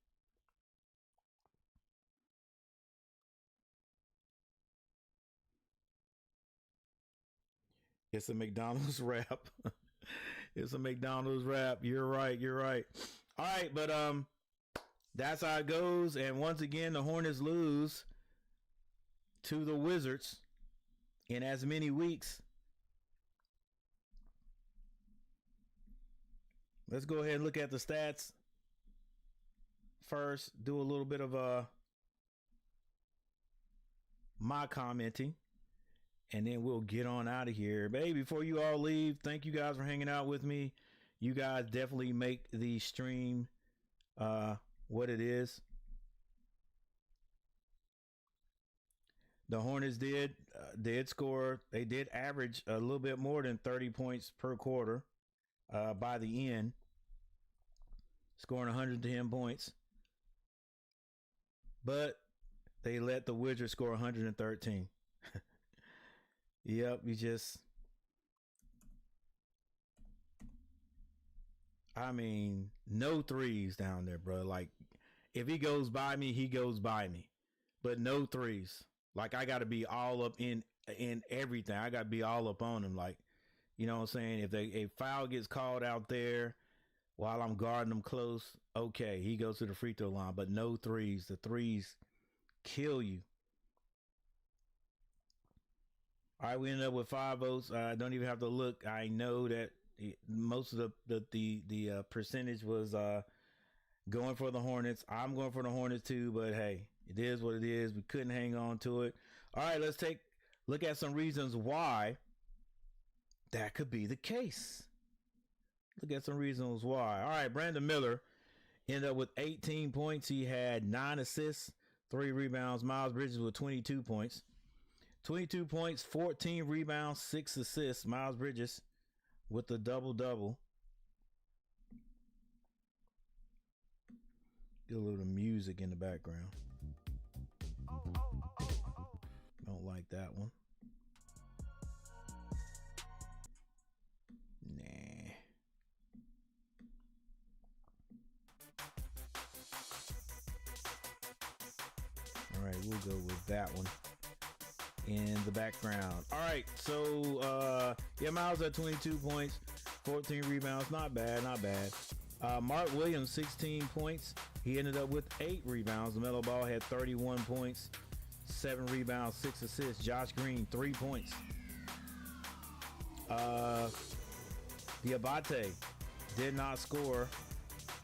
It's a McDonald's wrap. It's a McDonald's wrap. You're right. All right, but that's how it goes. And once again, the Hornets lose to the Wizards in as many weeks. Let's go ahead and look at the stats first. Do a little bit of my commenting. And then we'll get on out of here. But hey, before you all leave, thank you guys for hanging out with me. You guys definitely make the stream what it is. The Hornets did score. They did average a little bit more than 30 points per quarter by the end, scoring 110 points. But they let the Wizards score 113. Yep, I mean, no threes down there, bro. Like, if he goes by me, he goes by me. But no threes. Like, I got to be all up in everything. I got to be all up on him. Like, You know what I'm saying? If a foul gets called out there while I'm guarding them close, okay, he goes to the free throw line, but no threes. The threes kill you. All right, we ended up with 5 votes. I don't even have to look. I know that most of the percentage was going for the Hornets. I'm going for the Hornets too, but hey, it is what it is. We couldn't hang on to it. All right, let's take a look at some reasons why that could be the case. Look at some reasons why. All right, Brandon Miller ended up with 18 points. He had 9 assists, 3 rebounds. Miles Bridges with 22 points. 22 points, 14 rebounds, 6 assists. Miles Bridges with the double-double. Get a little music in the background. Don't like that one. Nah. All right, we'll go with that one in the background. All right, so yeah, Miles at 22 points, 14 rebounds. Not bad, not bad. Mark Williams, 16 points. He ended up with 8 rebounds. LaMelo Ball had 31 points, 7 rebounds, 6 assists. Josh Green, 3 points. Diabate did not score,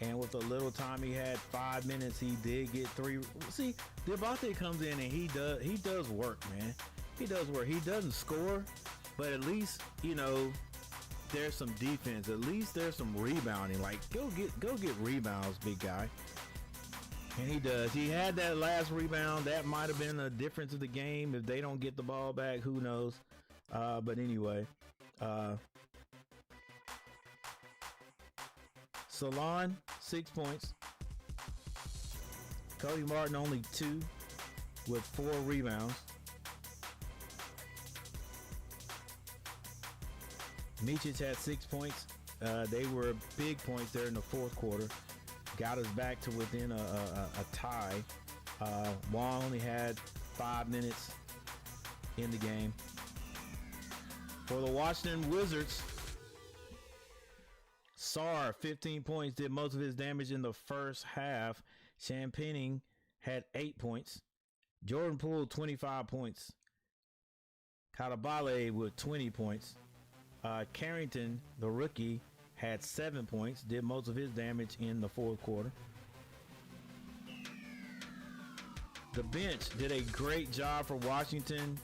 and with the little time he had, 5 minutes, he did get 3. See, Diabate comes in and he does work, man. He does work. He doesn't score, but at least, you know, there's some defense. At least there's some rebounding. Like, go get rebounds, big guy. And he does. He had that last rebound. That might have been the difference of the game. If they don't get the ball back, who knows? But anyway, Salon, 6 points. Cody Martin, only 2 with 4 rebounds. Micic had 6 points. They were big points there in the fourth quarter. Got us back to within a tie. Wong only had 5 minutes in the game. For the Washington Wizards, Sarr, 15 points, did most of his damage in the first half. Champagning had 8 points. Jordan Poole, 25 points. Kadabale with 20 points. Carrington, the rookie, had 7 points, did most of his damage in the fourth quarter. The bench did a great job for Washington.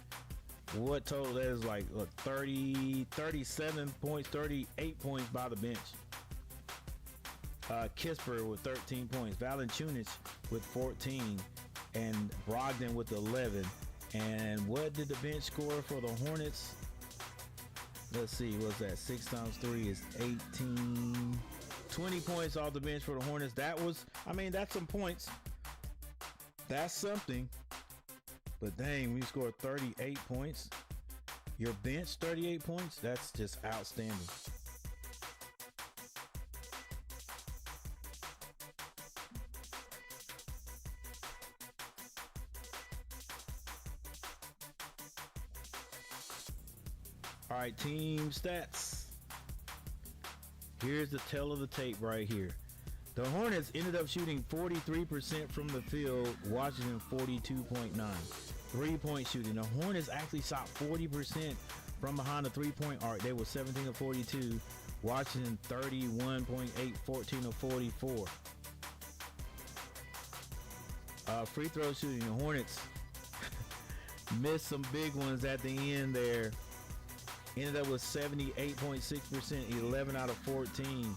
What total that is, like 37 points, 38 points by the bench. Kisper with 13 points, Valanciunas with 14, and Brogdon with 11. And what did the bench score for the Hornets? Let's see, what's that? 6 times 3 is 18. 20 points off the bench for the Hornets. That was, I mean, that's some points. That's something. But dang, we scored 38 points. Your bench, 38 points? That's just outstanding. All right, team stats. Here's the tale of the tape right here. The Hornets ended up shooting 43% from the field, Washington 42.9. 3-point shooting. The Hornets actually shot 40% from behind the 3-point arc. They were 17 of 42. Washington 31.8, 14 of 44. Free throw shooting. The Hornets missed some big ones at the end there. Ended up with 78.6%, 11 out of 14.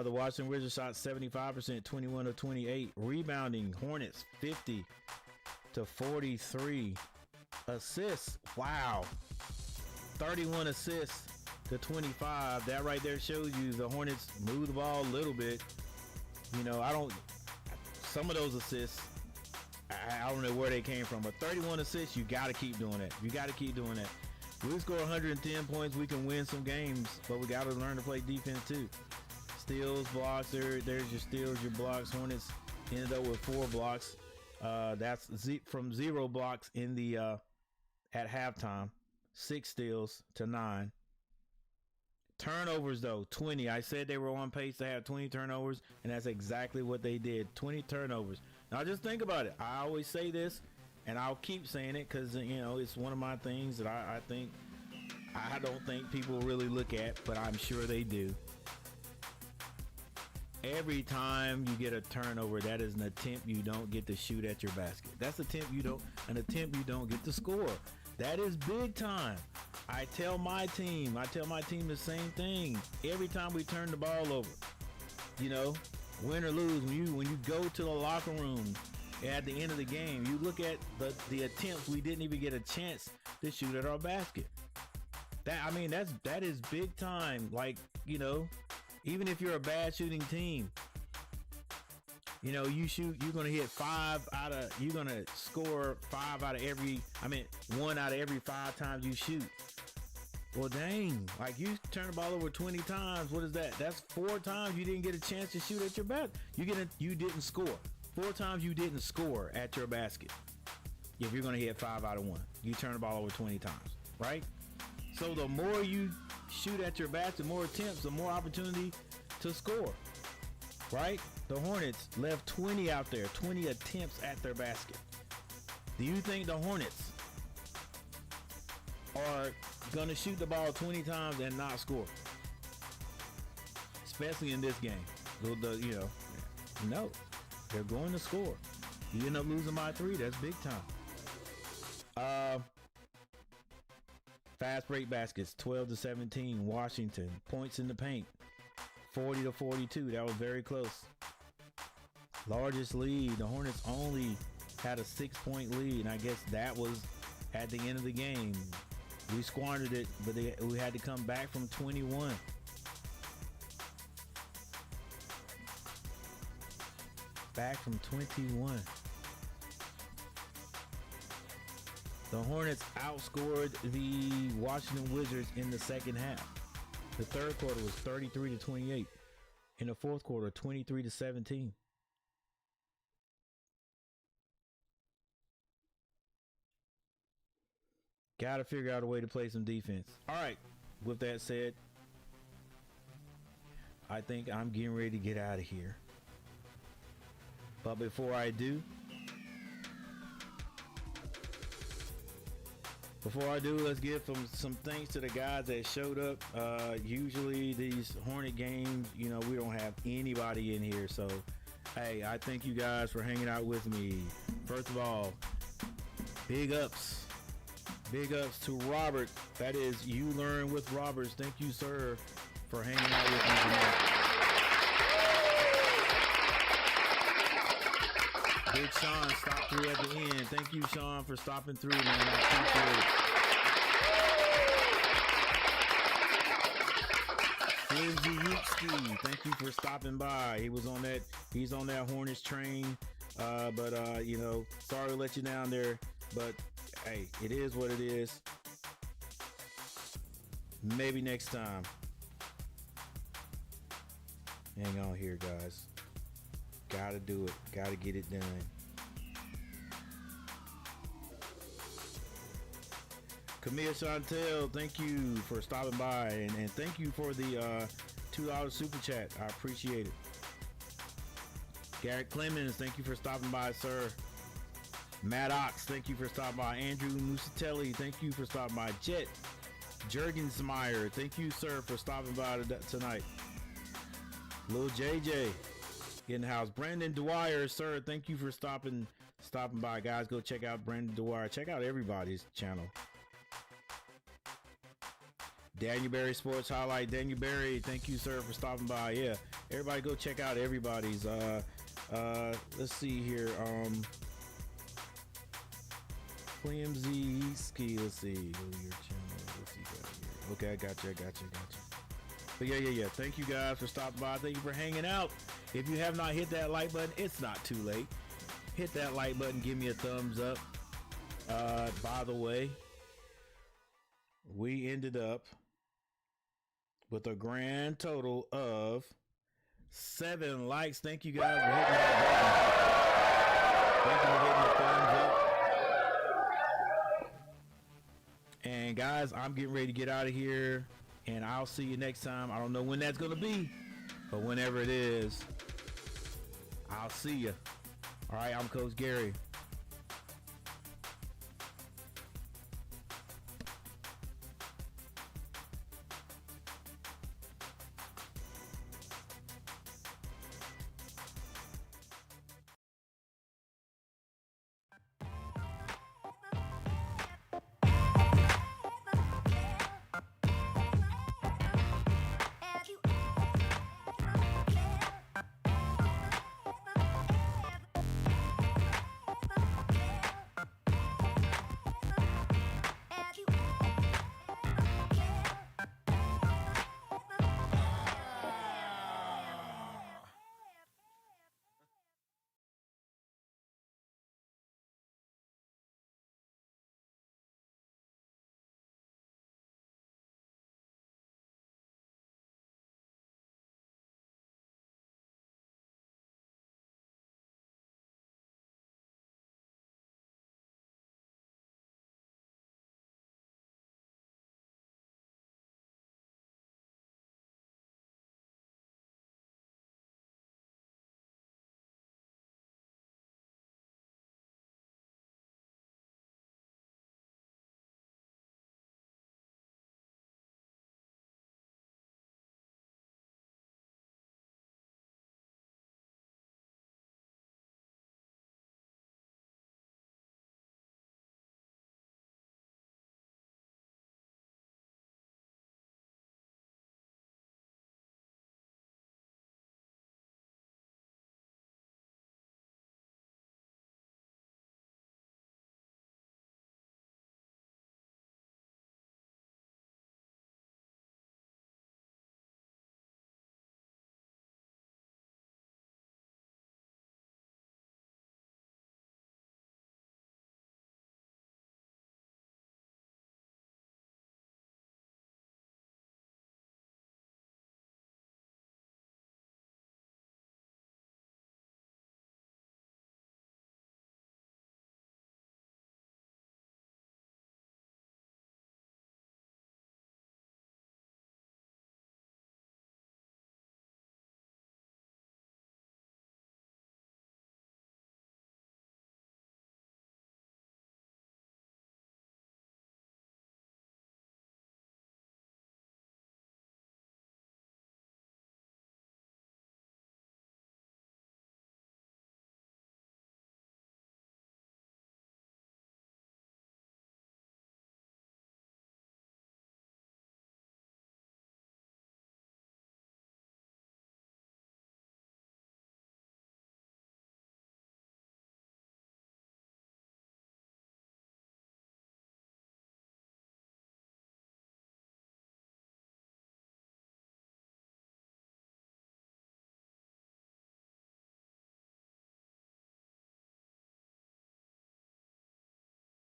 The Washington Wizards shot 75%, 21 of 28. Rebounding, Hornets 50 to 43. Assists, wow. 31 assists to 25. That right there shows you the Hornets move the ball a little bit. You know, some of those assists, I don't know where they came from, but 31 assists, you got to keep doing that. You got to keep doing that. We score 110 points, we can win some games, but we got to learn to play defense too. Steals, blocks, there's your steals, your blocks. Hornets ended up with 4 blocks. That's from 0 blocks in the at halftime. 6 steals to 9. Turnovers, though, 20. I said they were on pace to have 20 turnovers, and that's exactly what they did. 20 turnovers. Now, just think about it. I always say this, and I'll keep saying it because, you know, it's one of my things that I think I don't think people really look at, but I'm sure they do. Every time you get a turnover, that is an attempt you don't get to shoot at your basket. That's an attempt you don't get to score. That is big time. I tell my team the same thing. Every time we turn the ball over, you know, win or lose, when you go to the locker room at the end of the game, you look at the attempts, we didn't even get a chance to shoot at our basket. That is big time. Like, you know, even if you're a bad shooting team, you know, you're going to you're going to score 1 out of every 5 times you shoot. Well, dang, like you turn the ball over 20 times. What is that? That's 4 times you didn't get a chance to shoot at your basket. You didn't score. 4 times you didn't score at your basket. If you're going to hit 5 out of 1, you turn the ball over 20 times, right? So the more you shoot at your basket, the more attempts, the more opportunity to score, right? The Hornets left 20 out there, 20 attempts at their basket. Do you think the Hornets are going to shoot the ball 20 times and not score? Especially in this game. No. They're going to score. You end up losing by 3. That's big time. Fast break baskets, 12-17. Washington. Points in the paint, 40-42. That was very close. Largest lead. The Hornets only had a 6-point lead, and I guess that was at the end of the game. We squandered it, but we had to come back from 21. Back from 21. The Hornets outscored the Washington Wizards in the second half. The third quarter was 33-28. In the fourth quarter, 23-17. Got to figure out a way to play some defense. All right. With that said, I think I'm getting ready to get out of here. But before I do, let's give some thanks to the guys that showed up. Usually these Hornet games, you know, we don't have anybody in here. So, hey, I thank you guys for hanging out with me. First of all, big ups. Big ups to Robert. That is You Learn with Roberts. Thank you, sir, for hanging out with me tonight. Big Sean stopped through at the end. Thank you, Sean, for stopping through, man. I appreciate it. Flimsy Yutsky, thank you for stopping by. He's on that Hornets train. But you know, sorry to let you down there. But hey, it is what it is. Maybe next time. Hang on here, guys. Gotta do it. Gotta get it done. Camille Chantel, thank you for stopping by. And thank you for the $2 super chat. I appreciate it. Garrett Clemens, thank you for stopping by, sir. Maddox, thank you for stopping by. Andrew Musatelli, thank you for stopping by. Jet Jurgensmeyer, thank you, sir, for stopping by tonight. Lil JJ in the house. Brandon Dwyer, sir, thank you for stopping by. Guys, go check out Brandon Dwyer. Check out everybody's channel. Daniel Berry Sports Highlight. Daniel Berry, thank you, sir, for stopping by. Yeah, everybody go check out everybody's. Let's see here. Flimsy Ski. Let's see. Go to your channel. Let's see here. Okay, I got you. But yeah. Thank you guys for stopping by. Thank you for hanging out. If you have not hit that like button, it's not too late. Hit that like button. Give me a thumbs up. By the way, we ended up with a grand total of 7 likes. Thank you guys for hitting that button. Thank you for hitting the thumbs up. And And guys, I'm getting ready to get out of here, and I'll see you next time. I don't know when that's gonna be, but whenever it is, I'll see you. All right, I'm Coach Gary.